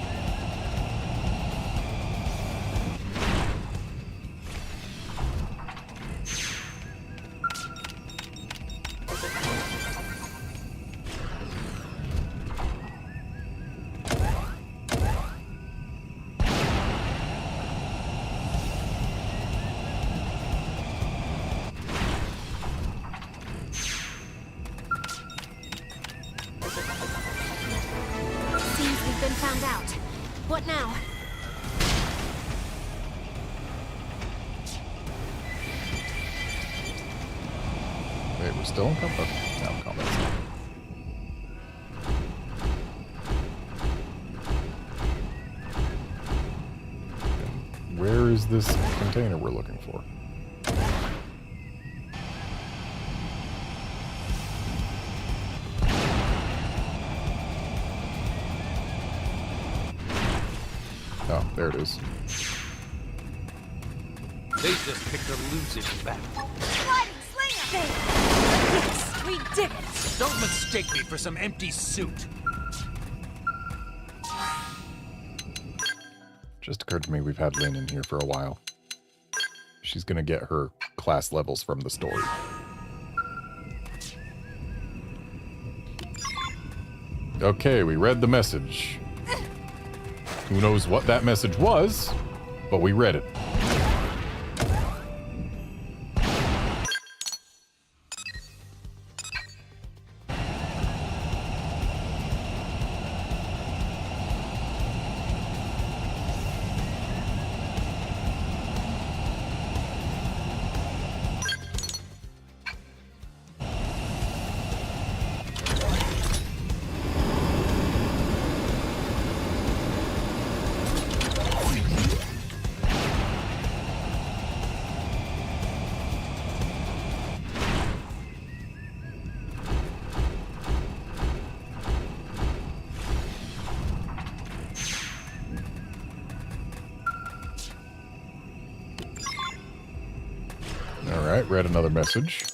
Wait, we're still in combat? Now in combat. And where is this container we're looking for? Oh, there it is. They just picked a losing battle. Sliding slinger! Yes, we did it! Don't mistake me for some empty suit. Just occurred to me we've had Lynn in here for a while. She's gonna get her class levels from the story. Okay, we read the message. Who knows what that message was, but we read it. Alright, read another message.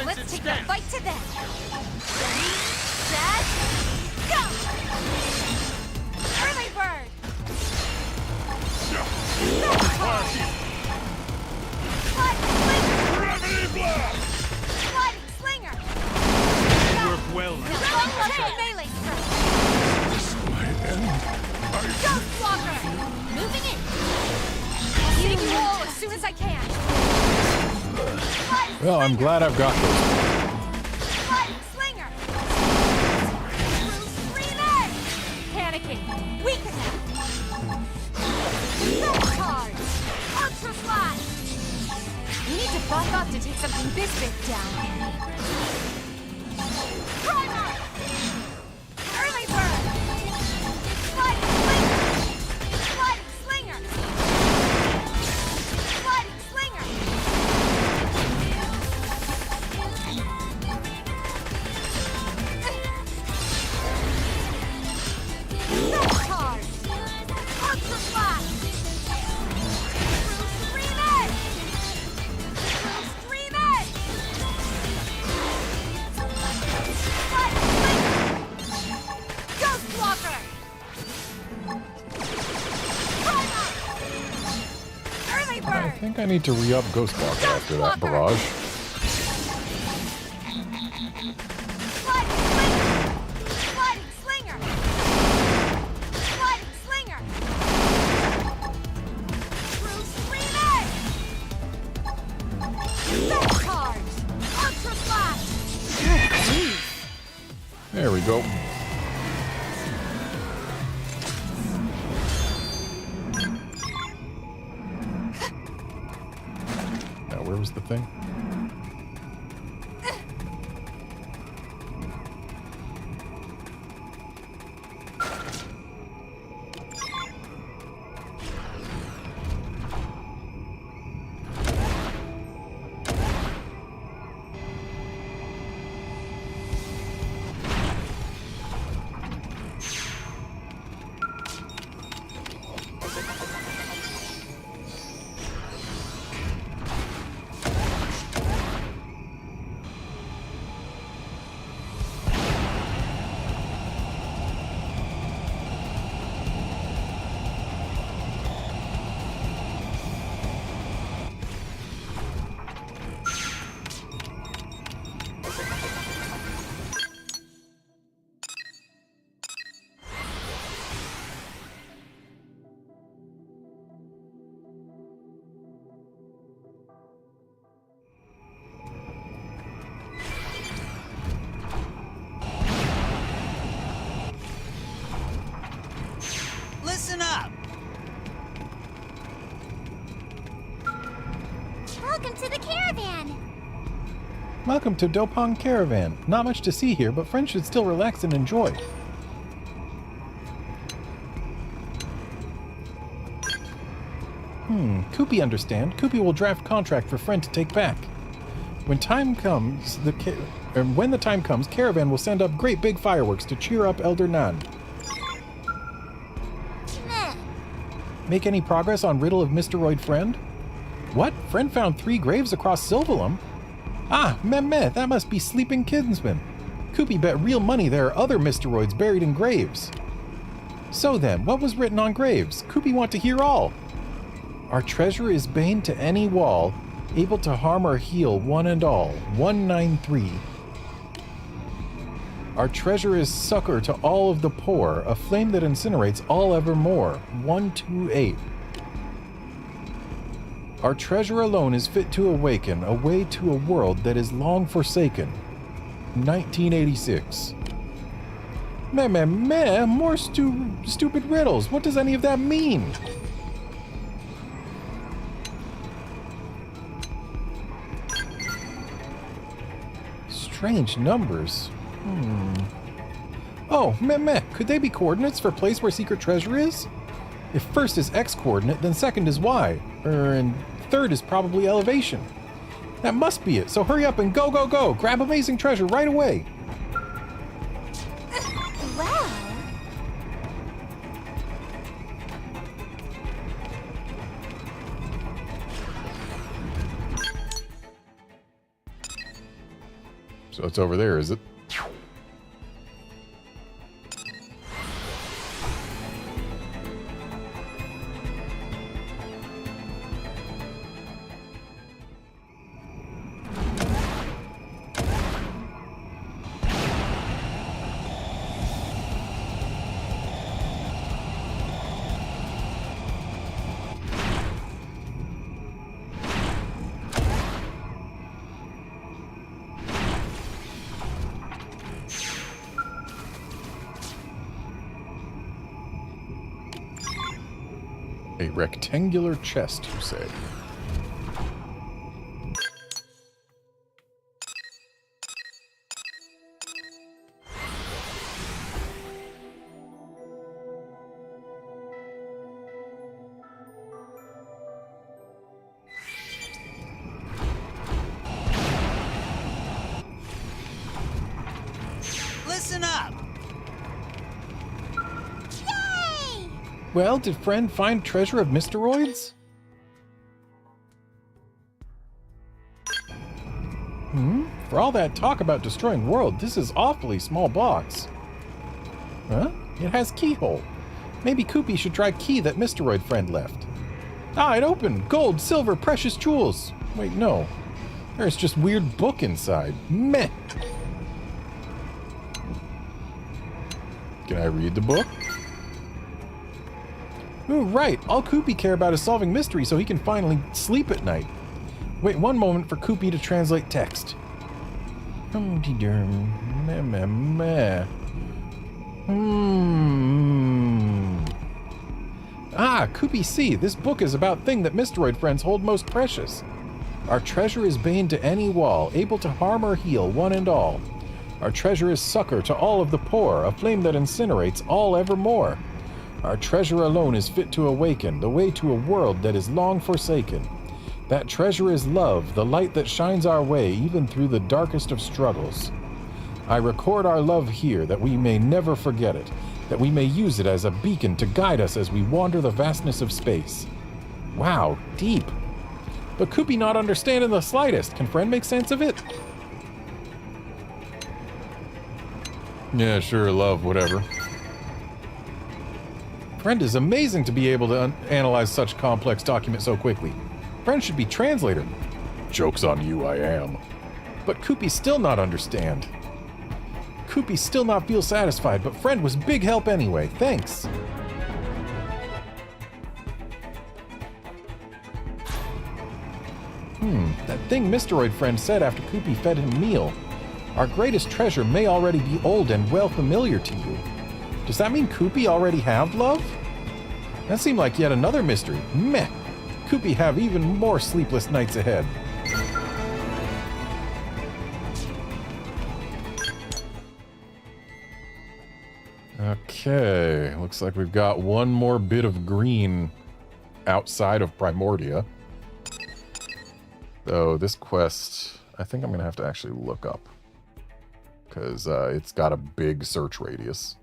Let's take the fight to them. Ready, set, go! Early bird! Gravity blast! Sliding slinger! Work well. Melee strike! Ghost blocker! Moving in! I'll save you all as soon as I can! Well, I'm glad I've got those. Sliding slinger! Scream edge! Panicking! Weaken them! Red card! Ultra slide! We need to bump up to take something this big down. Primer! Early bird! Sliding slinger! Sliding slinger! Sliding slinger! Red card! Ultra slide! Scream edge! Scream edge! Sliding slinger! Ghost blocker! Primer! Early I bird! think I need to re-up Ghost Blocker after that barrage. Sliding slinger! Sliding slinger! Sliding slinger! True scream edge! Red card! Ultra slash! There we go. Now, where was the thing? Welcome to the caravan. Welcome to Dopong Caravan. Not much to see here, but friends should still relax and enjoy. Koopy understand. Koopy will draft contract for friend to take back. When the time comes, Caravan will send up great big fireworks to cheer up Elder Nan. Meh. Make any progress on Riddle of Mysteroid Friend? What? Friend found 3 graves across Sylvalum? Ah, meh, that must be Sleeping Kinsman. Koopy bet real money there are other Mysteroids buried in graves. So then, what was written on graves? Koopy want to hear all. Our treasure is bane to any wall, able to harm or heal one and all. 193. Our treasure is succor to all of the poor, a flame that incinerates all evermore. 128. Our treasure alone is fit to awaken, a way to a world that is long forsaken. 1986. Meh, more stupid riddles. What does any of that mean? Strange numbers. Oh, meh. Could they be coordinates for place where secret treasure is? If first is X coordinate, then second is Y. And third is probably elevation. That must be it, so hurry up and go! Grab amazing treasure right away! Wow. So it's over there, is it? A rectangular chest, you say? Listen up! Well, did friend find treasure of Mysteroids? For all that talk about destroying world, this is awfully small box. Huh? It has keyhole. Maybe Koopy should try key that Mysteroid friend left. Ah, it opened! Gold, silver, precious jewels! Wait, no. There's just weird book inside. Meh! Can I read the book? Ooh, right. All Koopy care about is solving mystery so he can finally sleep at night. Wait one moment for Koopy to translate text. Ah, Koopy see. This book is about thing that Mysteroid friends hold most precious. Our treasure is bane to any wall, able to harm or heal one and all. Our treasure is succor to all of the poor, a flame that incinerates all evermore. Our treasure alone is fit to awaken, the way to a world that is long forsaken. That treasure is love, the light that shines our way even through the darkest of struggles. I record our love here that we may never forget it, that we may use it as a beacon to guide us as we wander the vastness of space. Wow, deep. But Koopy not understand in the slightest. Can friend make sense of it? Yeah, sure, love, whatever. Friend is amazing to be able to analyze such complex documents so quickly. Friend should be translator. Joke's on you, I am. But Koopy still not understand. Koopy still not feel satisfied, but friend was big help anyway. Thanks. That thing Mysteroid friend said after Koopy fed him meal. Our greatest treasure may already be old and well familiar to you. Does that mean Koopy already have love? That seemed like yet another mystery. Meh. could be have even more sleepless nights ahead. Okay, looks like we've got one more bit of green outside of Primordia. So this quest, I think I'm going to have to actually look up, because it's got a big search radius.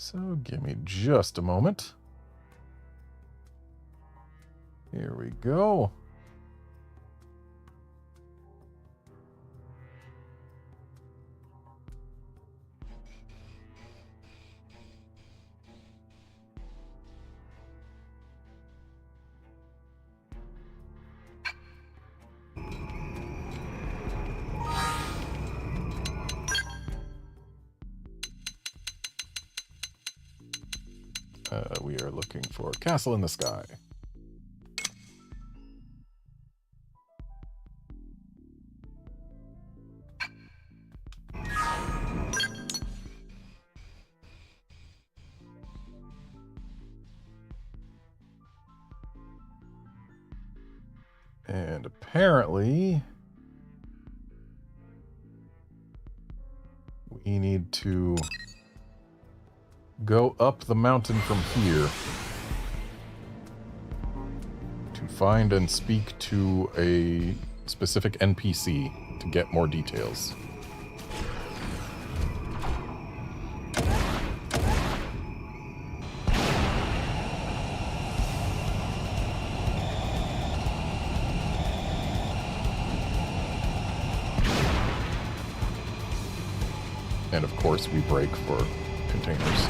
So give me just a moment. Here we go. We are looking for Castle in the Sky. And apparently, we need to go up the mountain from here to find and speak to a specific NPC to get more details. And of course, we break for containers.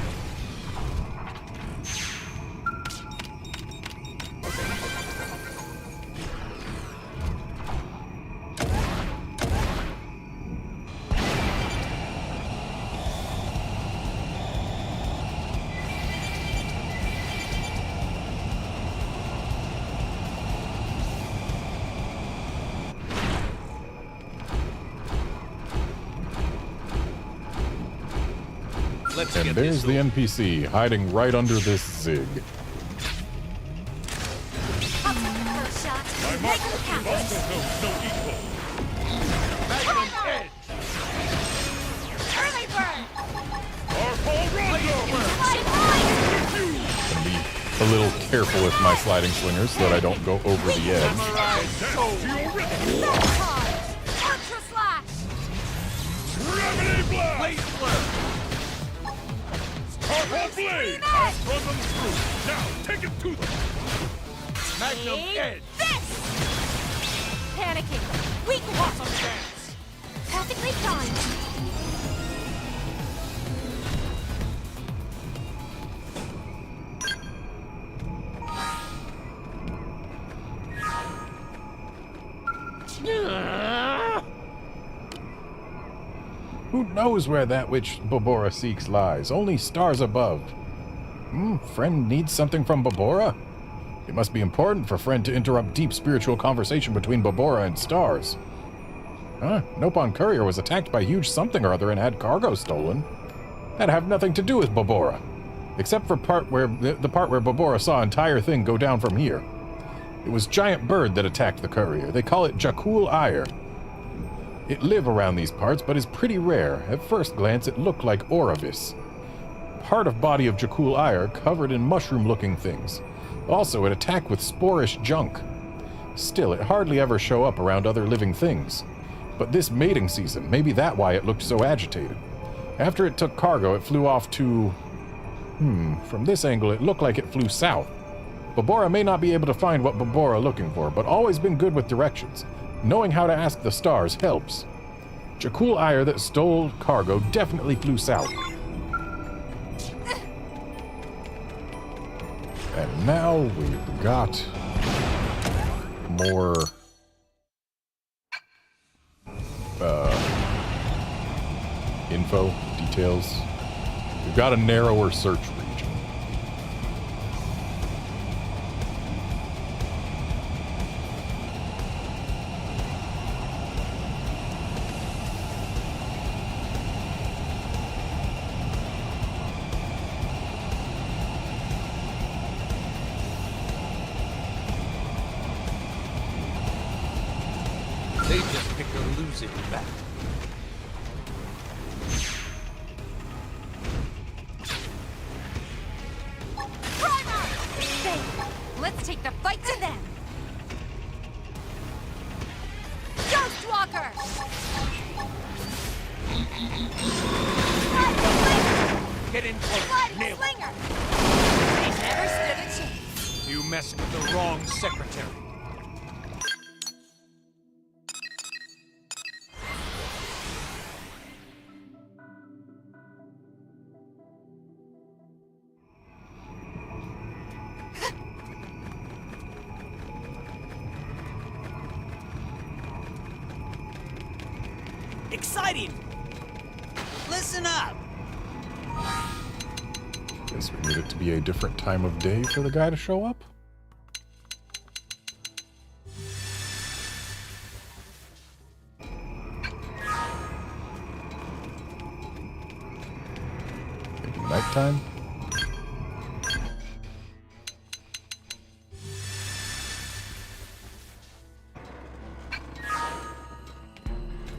And there's the NPC, hiding right under this zig. I'll take the first shot. My Make mark them count. also knows no equal. Magnum Edge! Early bird. Our Rondo! Gonna be a little careful with my sliding swingers so that I don't go over the edge. That's to your rhythm! Ultra slash. Gravity blast! Blade flare! Purple blade! I've run them through. Now, take it to them! Magnum Edge! This. Panicking. Weak awesome dance. Perfectly timed. Who knows where that which Bobora seeks lies? Only stars above. Friend needs something from Bobora? It must be important for friend to interrupt deep spiritual conversation between Bobora and stars. Nopon Courier was attacked by huge something or other and had cargo stolen. That have nothing to do with Bobora. Except for the part where Bobora saw entire thing go down from here. It was Giant Bird that attacked the courier. They call it Jakul Ire. It live around these parts, but is pretty rare. At first glance, it looked like Oravis. Part of body of Jakul Ire covered in mushroom-looking things. Also, it attacked with sporish junk. Still, it hardly ever show up around other living things. But this mating season, maybe that why it looked so agitated. After it took cargo, it flew off to... from this angle, it looked like it flew south. Bobora may not be able to find what Bobora looking for, but always been good with directions. Knowing how to ask the stars helps. Jakul Ire that stole cargo definitely flew south. And now we've got more info, details. We've got a narrower search region. They just picked a losing battle. Let's take the fight to them! Ghostwalker! Get in close. Sliding Nail it. slinger! They never stood a chance. You messed with the wrong secretary. Exciting! Listen up! Guess we need it to be a different time of day for the guy to show up. Maybe nighttime?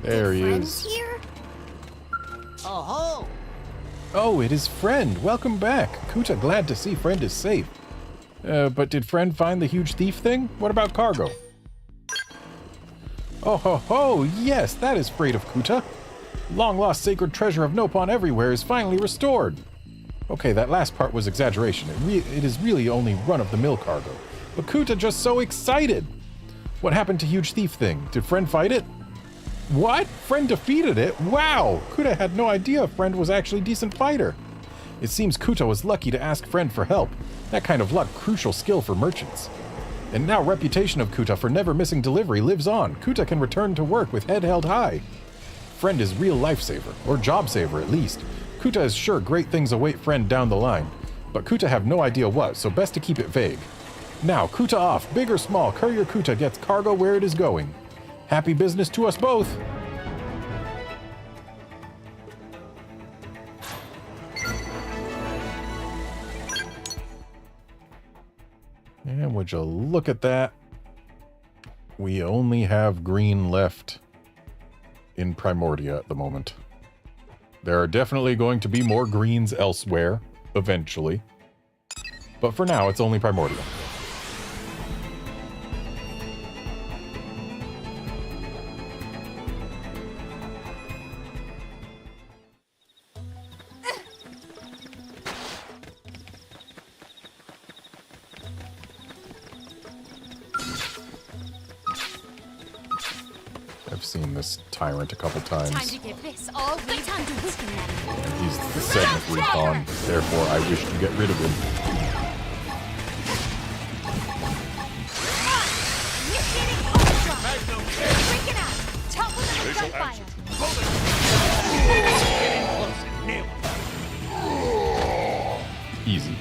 There he is. Here? Oh ho! Oh, it is Friend. Welcome back. Kuta, glad to see Friend is safe. But did Friend find the huge thief thing? What about cargo? Oh ho ho! Yes, that is freight of Kuta. Long-lost sacred treasure of Nopon everywhere is finally restored. Okay, that last part was exaggeration. It is really only run-of-the-mill cargo. But Kuta just so excited! What happened to huge thief thing? Did Friend fight it? What? Friend defeated it? Wow! Kuta had no idea Friend was actually a decent fighter. It seems Kuta was lucky to ask Friend for help. That kind of luck, crucial skill for merchants. And now reputation of Kuta for never missing delivery lives on. Kuta can return to work with head held high. Friend is real lifesaver, or job saver at least. Kuta is sure great things await Friend down the line. But Kuta have no idea what, so best to keep it vague. Now, Kuta off. Big or small, Courier Kuta gets cargo where it is going. Happy business to us both. And would you look at that? We only have green left in Primordia at the moment. There are definitely going to be more greens elsewhere, eventually. But for now, it's only Primordia. I've seen this tyrant a couple times. Time to give this all we time to listen at. And he's the segment recon, therefore I wish to get rid of him. Initiating overdrive. Freaking out. Topple them with Facial gunfire. Get in close and nail it. Easy.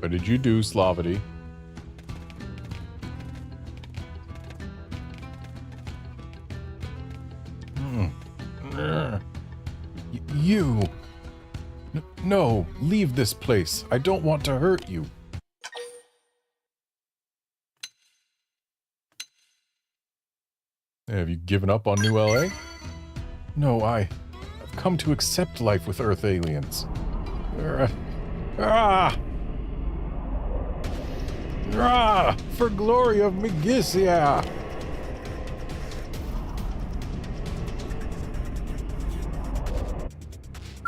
What did you do, Slavity? You! No, leave this place. I don't want to hurt you. Have you given up on New LA? No, I've come to accept life with Earth aliens. For glory of Megisia!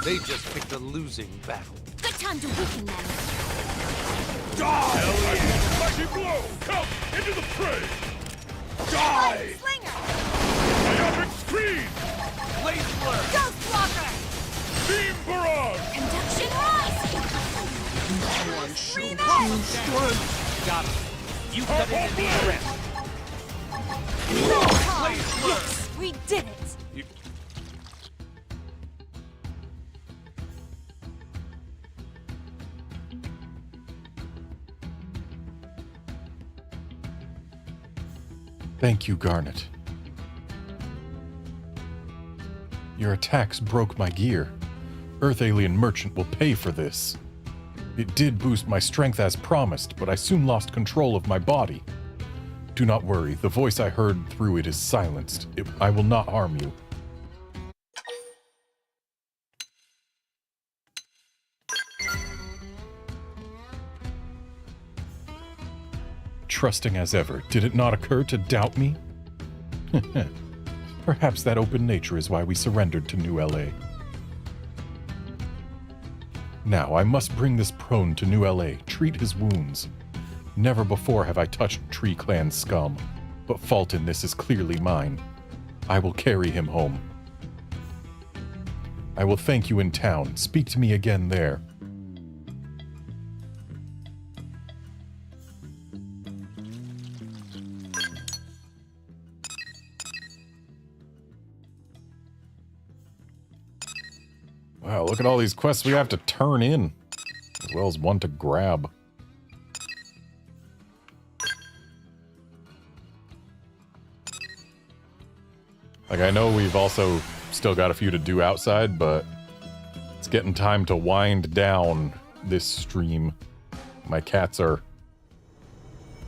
They just picked a losing battle. Good time to weaken them. Die! Mighty blow! Come into the fray! Die! Slinger. Myopic screen! Blaze blur! Ghostwalker. Beam barrage! Induction rise. Scream out. Got it. You cut it in the arrest. Yes, we did it! Thank you, Garnet. Your attacks broke my gear. Earth Alien Merchant will pay for this. It did boost my strength as promised, but I soon lost control of my body. Do not worry, the voice I heard through it is silenced. I will not harm you. Trusting as ever, did it not occur to doubt me? Perhaps that open nature is why we surrendered to New LA. Now, I must bring this prone to New LA, treat his wounds. Never before have I touched Tree Clan scum, but fault in this is clearly mine. I will carry him home. I will thank you in town. Speak to me again there. Wow, look at all these quests we have to turn in, as well as one to grab. Like, I know we've also still got a few to do outside, but it's getting time to wind down this stream. My cats are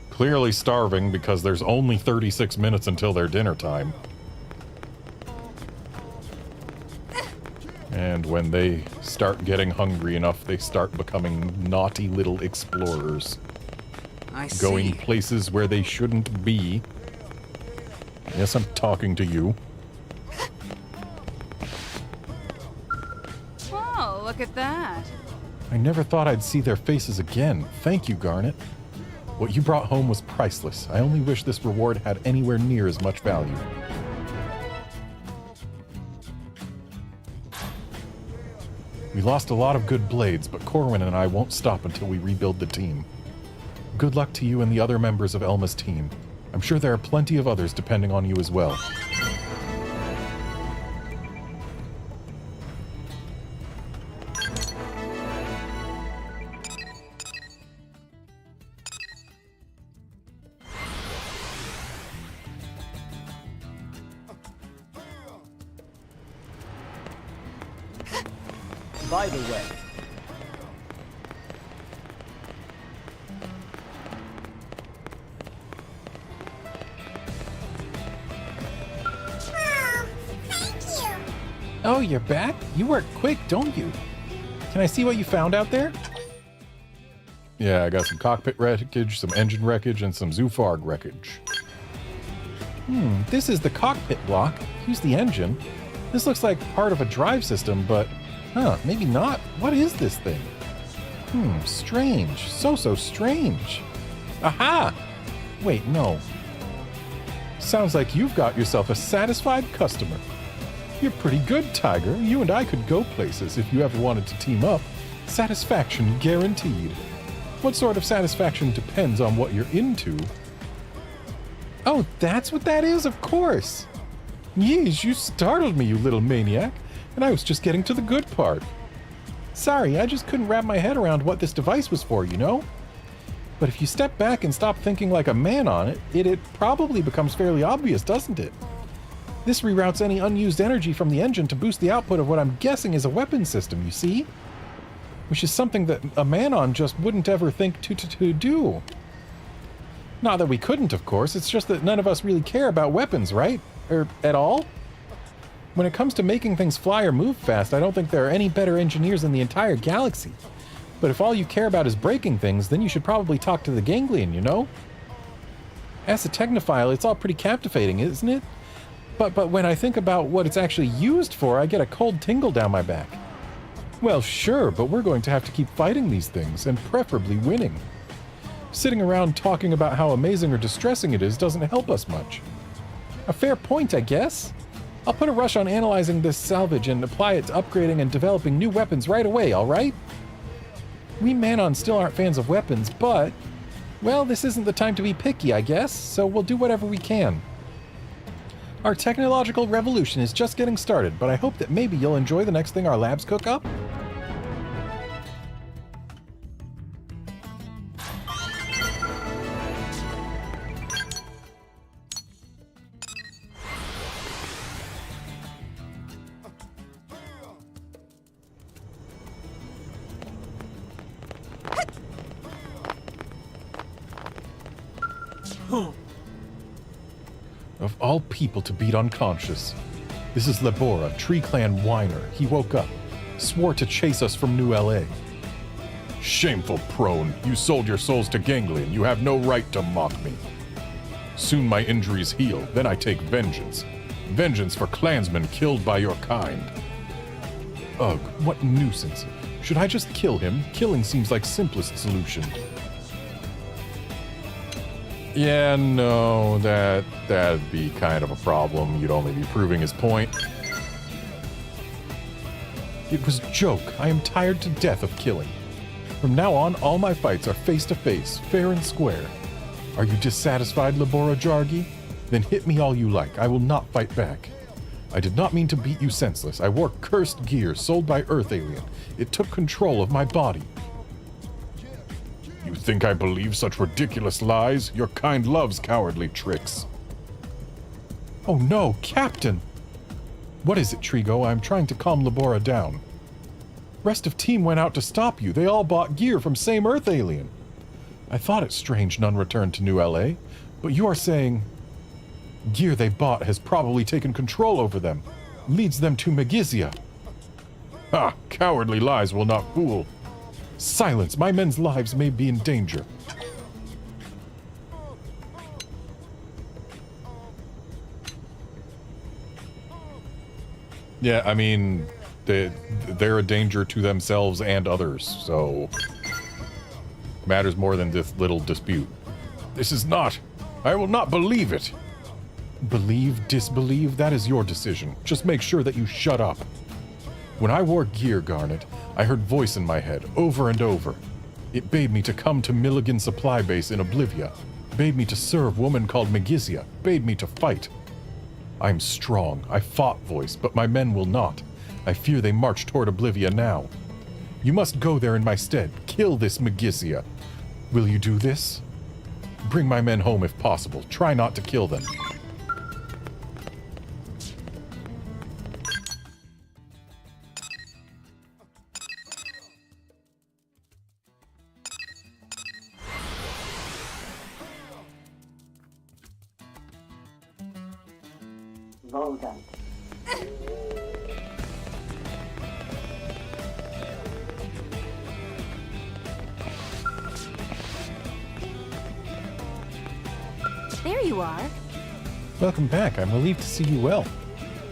clearly starving because there's only 36 minutes until their dinner time. And when they start getting hungry enough, they start becoming naughty little explorers. I see. Going places where they shouldn't be. Yes, I'm talking to you. Oh, look at that. I never thought I'd see their faces again. Thank you, Garnet. What you brought home was priceless. I only wish this reward had anywhere near as much value. We lost a lot of good blades, but Corwin and I won't stop until we rebuild the team. Good luck to you and the other members of Elma's team. I'm sure there are plenty of others depending on you as well. By the way, Oh, you're back? You work quick, don't you? Can I see what you found out there? Yeah, I got some cockpit wreckage, some engine wreckage, and some Zoofarg wreckage. This is the cockpit block. Here's the engine. This looks like part of a drive system, but... maybe not. What is this thing? Strange. So strange. Aha! Wait, no. Sounds like you've got yourself a satisfied customer. You're pretty good, Tiger. You and I could go places if you ever wanted to team up. Satisfaction guaranteed. What sort of satisfaction depends on what you're into. Oh, that's what that is? Of course. Yeesh, you startled me, you little maniac. And I was just getting to the good part. Sorry, I just couldn't wrap my head around what this device was for, you know? But if you step back and stop thinking like a man on it, it probably becomes fairly obvious, doesn't it? This reroutes any unused energy from the engine to boost the output of what I'm guessing is a weapon system, you see? Which is something that a man-on just wouldn't ever think to do. Not that we couldn't, of course, it's just that none of us really care about weapons, right? Or at all? When it comes to making things fly or move fast, I don't think there are any better engineers in the entire galaxy. But if all you care about is breaking things, then you should probably talk to the ganglion, you know? As a technophile, it's all pretty captivating, isn't it? But when I think about what it's actually used for, I get a cold tingle down my back. Well, sure, but we're going to have to keep fighting these things, and preferably winning. Sitting around talking about how amazing or distressing it is doesn't help us much. A fair point, I guess. I'll put a rush on analyzing this salvage and apply it to upgrading and developing new weapons right away, alright? We Man-On still aren't fans of weapons, but Well, this isn't the time to be picky, I guess, so we'll do whatever we can. Our technological revolution is just getting started, but I hope that maybe you'll enjoy the next thing our labs cook up. Of all people to beat unconscious. This is Lebora, Tree Clan whiner. He woke up, swore to chase us from New LA. Shameful prone, you sold your souls to Ganglion. You have no right to mock me. Soon my injuries heal, then I take vengeance. Vengeance for clansmen killed by your kind. Ugh, what nuisance. Should I just kill him? Killing seems like simplest solution. Yeah, no, that'd be kind of a problem. You'd only be proving his point. It was a joke. I am tired to death of killing. From now on, all my fights are face-to-face, fair and square. Are you dissatisfied, Lebora Jargi? Then hit me all you like. I will not fight back. I did not mean to beat you senseless. I wore cursed gear sold by Earth Alien. It took control of my body. You think I believe such ridiculous lies? Your kind loves cowardly tricks. Oh no, Captain! What is it, Trigo? I'm trying to calm Lebora down. Rest of team went out to stop you. They all bought gear from same Earth Alien. I thought it strange none returned to New LA, but you are saying... Gear they bought has probably taken control over them. Leads them to Megizia. Ha! Cowardly lies will not fool. Silence! My men's lives may be in danger. Yeah, I mean, they're a danger to themselves and others, so... Matters more than this little dispute. This is not... I will not believe it! Believe, disbelieve, that is your decision. Just make sure that you shut up. When I wore gear, Garnet, I heard voice in my head, over and over. It bade me to come to Milligan Supply Base in Oblivia, bade me to serve woman called Megizia, bade me to fight. I am strong, I fought voice, but my men will not. I fear they march toward Oblivia now. You must go there in my stead, kill this Megizia. Will you do this? Bring my men home if possible, try not to kill them. Well done. There you are. Welcome back. I'm relieved to see you well.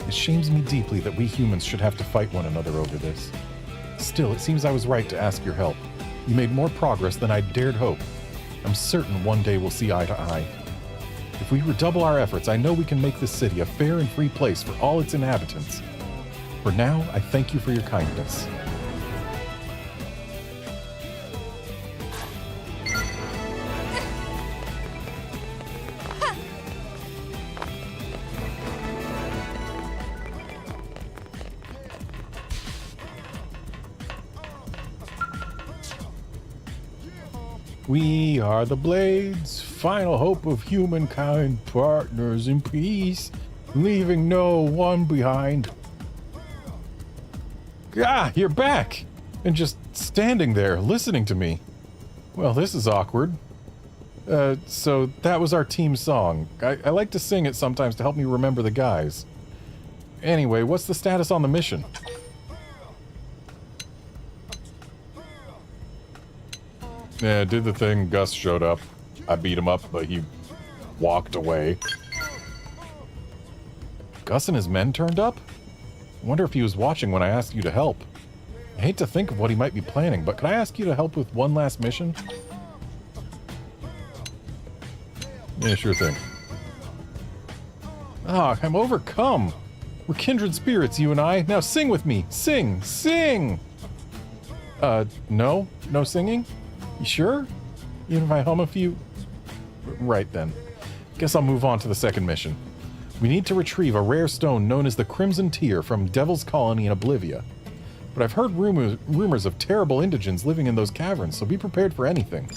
It shames me deeply that we humans should have to fight one another over this. Still, it seems I was right to ask your help. You made more progress than I dared hope. I'm certain one day we'll see eye to eye. If we redouble our efforts, I know we can make this city a fair and free place for all its inhabitants. For now, I thank you for your kindness. We are the Blades, final hope of humankind, partners in peace, leaving no one behind. Ah, you're back! And just standing there, listening to me. Well, this is awkward. So that was our team song. I like to sing it sometimes to help me remember the guys. Anyway, what's the status on the mission? Yeah, did the thing. Gus showed up. I beat him up, but he walked away. Gus and his men turned up? I wonder if he was watching when I asked you to help. I hate to think of what he might be planning, but could I ask you to help with one last mission? Yeah, sure thing. Ah, I'm overcome. We're kindred spirits, you and I. Now sing with me. Sing! Sing! No? No singing? You sure? Even if I hum a few? Right then. Guess I'll move on to the second mission. We need to retrieve a rare stone known as the Crimson Tear from Devil's Colony in Oblivia. But I've heard rumors of terrible indigents living in those caverns, so be prepared for anything.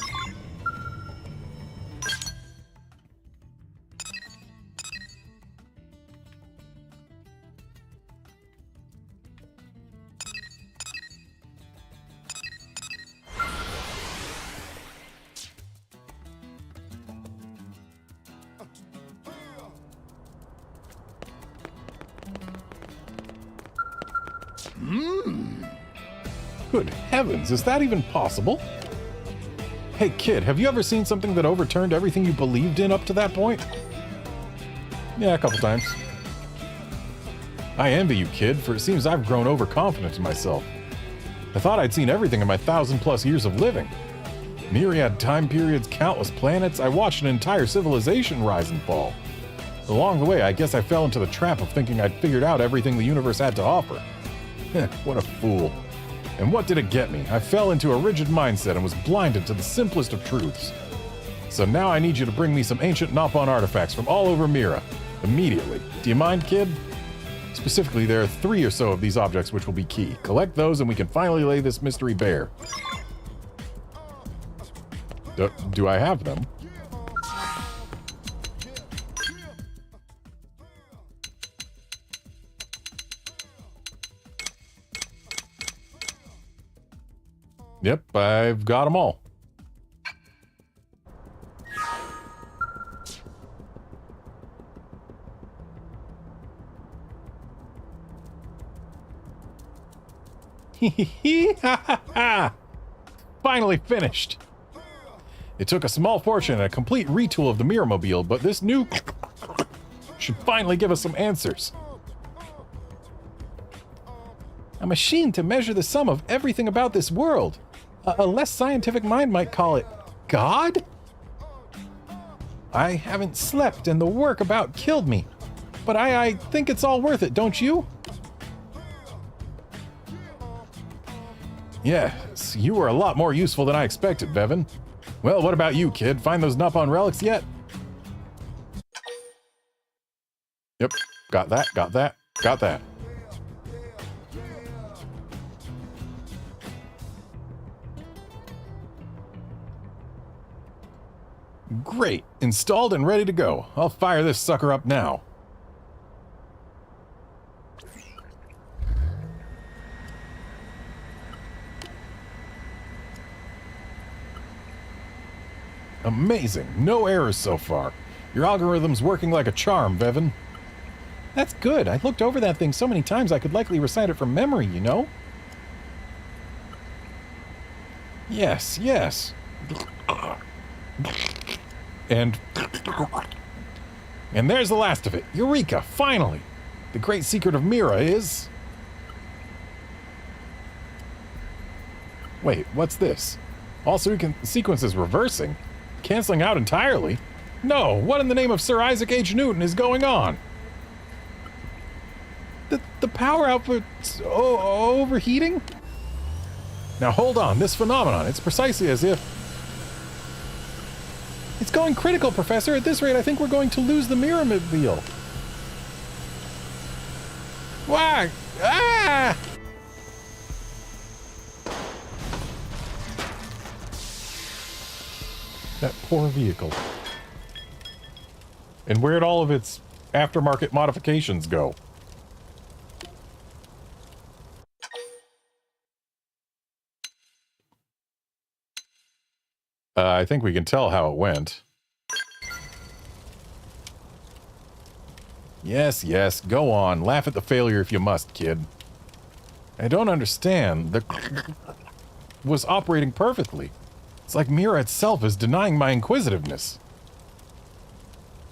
Good heavens, is that even possible? Hey kid, have you ever seen something that overturned everything you believed in up to that point? Yeah, a couple times. I envy you, kid, for it seems I've grown overconfident in myself. I thought I'd seen everything in my 1,000+ years of living. Myriad time periods, countless planets, I watched an entire civilization rise and fall. Along the way, I guess I fell into the trap of thinking I'd figured out everything the universe had to offer. What a fool. And what did it get me? I fell into a rigid mindset and was blinded to the simplest of truths. So now I need you to bring me some ancient Nopon artifacts from all over Mira. Immediately. Do you mind, kid? Specifically, there are 3 or so of these objects which will be key. Collect those and we can finally lay this mystery bare. Do I have them? Yep, I've got them all. Finally finished. It took a small fortune and a complete retool of the Miramobile, but this new should finally give us some answers. A machine to measure the sum of everything about this world. A less scientific mind might call it God? I haven't slept and the work about killed me. But I think it's all worth it, don't you? Yes, you were a lot more useful than I expected, Bevan. Well, what about you, kid? Find those Nopon relics yet? Yep, got that, got that, got that. Great, installed and ready to go. I'll fire this sucker up now. Amazing, no errors so far. Your algorithm's working like a charm, Bevan. That's good. I looked over that thing so many times I could likely recite it from memory, you know? Yes, yes. And there's the last of it. Eureka, finally! The great secret of Mira is... Wait, what's this? All sequences reversing? Canceling out entirely? No, what in the name of Sir Isaac H. Newton is going on? The power output's overheating? Now hold on, this phenomenon, it's precisely as if... It's going critical, Professor. At this rate, I think we're going to lose the Miramobile. Why? Ah! That poor vehicle. And where'd all of its aftermarket modifications go? I think we can tell how it went. Yes, yes, go on. Laugh at the failure if you must, kid. I don't understand. The was operating perfectly. It's like Mira itself is denying my inquisitiveness.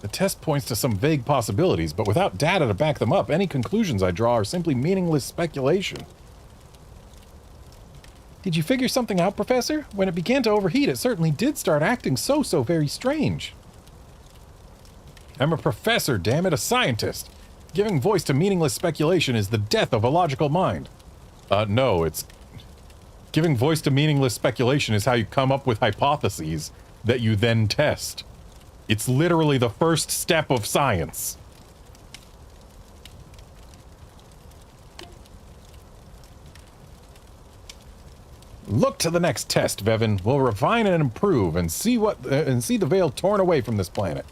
The test points to some vague possibilities, but without data to back them up, any conclusions I draw are simply meaningless speculation. Did you figure something out, Professor? When it began to overheat, it certainly did start acting so very strange. I'm a professor, damn it, a scientist. Giving voice to meaningless speculation is the death of a logical mind. No, it's... Giving voice to meaningless speculation is how you come up with hypotheses that you then test. It's literally the first step of science. Look to the next test, Vevin. We'll refine and improve and see the veil torn away from this planet.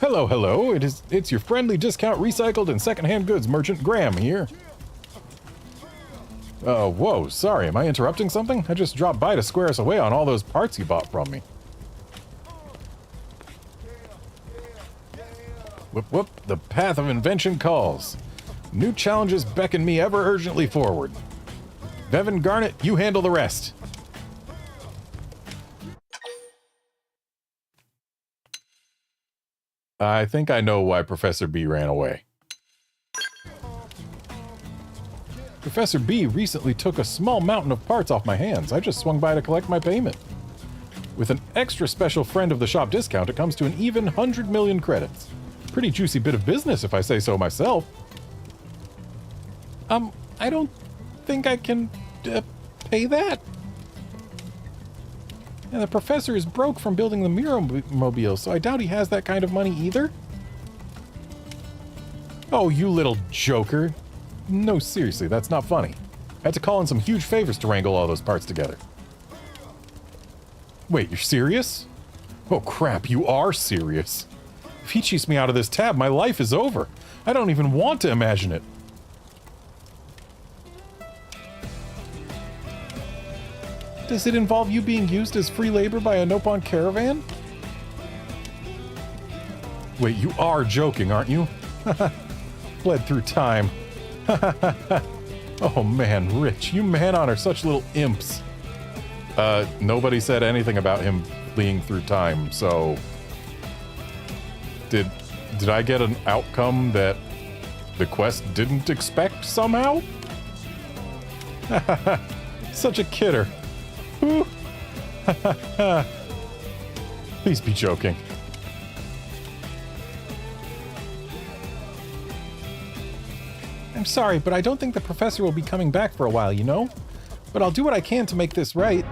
Hello, hello. It's your friendly discount recycled and secondhand goods merchant Graham here. Whoa, sorry, am I interrupting something? I just dropped by to square us away on all those parts you bought from me. Whoop whoop, the path of invention calls. New challenges beckon me ever urgently forward. Vevin Garnet, you handle the rest. I think I know why Professor B ran away. Professor B recently took a small mountain of parts off my hands. I just swung by to collect my payment. With an extra special friend of the shop discount, it comes to an even 100 million credits. Pretty juicy bit of business if I say so myself. I don't think I can pay that. And the professor is broke from building the Mirror-mobile, so I doubt he has that kind of money either. Oh, you little joker. No, seriously, that's not funny. I had to call in some huge favors to wrangle all those parts together. Wait, you're serious? Oh crap, you are serious. If he cheats me out of this tab, my life is over. I don't even want to imagine it. Does it involve you being used as free labor by a Nopon caravan? Wait, you are joking, aren't you? Bled through time. Oh man, Rich, you Man-On are such little imps. Nobody said anything about him fleeing through time, so... Did I get an outcome that the quest didn't expect somehow? Such a kidder. Please be joking. I'm sorry, but I don't think the professor will be coming back for a while, you know? But I'll do what I can to make this right.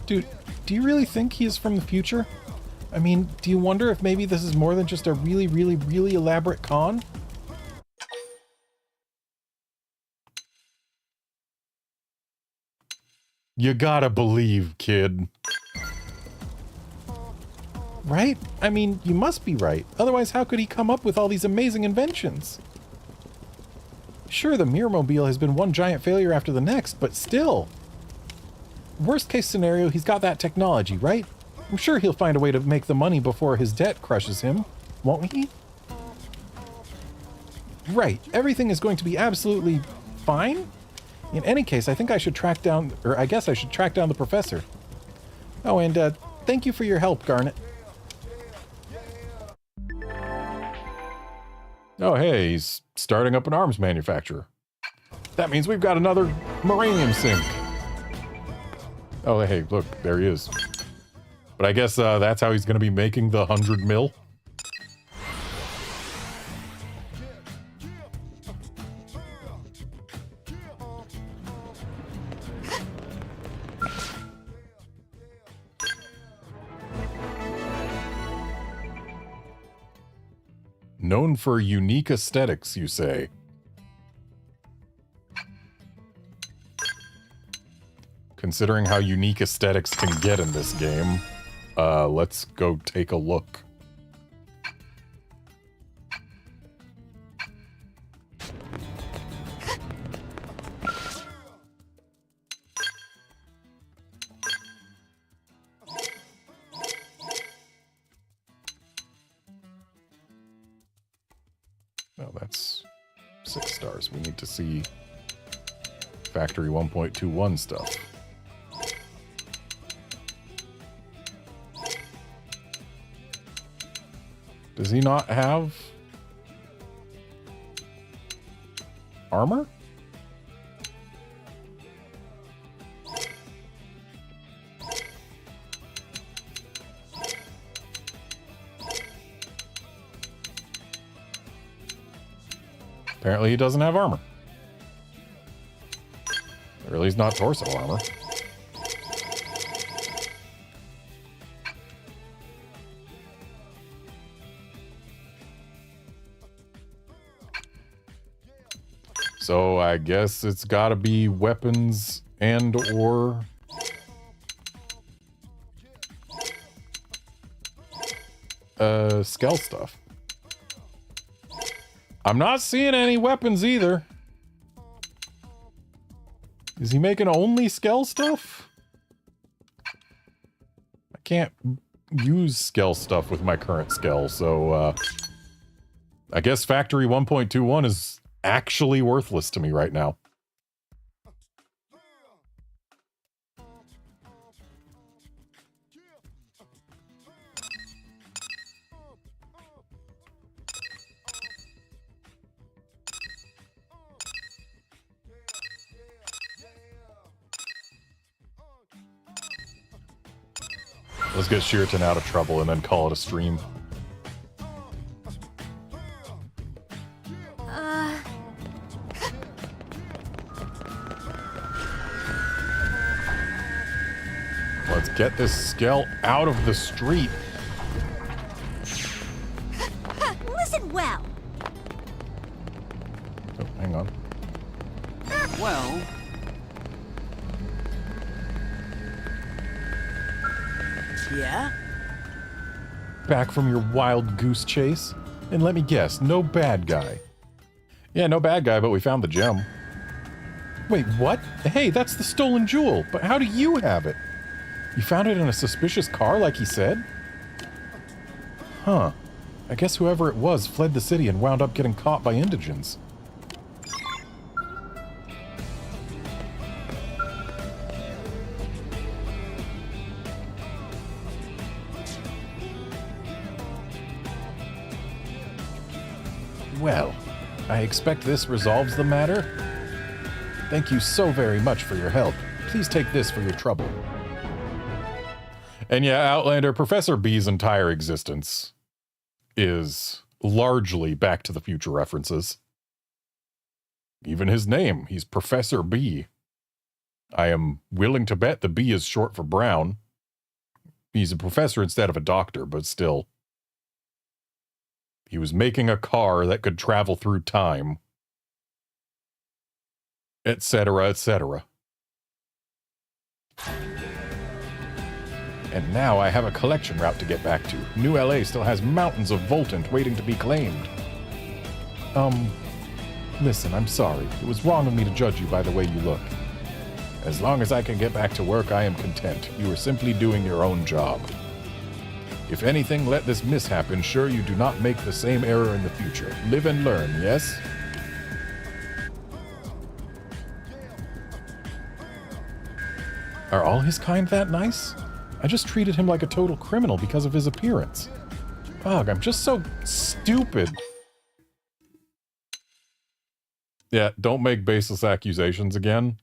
Dude, do you really think he is from the future? I mean, do you wonder if maybe this is more than just a really, really, really elaborate con? You gotta believe, kid. Right? I mean, you must be right. Otherwise, how could he come up with all these amazing inventions? Sure, the Mirror-mobile has been one giant failure after the next, but still. Worst case scenario, he's got that technology, right? I'm sure he'll find a way to make the money before his debt crushes him, won't he? Right, everything is going to be absolutely fine? In any case, I think I should track down, or I guess I should track down the professor. Oh, and thank you for your help, Garnet. Oh, hey, he's starting up an arms manufacturer. That means we've got another Moranium sink. Oh, hey, look, there he is. But I guess that's how he's going to be making the 100 mil. Known for unique aesthetics, you say? Considering how unique aesthetics can get in this game, let's go take a look. Well, that's 6 stars. We need to see Factory 1.21 stuff. Does he not have armor? Apparently he doesn't have armor. Or at least not torso armor. So I guess it's gotta be weapons and or Skell stuff. I'm not seeing any weapons either. Is he making only Skell stuff? I can't use Skell stuff with my current Skell, so I guess Factory 1.21 is actually worthless to me right now. Let's get Shiraton out of trouble and then call it a stream. Let's get this Skell out of the street. Listen well. Oh, hang on. Well, yeah? Back from your wild goose chase? And let me guess, no bad guy. Yeah, no bad guy, but we found the gem. Wait, what? Hey, that's the stolen jewel, but how do you have it? You found it in a suspicious car like he said? Huh. I guess whoever it was fled the city and wound up getting caught by indigents. Well, I expect this resolves the matter. Thank you so very much for your help. Please take this for your trouble. And yeah, Outlander, Professor B's entire existence is largely Back to the Future references. Even his name, he's Professor B. I am willing to bet the B is short for Brown. He's a professor instead of a doctor, but still. He was making a car that could travel through time. Etc., etc. And now I have a collection route to get back to. New LA still has mountains of Voltant waiting to be claimed. Listen, I'm sorry. It was wrong of me to judge you by the way you look. As long as I can get back to work, I am content. You are simply doing your own job. If anything, let this mishap ensure you do not make the same error in the future. Live and learn, yes? Are all his kind that nice? I just treated him like a total criminal because of his appearance. Ugh, I'm just so stupid. Yeah, don't make baseless accusations again.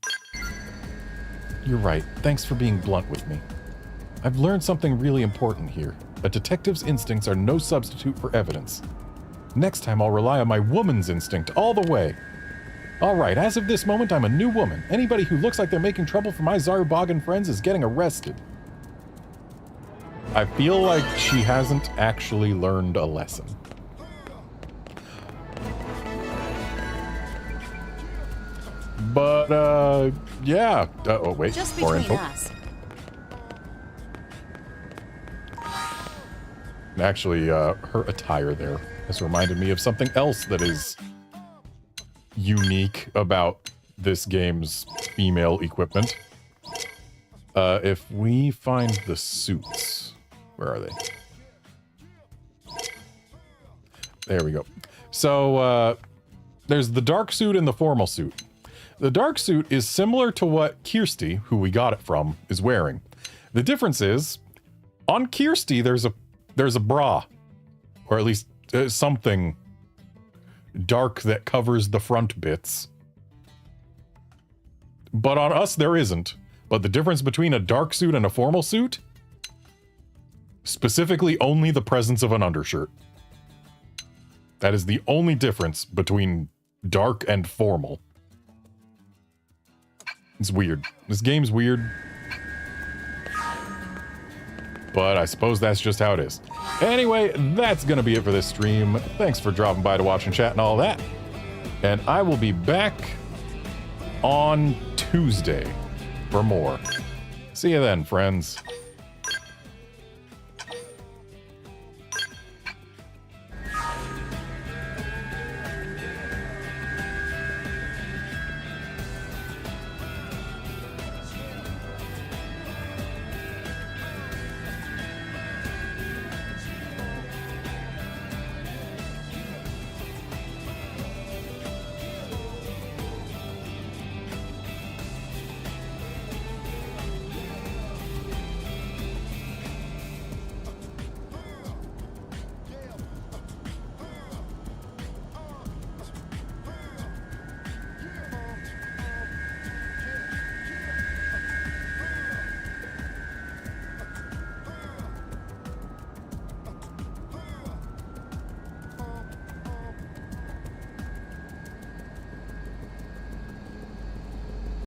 You're right. Thanks for being blunt with me. I've learned something really important here. A detective's instincts are no substitute for evidence. Next time I'll rely on my woman's instinct all the way. Alright, as of this moment, I'm a new woman. Anybody who looks like they're making trouble for my Zarubagan friends is getting arrested. I feel like she hasn't actually learned a lesson. But, yeah. Oh, wait. Just More between info. us. Actually, her attire there has reminded me of something else that is unique about this game's female equipment. If we find the suits, where are they? There we go. So, there's the dark suit and the formal suit. The dark suit is similar to what Kirsty, who we got it from, is wearing. The difference is, on Kirsty, there's a bra, or at least something dark that covers the front bits. But on us, there isn't. But the difference between a dark suit and a formal suit? Specifically, only the presence of an undershirt. That is the only difference between dark and formal. It's weird. This game's weird. But I suppose that's just how it is. Anyway, that's gonna be it for this stream. Thanks for dropping by to watch and chat and all that. And I will be back on Tuesday for more. See you then, friends.